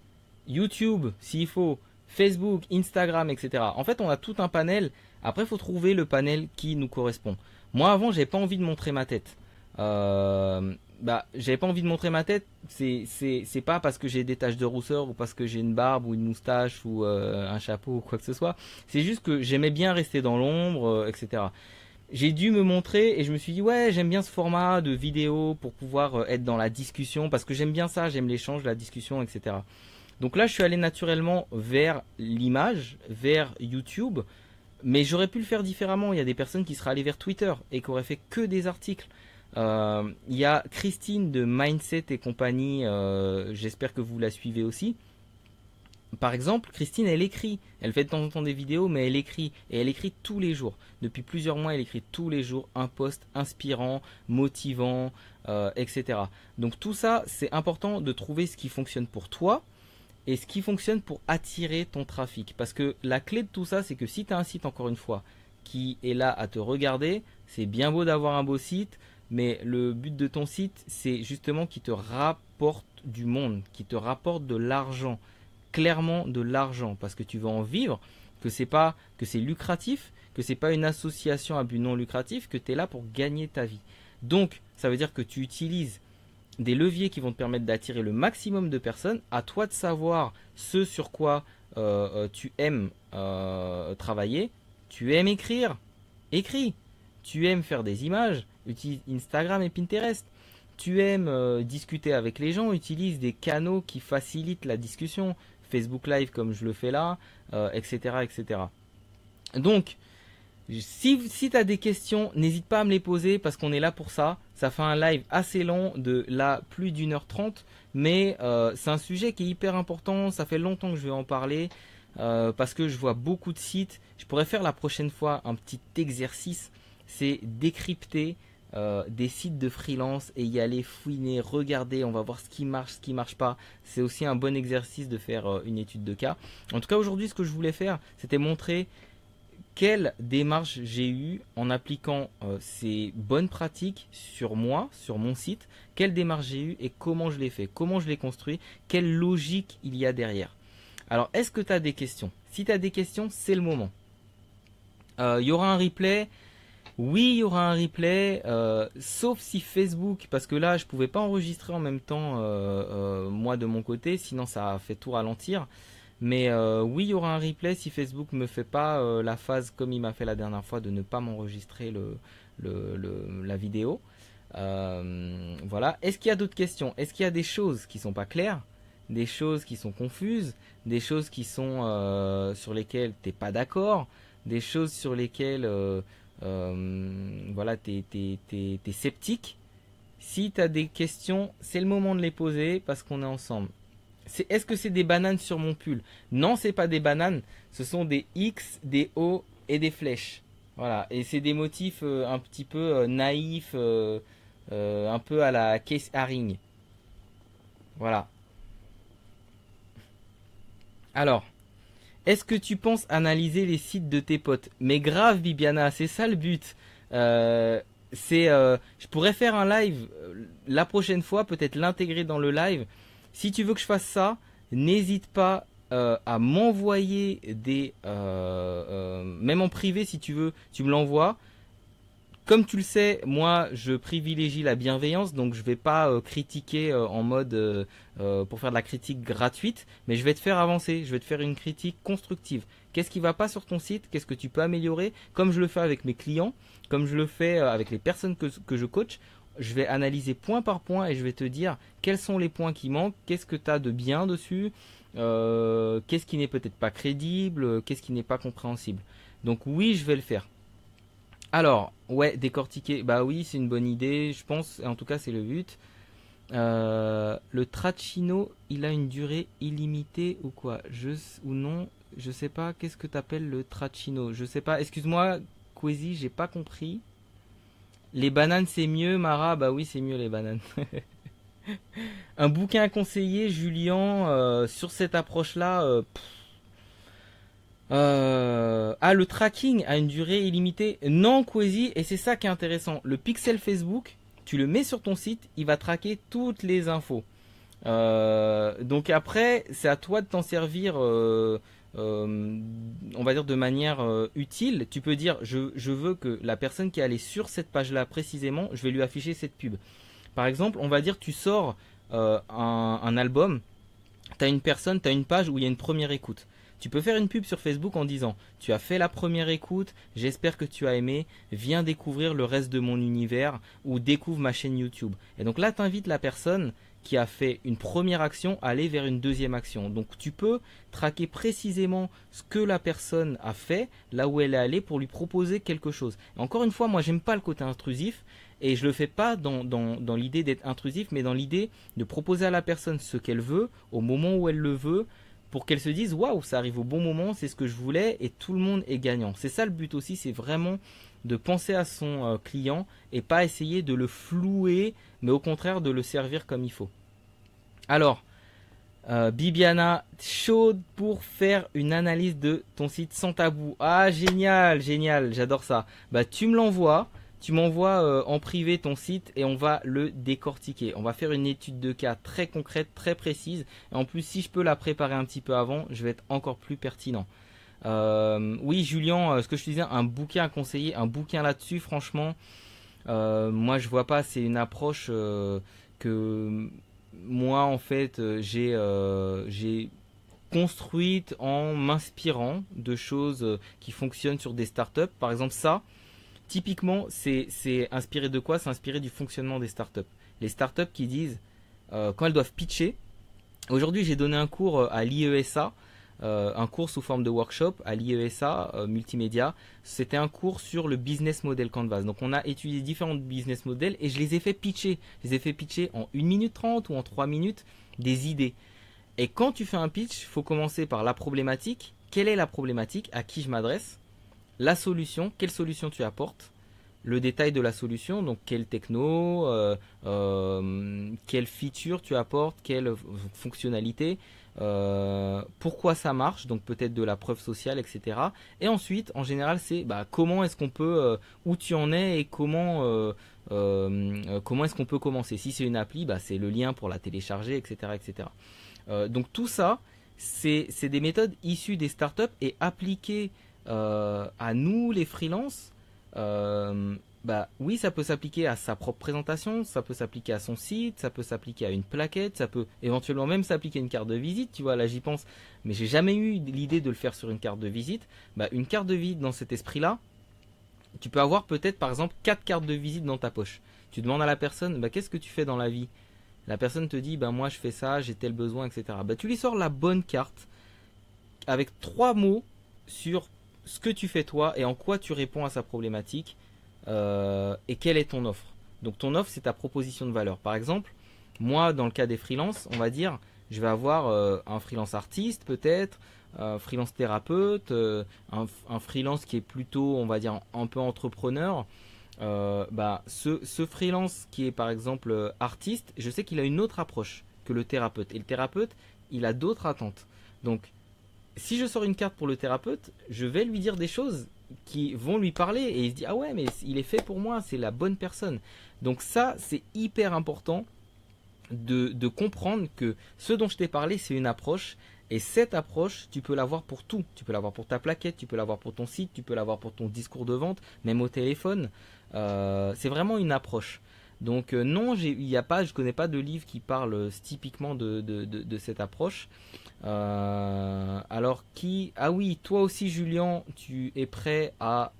Speaker 1: YouTube, s'il faut, Facebook, Instagram, etc. En fait, on a tout un panel. Après, il faut trouver le panel qui nous correspond. Moi, avant, j'avais pas envie de montrer ma tête. J'avais pas envie de montrer ma tête. C'est pas parce que j'ai des taches de rousseur ou parce que j'ai une barbe ou une moustache ou un chapeau ou quoi que ce soit. C'est juste que j'aimais bien rester dans l'ombre, etc. J'ai dû me montrer et je me suis dit ouais, j'aime bien ce format de vidéo pour pouvoir être dans la discussion parce que j'aime bien ça, j'aime l'échange, la discussion, etc. Donc là, je suis allé naturellement vers l'image, vers YouTube, mais j'aurais pu le faire différemment. Il y a des personnes qui seraient allées vers Twitter et qui auraient fait que des articles. Il y a Christine de Mindset et compagnie, j'espère que vous la suivez aussi. Par exemple, Christine, elle écrit. Elle fait de temps en temps des vidéos, mais elle écrit. Et elle écrit tous les jours. Depuis plusieurs mois, elle écrit tous les jours un post inspirant, motivant, etc. Donc tout ça, c'est important de trouver ce qui fonctionne pour toi et ce qui fonctionne pour attirer ton trafic. Parce que la clé de tout ça, c'est que si tu as un site, encore une fois, qui est là à te regarder, c'est bien beau d'avoir un beau site, mais le but de ton site, c'est justement qu'il te rapporte du monde, qu'il te rapporte de l'argent. Clairement de l'argent, parce que tu vas en vivre, que c'est lucratif, que c'est pas une association à but non lucratif, que tu es là pour gagner ta vie. Donc, ça veut dire que tu utilises des leviers qui vont te permettre d'attirer le maximum de personnes. À toi de savoir ce sur quoi tu aimes travailler. Tu aimes écrire, écris. Tu aimes faire des images, utilise Instagram et Pinterest. Tu aimes discuter avec les gens, utilise des canaux qui facilitent la discussion. Facebook Live comme je le fais là, etc., etc. Donc, si tu as des questions, n'hésite pas à me les poser parce qu'on est là pour ça. Ça fait un live assez long de là plus d'1h30, mais c'est un sujet qui est hyper important. Ça fait longtemps que je vais en parler parce que je vois beaucoup de sites. Je pourrais faire la prochaine fois un petit exercice, c'est décrypter des sites de freelance et y aller fouiner, regarder, on va voir ce qui marche pas. C'est aussi un bon exercice de faire une étude de cas. En tout cas, aujourd'hui, ce que je voulais faire, c'était montrer quelle démarche j'ai eue en appliquant ces bonnes pratiques sur moi, sur mon site, quelle démarche j'ai eue et comment je l'ai fait, comment je l'ai construit, quelle logique il y a derrière. Alors, est-ce que tu as des questions? Si tu as des questions, c'est le moment. Il y aura un replay. Oui, il y aura un replay, sauf si Facebook, parce que là, je pouvais pas enregistrer en même temps, moi de mon côté, sinon ça a fait tout ralentir. Mais oui, il y aura un replay si Facebook me fait pas la phase comme il m'a fait la dernière fois de ne pas m'enregistrer la vidéo. Voilà. Est-ce qu'il y a d'autres questions? Est-ce qu'il y a des choses qui sont pas claires? Des choses qui sont confuses? Des choses qui sont sur lesquelles t'es pas d'accord? Des choses sur lesquelles voilà, t'es sceptique. Si tu as des questions, c'est le moment de les poser parce qu'on est ensemble. Est-ce que c'est des bananes sur mon pull? Non, c'est pas des bananes. Ce sont des X, des O et des flèches. Voilà. Et c'est des motifs un petit peu naïfs, un peu à la Keith Haring. Voilà. Alors, est-ce que tu penses analyser les sites de tes potes? Mais grave, Bibiana, c'est ça le but. Je pourrais faire un live la prochaine fois, peut-être l'intégrer dans le live. Si tu veux que je fasse ça, n'hésite pas à m'envoyer même en privé si tu veux, tu me l'envoies. Comme tu le sais, moi je privilégie la bienveillance, donc je vais pas critiquer en mode pour faire de la critique gratuite, mais je vais te faire avancer, je vais te faire une critique constructive. Qu'est-ce qui va pas sur ton site? Qu'est-ce que tu peux améliorer? Comme je le fais avec mes clients, comme je le fais avec les personnes que je coach, je vais analyser point par point et je vais te dire quels sont les points qui manquent, qu'est-ce que tu as de bien dessus, qu'est-ce qui n'est peut-être pas crédible, qu'est-ce qui n'est pas compréhensible. Donc oui, je vais le faire. Alors, ouais, décortiquer, bah oui, c'est une bonne idée, je pense, en tout cas c'est le but. Le Tracino, il a une durée illimitée ou quoi? Ou non, je sais pas, qu'est-ce que t'appelles le Tracino? Je sais pas, excuse-moi, Quasi, j'ai pas compris. Les bananes c'est mieux, Mara, bah oui c'est mieux les bananes. Un bouquin à conseiller, Julien, sur cette approche-là. Ah, le tracking a une durée illimitée. Non, Quasi, et c'est ça qui est intéressant. Le pixel Facebook, tu le mets sur ton site, il va traquer toutes les infos. Donc après, c'est à toi de t'en servir, on va dire de manière utile. Tu peux dire, je veux que la personne qui est allée sur cette page-là précisément, je vais lui afficher cette pub. Par exemple, on va dire tu sors un album, tu as une personne, tu as une page où il y a une première écoute. Tu peux faire une pub sur Facebook en disant tu as fait la première écoute, j'espère que tu as aimé, viens découvrir le reste de mon univers ou découvre ma chaîne YouTube. Et donc là, tu invites la personne qui a fait une première action à aller vers une deuxième action. Donc tu peux traquer précisément ce que la personne a fait, là où elle est allée pour lui proposer quelque chose. Et encore une fois, moi j'aime pas le côté intrusif et je le fais pas dans l'idée d'être intrusif, mais dans l'idée de proposer à la personne ce qu'elle veut au moment où elle le veut pour qu'elle se dise waouh, ça arrive au bon moment, c'est ce que je voulais et tout le monde est gagnant. C'est ça le but aussi, c'est vraiment de penser à son client et pas essayer de le flouer, mais au contraire de le servir comme il faut. Alors, Bibiana, chaude pour faire une analyse de ton site sans tabou. Ah, génial, génial, j'adore ça. Bah, tu me l'envoies, tu m'envoies en privé ton site et on va le décortiquer. On va faire une étude de cas très concrète, très précise. Et en plus, si je peux la préparer un petit peu avant, je vais être encore plus pertinent. Oui, Julien, ce que je te disais, un bouquin à conseiller, un bouquin là-dessus, franchement, moi je vois pas, c'est une approche que moi en fait j'ai construite en m'inspirant de choses qui fonctionnent sur des startups. Par exemple ça, typiquement c'est inspiré de quoi? C'est inspiré du fonctionnement des startups. Les startups qui disent quand elles doivent pitcher. Aujourd'hui j'ai donné un cours à l'IESA, un cours sous forme de workshop à l'IESA multimédia. C'était un cours sur le business model Canvas. Donc on a étudié différents business models et je les ai fait pitcher. Je les ai fait pitcher en 1 minute 30 ou en 3 minutes des idées. Et quand tu fais un pitch, il faut commencer par la problématique. Quelle est la problématique? À qui je m'adresse? La solution, quelle solution tu apportes? Le détail de la solution, donc quelle techno, quelle feature tu apportes, quelle fonctionnalité, pourquoi ça marche, donc peut-être de la preuve sociale, etc. Et ensuite, en général, c'est bah, comment est-ce qu'on peut, où tu en es et comment est-ce qu'on peut commencer. Si c'est une appli, bah, c'est le lien pour la télécharger, etc. etc. Donc tout ça, c'est des méthodes issues des startups et appliquées à nous, les freelances. Bah oui, ça peut s'appliquer à sa propre présentation, ça peut s'appliquer à son site, ça peut s'appliquer à une plaquette, ça peut éventuellement même s'appliquer à une carte de visite, tu vois, là j'y pense, mais j'ai jamais eu l'idée de le faire sur une carte de visite. Bah une carte de visite dans cet esprit-là, tu peux avoir peut-être par exemple 4 cartes de visite dans ta poche. Tu demandes à la personne, bah qu'est-ce que tu fais dans la vie? La personne te dit, bah moi je fais ça, j'ai tel besoin, etc. Bah tu lui sors la bonne carte avec 3 mots sur ce que tu fais toi et en quoi tu réponds à sa problématique et quelle est ton offre. Donc ton offre, c'est ta proposition de valeur. Par exemple, moi, dans le cas des freelances, on va dire, je vais avoir un freelance artiste peut-être, un freelance thérapeute, un freelance qui est plutôt, on va dire, un peu entrepreneur. Bah, ce freelance qui est par exemple artiste, je sais qu'il a une autre approche que le thérapeute. Et le thérapeute, il a d'autres attentes. Donc, si je sors une carte pour le thérapeute, je vais lui dire des choses qui vont lui parler et il se dit ah ouais mais il est fait pour moi, c'est la bonne personne. Donc ça c'est hyper important de comprendre que ce dont je t'ai parlé c'est une approche et cette approche tu peux l'avoir pour tout. Tu peux l'avoir pour ta plaquette, tu peux l'avoir pour ton site, tu peux l'avoir pour ton discours de vente, même au téléphone. C'est vraiment une approche. Donc non, il y a pas, je connais pas de livre qui parle typiquement de cette approche. Alors qui... Ah oui, toi aussi Julien, tu es prêt à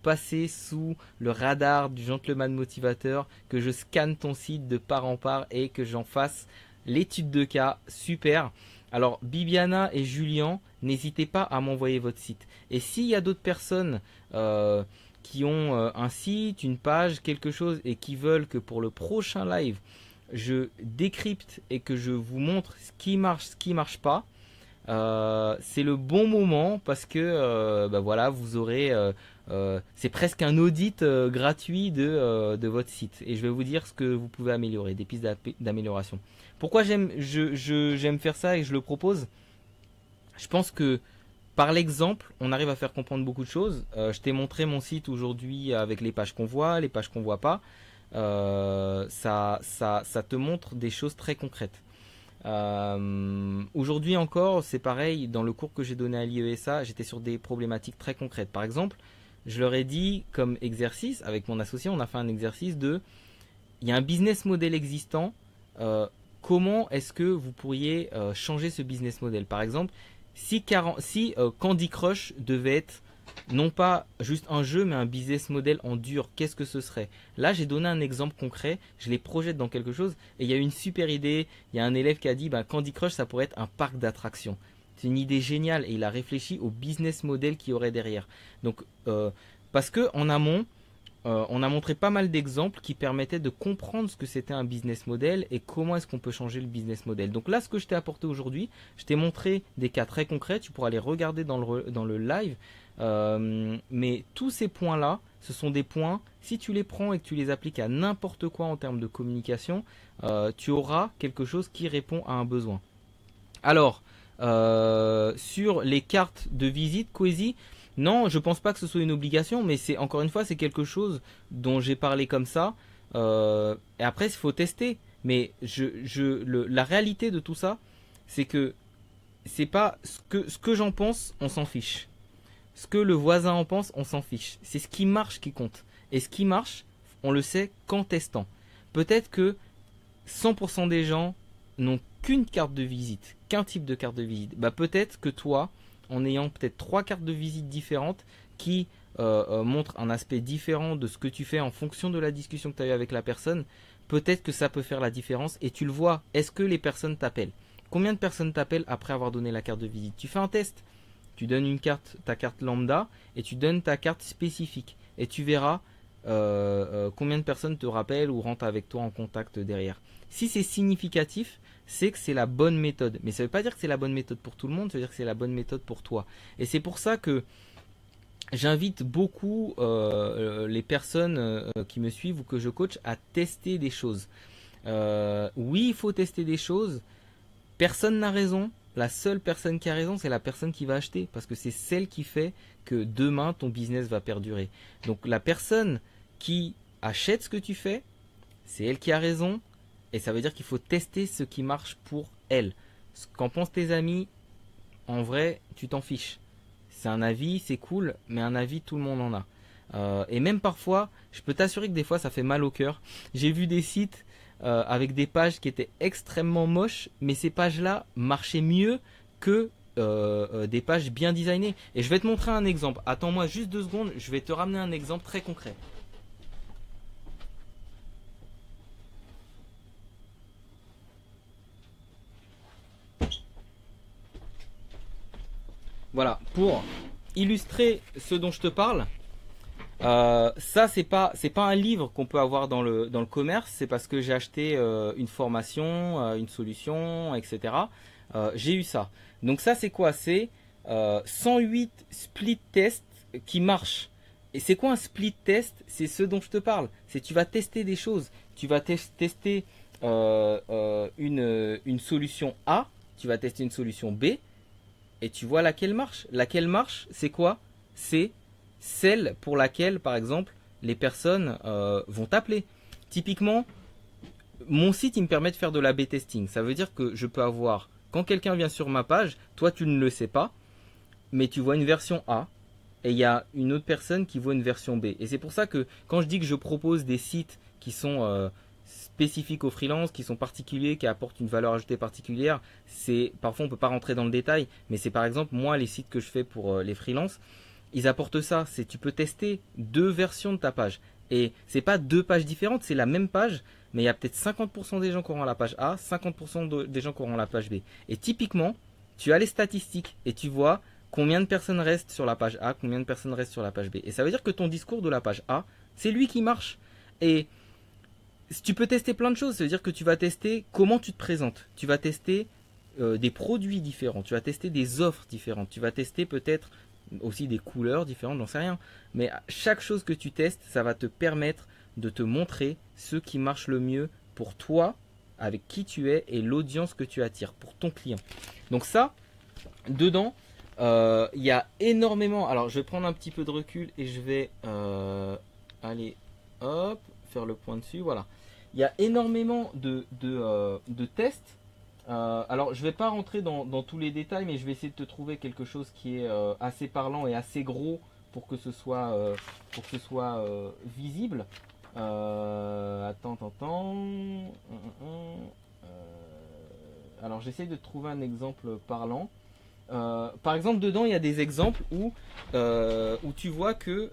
Speaker 1: passer sous le radar du gentleman motivateur, que je scanne ton site de part en part et que j'en fasse l'étude de cas. Super. Alors Bibiana et Julien, n'hésitez pas à m'envoyer votre site. Et s'il y a d'autres personnes qui ont un site, une page, quelque chose et qui veulent que pour le prochain live, je décrypte et que je vous montre ce qui marche pas, c'est le bon moment parce que voilà, vous aurez c'est presque un audit gratuit de votre site et je vais vous dire ce que vous pouvez améliorer, des pistes d'amélioration. Pourquoi j'aime faire ça et que je le propose? Je pense que par l'exemple, on arrive à faire comprendre beaucoup de choses. Je t'ai montré mon site aujourd'hui avec les pages qu'on voit, les pages qu'on voit pas. Ça te montre des choses très concrètes. Aujourd'hui encore, c'est pareil, dans le cours que j'ai donné à l'IESA, j'étais sur des problématiques très concrètes. Par exemple, je leur ai dit comme exercice, avec mon associé, on a fait un exercice de, il y a un business model existant, comment est-ce que vous pourriez changer ce business model? Par exemple, si Candy Crush devait être non pas juste un jeu, mais un business model en dur, qu'est-ce que ce serait? Là, j'ai donné un exemple concret, je les projette dans quelque chose, et il y a une super idée. Il y a un élève qui a dit, Candy Crush, ça pourrait être un parc d'attractions. C'est une idée géniale, et il a réfléchi au business model qu'il y aurait derrière. Donc, parce que en amont, on a montré pas mal d'exemples qui permettaient de comprendre ce que c'était un business model et comment est-ce qu'on peut changer le business model. Donc là, ce que je t'ai apporté aujourd'hui, je t'ai montré des cas très concrets, tu pourras les regarder dans le live. Mais tous ces points-là, ce sont des points, si tu les prends et que tu les appliques à n'importe quoi en termes de communication, tu auras quelque chose qui répond à un besoin. Alors, sur les cartes de visite, Cozy, non, je pense pas que ce soit une obligation, mais c'est encore une fois, c'est quelque chose dont j'ai parlé comme ça. Et après, il faut tester. Mais la réalité de tout ça, c'est que c'est pas ce que j'en pense, on s'en fiche. Ce que le voisin en pense, on s'en fiche. C'est ce qui marche qui compte. Et ce qui marche, on le sait qu'en testant. Peut-être que 100% des gens n'ont qu'une carte de visite, qu'un type de carte de visite. Peut-être que toi, en ayant peut-être 3 cartes de visite différentes qui montrent un aspect différent de ce que tu fais en fonction de la discussion que tu as eue avec la personne, peut-être que ça peut faire la différence et tu le vois. Est-ce que les personnes t'appellent? Combien de personnes t'appellent après avoir donné la carte de visite? Tu fais un test. Tu donnes ta carte lambda et tu donnes ta carte spécifique. Et tu verras combien de personnes te rappellent ou rentrent avec toi en contact derrière. Si c'est significatif, c'est que c'est la bonne méthode. Mais ça ne veut pas dire que c'est la bonne méthode pour tout le monde, ça veut dire que c'est la bonne méthode pour toi. Et c'est pour ça que j'invite beaucoup les personnes qui me suivent ou que je coach à tester des choses. Oui, il faut tester des choses. Personne n'a raison. La seule personne qui a raison, c'est la personne qui va acheter. Parce que c'est celle qui fait que demain, ton business va perdurer. Donc la personne qui achète ce que tu fais, c'est elle qui a raison. Et ça veut dire qu'il faut tester ce qui marche pour elle. Ce qu'en pensent tes amis, en vrai, tu t'en fiches. C'est un avis, c'est cool, mais un avis, tout le monde en a. Et même parfois, je peux t'assurer que des fois, ça fait mal au cœur. J'ai vu des sites avec des pages qui étaient extrêmement moches, mais ces pages-là marchaient mieux que des pages bien designées. Et je vais te montrer un exemple. Attends-moi juste 2 secondes, je vais te ramener un exemple très concret. Voilà, pour illustrer ce dont je te parle, ça c'est pas un livre qu'on peut avoir dans le commerce, c'est parce que j'ai acheté une formation, une solution, etc. J'ai eu ça. Donc ça c'est quoi? C'est 108 split tests qui marchent. Et c'est quoi un split test? C'est ce dont je te parle. C'est tu vas tester des choses. Tu vas tester une solution A, tu vas tester une solution B, et tu vois laquelle marche. Laquelle marche, c'est quoi? C'est celle pour laquelle, par exemple, les personnes vont t'appeler. Typiquement, mon site, il me permet de faire de l'A/B testing. Ça veut dire que je peux avoir, quand quelqu'un vient sur ma page, toi tu ne le sais pas, mais tu vois une version A, et il y a une autre personne qui voit une version B. Et c'est pour ça que quand je dis que je propose des sites qui sont spécifiques aux freelances, qui sont particuliers, qui apportent une valeur ajoutée particulière, parfois on ne peut pas rentrer dans le détail, mais c'est par exemple moi les sites que je fais pour les freelances. ils apportent ça. C'est tu peux tester deux versions de ta page. Et c'est pas deux pages différentes, c'est la même page, mais il y a peut-être 50% des gens qui auront la page A, 50% des gens qui auront la page B. Et typiquement, tu as les statistiques et tu vois combien de personnes restent sur la page A, combien de personnes restent sur la page B. Et ça veut dire que ton discours de la page A, c'est lui qui marche. Et tu peux tester plein de choses. Ça veut dire que tu vas tester comment tu te présentes. Tu vas tester des produits différents. Tu vas tester des offres différentes. Tu vas tester peut-être aussi des couleurs différentes, j'en sais rien. Mais chaque chose que tu testes, ça va te permettre de te montrer ce qui marche le mieux pour toi, avec qui tu es et l'audience que tu attires pour ton client. Donc ça, dedans, il y a énormément. Alors je vais prendre un petit peu de recul et je vais aller hop, faire le point dessus. Voilà. Il y a énormément de tests. Alors je ne vais pas rentrer dans tous les détails, mais je vais essayer de te trouver quelque chose qui est assez parlant et assez gros pour que ce soit, visible. Attends. Alors j'essaie de trouver un exemple parlant. Par exemple, dedans, il y a des exemples où tu vois que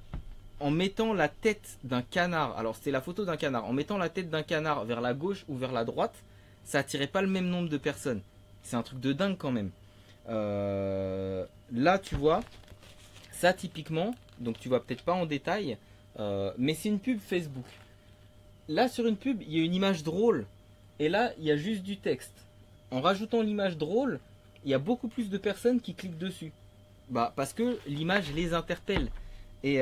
Speaker 1: en mettant la tête d'un canard, alors c'est la photo d'un canard, en mettant la tête d'un canard vers la gauche ou vers la droite, ça attirait pas le même nombre de personnes. C'est un truc de dingue quand même. Là, tu vois, ça typiquement, donc tu vois peut-être pas en détail, mais c'est une pub Facebook. Là, sur une pub, il y a une image drôle, et là, il y a juste du texte. En rajoutant l'image drôle, il y a beaucoup plus de personnes qui cliquent dessus. Bah, parce que l'image les interpelle. Et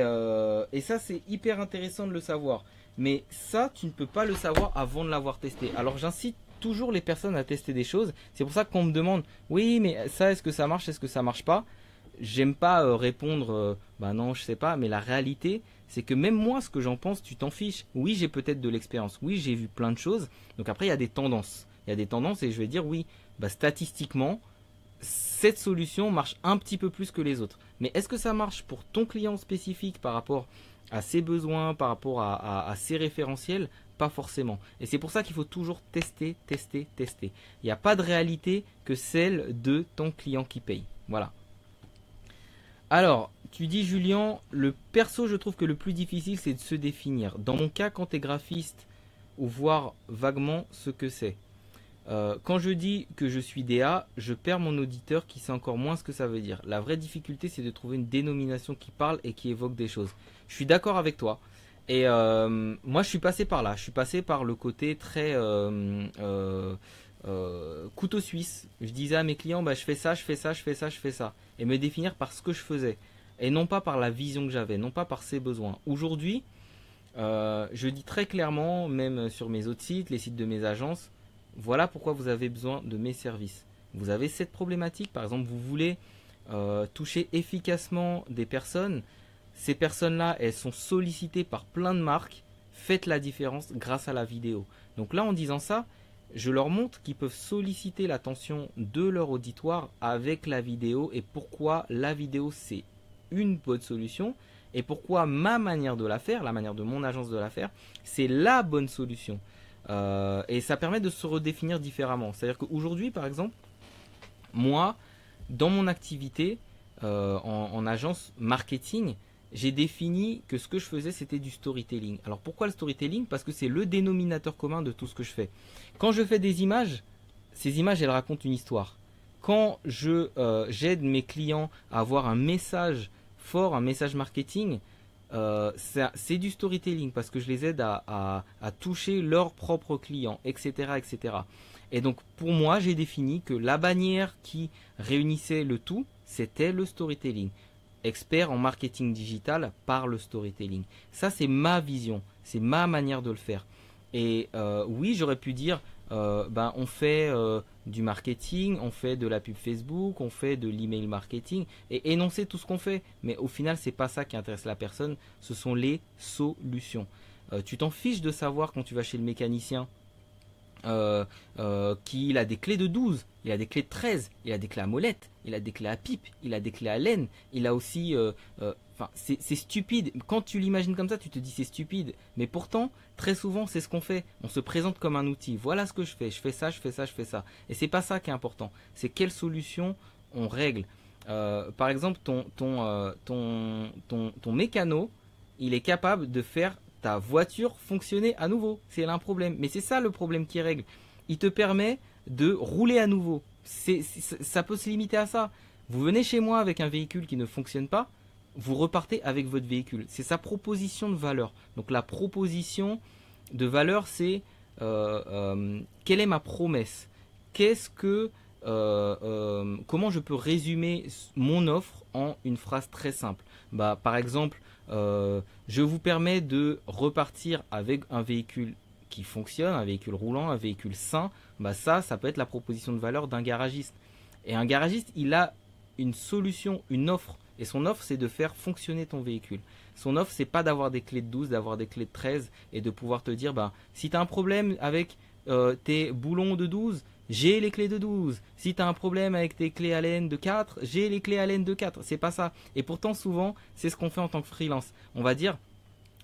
Speaker 1: ça, c'est hyper intéressant de le savoir. Mais ça, tu ne peux pas le savoir avant de l'avoir testé. Alors, j'incite toujours les personnes à tester des choses. C'est pour ça qu'on me demande, oui, mais ça, est-ce que ça marche, est-ce que ça marche pas? J'aime pas répondre, bah non, je sais pas. Mais la réalité, c'est que même moi, ce que j'en pense, tu t'en fiches. Oui, j'ai peut-être de l'expérience. Oui, j'ai vu plein de choses. Donc après, il y a des tendances. Il y a des tendances et je vais dire, oui, bah, statistiquement, cette solution marche un petit peu plus que les autres. Mais est-ce que ça marche pour ton client spécifique par rapport à ses besoins, par rapport à ses référentiels? Pas forcément. Et c'est pour ça qu'il faut toujours tester. Il n'y a pas de réalité que celle de ton client qui paye. Voilà. Alors, tu dis Julien, le perso, je trouve que le plus difficile, c'est de se définir. Dans mon cas, quand tu es graphiste, ou voir vaguement ce que c'est. Quand je dis que je suis DA, je perds mon auditeur qui sait encore moins ce que ça veut dire. La vraie difficulté, c'est de trouver une dénomination qui parle et qui évoque des choses. Je suis d'accord avec toi. Et moi, je suis passé par là. Je suis passé par le côté très couteau suisse. Je disais à mes clients, bah, je fais ça. Et me définir par ce que je faisais. Et non pas par la vision que j'avais, non pas par ses besoins. Aujourd'hui, je dis très clairement, même sur mes autres sites, les sites de mes agences, voilà pourquoi vous avez besoin de mes services. Vous avez cette problématique, par exemple, vous voulez toucher efficacement des personnes. Ces personnes-là, elles sont sollicitées par plein de marques. Faites la différence grâce à la vidéo. Donc là, en disant ça, je leur montre qu'ils peuvent solliciter l'attention de leur auditoire avec la vidéo et pourquoi la vidéo, c'est une bonne solution et pourquoi ma manière de la faire, la manière de mon agence de la faire, c'est la bonne solution. Et ça permet de se redéfinir différemment. C'est-à-dire qu'aujourd'hui, par exemple, moi, dans mon activité en agence marketing, j'ai défini que ce que je faisais, c'était du storytelling. Alors pourquoi le storytelling? Parce que c'est le dénominateur commun de tout ce que je fais. Quand je fais des images, ces images, elles racontent une histoire. Quand j'aide mes clients à avoir un message fort, un message marketing, c'est du storytelling parce que je les aide à toucher leurs propres clients, etc. Et donc pour moi, j'ai défini que la bannière qui réunissait le tout, c'était le storytelling. Expert en marketing digital par le storytelling. Ça, c'est ma vision, c'est ma manière de le faire. Et oui, j'aurais pu dire, on fait du marketing, on fait de la pub Facebook, on fait de l'email marketing, et énoncer tout ce qu'on fait. Mais au final, c'est pas ça qui intéresse la personne, ce sont les solutions. Tu t'en fiches de savoir quand tu vas chez le mécanicien qu'il a des clés de 12, il a des clés de 13, il a des clés à molette, il a des clés à pipe, il a des clés à laine, il a aussi... c'est stupide. Quand tu l'imagines comme ça, tu te dis c'est stupide. Mais pourtant, très souvent, c'est ce qu'on fait. On se présente comme un outil. Voilà ce que je fais ça. Et c'est pas ça qui est important. C'est quelle solution on règle. Par exemple, ton mécano, il est capable de faire ta voiture fonctionner à nouveau. C'est un problème. Mais c'est ça le problème qui règle. Il te permet de rouler à nouveau. Ça peut se limiter à ça. Vous venez chez moi avec un véhicule qui ne fonctionne pas, vous repartez avec votre véhicule. C'est sa proposition de valeur. Donc la proposition de valeur, c'est quelle est ma promesse? Qu'est-ce que comment je peux résumer mon offre en une phrase très simple? Bah, par exemple, je vous permets de repartir avec un véhicule qui fonctionne, un véhicule roulant, un véhicule sain. Bah ça peut être la proposition de valeur d'un garagiste. Et un garagiste, il a une solution, une offre. Et son offre, c'est de faire fonctionner ton véhicule. Son offre, c'est pas d'avoir des clés de 12, d'avoir des clés de 13 et de pouvoir te dire, bah, si tu as un problème avec tes boulons de 12, j'ai les clés de 12. Si tu as un problème avec tes clés Allen de 4, j'ai les clés Allen de 4. C'est pas ça. Et pourtant, souvent, c'est ce qu'on fait en tant que freelance. On va dire,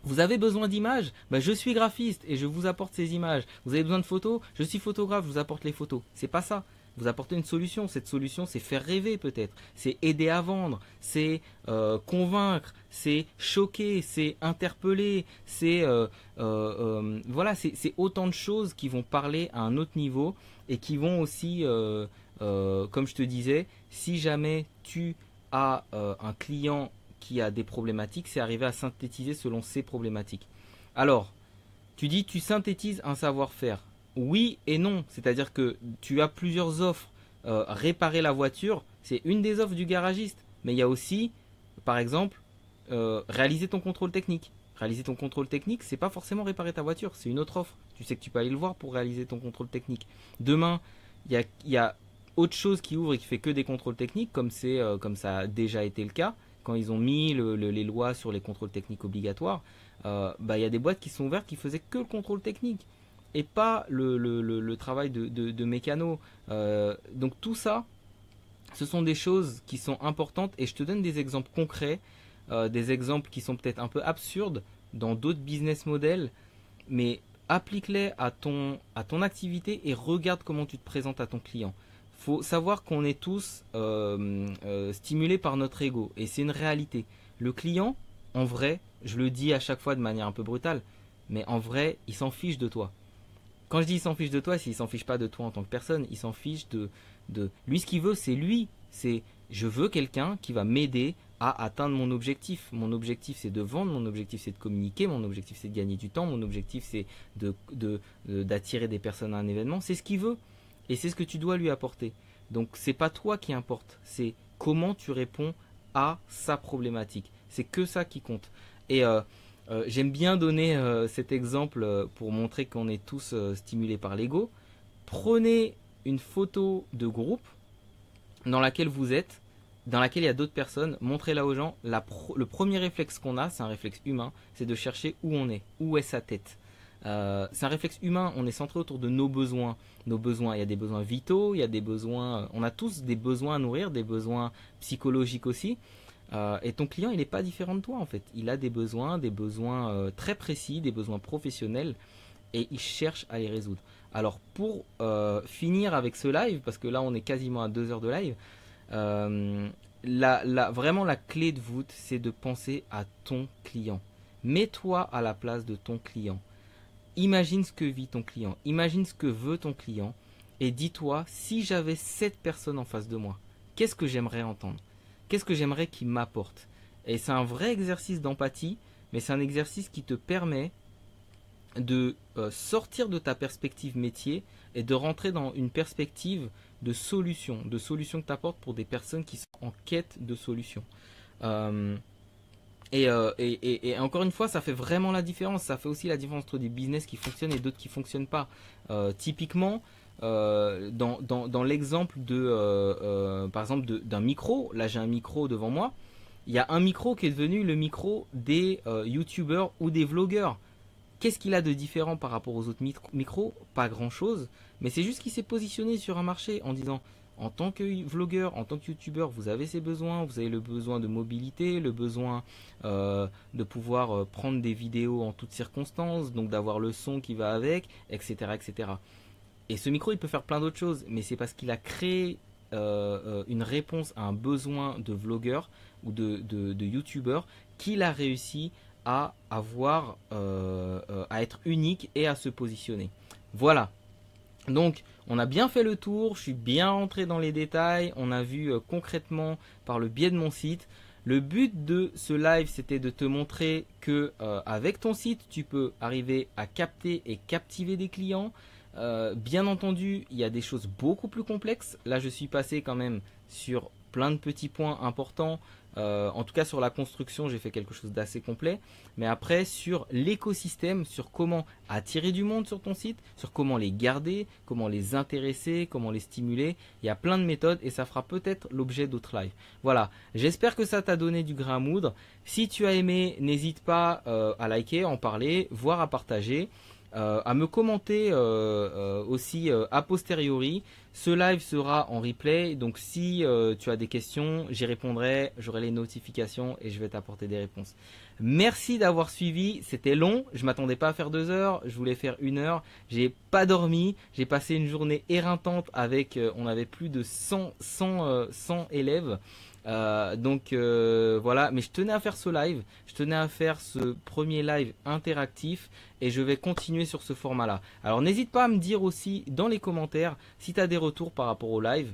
Speaker 1: vous avez besoin d'images? Bah, je suis graphiste et je vous apporte ces images. Vous avez besoin de photos? Je suis photographe, je vous apporte les photos. C'est pas ça. Vous apportez une solution. Cette solution, c'est faire rêver peut-être. C'est aider à vendre. C'est convaincre. C'est choquer. C'est interpeller. C'est voilà. C'est autant de choses qui vont parler à un autre niveau et qui vont aussi, comme je te disais, si jamais tu as un client qui a des problématiques, c'est arriver à synthétiser selon ses problématiques. Alors, tu dis tu synthétises un savoir-faire. Oui et non, c'est-à-dire que tu as plusieurs offres. Réparer la voiture, c'est une des offres du garagiste. Mais il y a aussi, par exemple, réaliser ton contrôle technique. Réaliser ton contrôle technique, c'est pas forcément réparer ta voiture, c'est une autre offre. Tu sais que tu peux aller le voir pour réaliser ton contrôle technique. Demain, il y a autre chose qui ouvre et qui fait que des contrôles techniques, comme ça a déjà été le cas quand ils ont mis les lois sur les contrôles techniques obligatoires. Bah, y a des boîtes qui sont ouvertes qui faisaient que le contrôle technique et pas le travail de mécano. Donc tout ça, ce sont des choses qui sont importantes et je te donne des exemples concrets, des exemples qui sont peut-être un peu absurdes dans d'autres business models, mais applique-les à ton activité et regarde comment tu te présentes à ton client. Faut savoir qu'on est tous stimulés par notre ego et c'est une réalité. Le client, en vrai, je le dis à chaque fois de manière un peu brutale, mais en vrai, il s'en fiche de toi. Quand je dis il s'en fiche de toi, c'est il s'en fiche pas de toi en tant que personne, il s'en fiche de lui. Ce qu'il veut, c'est lui. C'est je veux quelqu'un qui va m'aider à atteindre mon objectif. Mon objectif, c'est de vendre, mon objectif, c'est de communiquer, mon objectif, c'est de gagner du temps, mon objectif, c'est d'attirer des personnes à un événement. C'est ce qu'il veut et c'est ce que tu dois lui apporter. Donc c'est pas toi qui importe, c'est comment tu réponds à sa problématique. C'est que ça qui compte. Et j'aime bien donner cet exemple pour montrer qu'on est tous stimulés par l'ego. Prenez une photo de groupe dans laquelle vous êtes, dans laquelle il y a d'autres personnes, montrez-la aux gens. Le premier réflexe qu'on a, c'est un réflexe humain, c'est de chercher où on est, où est sa tête. C'est un réflexe humain, on est centré autour de nos besoins. Nos besoins, il y a des besoins vitaux, il y a des besoins, on a tous des besoins à nourrir, des besoins psychologiques aussi. Et ton client, il n'est pas différent de toi en fait. Il a des besoins très précis, des besoins professionnels, et il cherche à les résoudre. Alors pour finir avec ce live, parce que là on est quasiment à 2 heures de live, vraiment la clé de voûte, c'est de penser à ton client. Mets-toi à la place de ton client. Imagine ce que vit ton client, imagine ce que veut ton client, et dis-toi, si j'avais cette personne en face de moi, qu'est-ce que j'aimerais entendre? Qu'est-ce que j'aimerais qu'il m'apporte? Et c'est un vrai exercice d'empathie, mais c'est un exercice qui te permet de sortir de ta perspective métier et de rentrer dans une perspective de solution que tu apportes pour des personnes qui sont en quête de solutions. Euh, et encore une fois, ça fait vraiment la différence. Ça fait aussi la différence entre des business qui fonctionnent et d'autres qui ne fonctionnent pas. Typiquement, dans l'exemple par exemple d'un micro, là j'ai un micro devant moi, il y a un micro qui est devenu le micro des youtubeurs ou des vlogueurs. Qu'est-ce qu'il a de différent par rapport aux autres micros? Pas grand-chose, mais c'est juste qu'il s'est positionné sur un marché en disant en tant que vlogueur, en tant que youtubeur, vous avez ces besoins, vous avez le besoin de mobilité, le besoin de pouvoir prendre des vidéos en toutes circonstances, donc d'avoir le son qui va avec, etc., etc. Et ce micro, il peut faire plein d'autres choses, mais c'est parce qu'il a créé une réponse à un besoin de vlogueur ou de youtubeur qu'il a réussi à avoir, à être unique et à se positionner. Voilà. Donc, on a bien fait le tour, je suis bien rentré dans les détails, on a vu concrètement par le biais de mon site. Le but de ce live, c'était de te montrer que avec ton site, tu peux arriver à capter et captiver des clients. Bien entendu, il y a des choses beaucoup plus complexes. Là, je suis passé quand même sur plein de petits points importants. En tout cas, sur la construction, j'ai fait quelque chose d'assez complet. Mais après, sur l'écosystème, sur comment attirer du monde sur ton site, sur comment les garder, comment les intéresser, comment les stimuler, il y a plein de méthodes et ça fera peut-être l'objet d'autres lives. Voilà, j'espère que ça t'a donné du grain à moudre. Si tu as aimé, n'hésite pas à liker, à en parler, voire à partager. À me commenter aussi a posteriori. Ce live sera en replay, donc si tu as des questions, j'y répondrai, j'aurai les notifications et je vais t'apporter des réponses. Merci d'avoir suivi, c'était long, je m'attendais pas à faire 2 heures, je voulais faire 1 heure, j'ai pas dormi, j'ai passé une journée éreintante avec, on avait plus de 100 élèves. Voilà, mais je tenais à faire ce live, je tenais à faire ce premier live interactif et je vais continuer sur ce format là. Alors n'hésite pas à me dire aussi dans les commentaires si tu as des retours par rapport au live,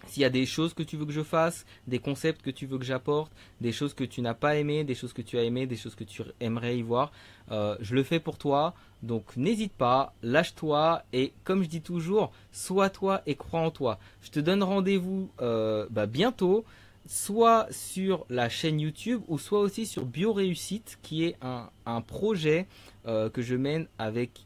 Speaker 1: s'il y a des choses que tu veux que je fasse, des concepts que tu veux que j'apporte, des choses que tu n'as pas aimé, des choses que tu as aimé, des choses que tu aimerais y voir, je le fais pour toi. Donc n'hésite pas, lâche-toi et comme je dis toujours, sois toi et crois en toi. Je te donne rendez-vous bientôt, soit sur la chaîne YouTube ou soit aussi sur BioRéussite qui est un projet que je mène avec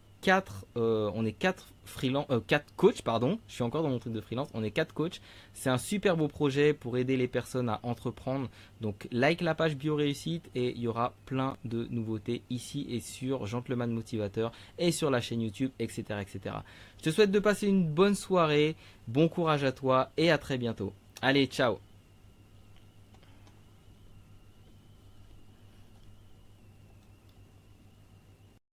Speaker 1: on est 4 freelance, 4 coachs, pardon, je suis encore dans mon truc de freelance, on est 4 coachs. C'est un super beau projet pour aider les personnes à entreprendre. Donc like la page BioRéussite et il y aura plein de nouveautés ici et sur Gentleman Motivateur et sur la chaîne YouTube, etc., etc. Je te souhaite de passer une bonne soirée, bon courage à toi et à très bientôt. Allez, ciao!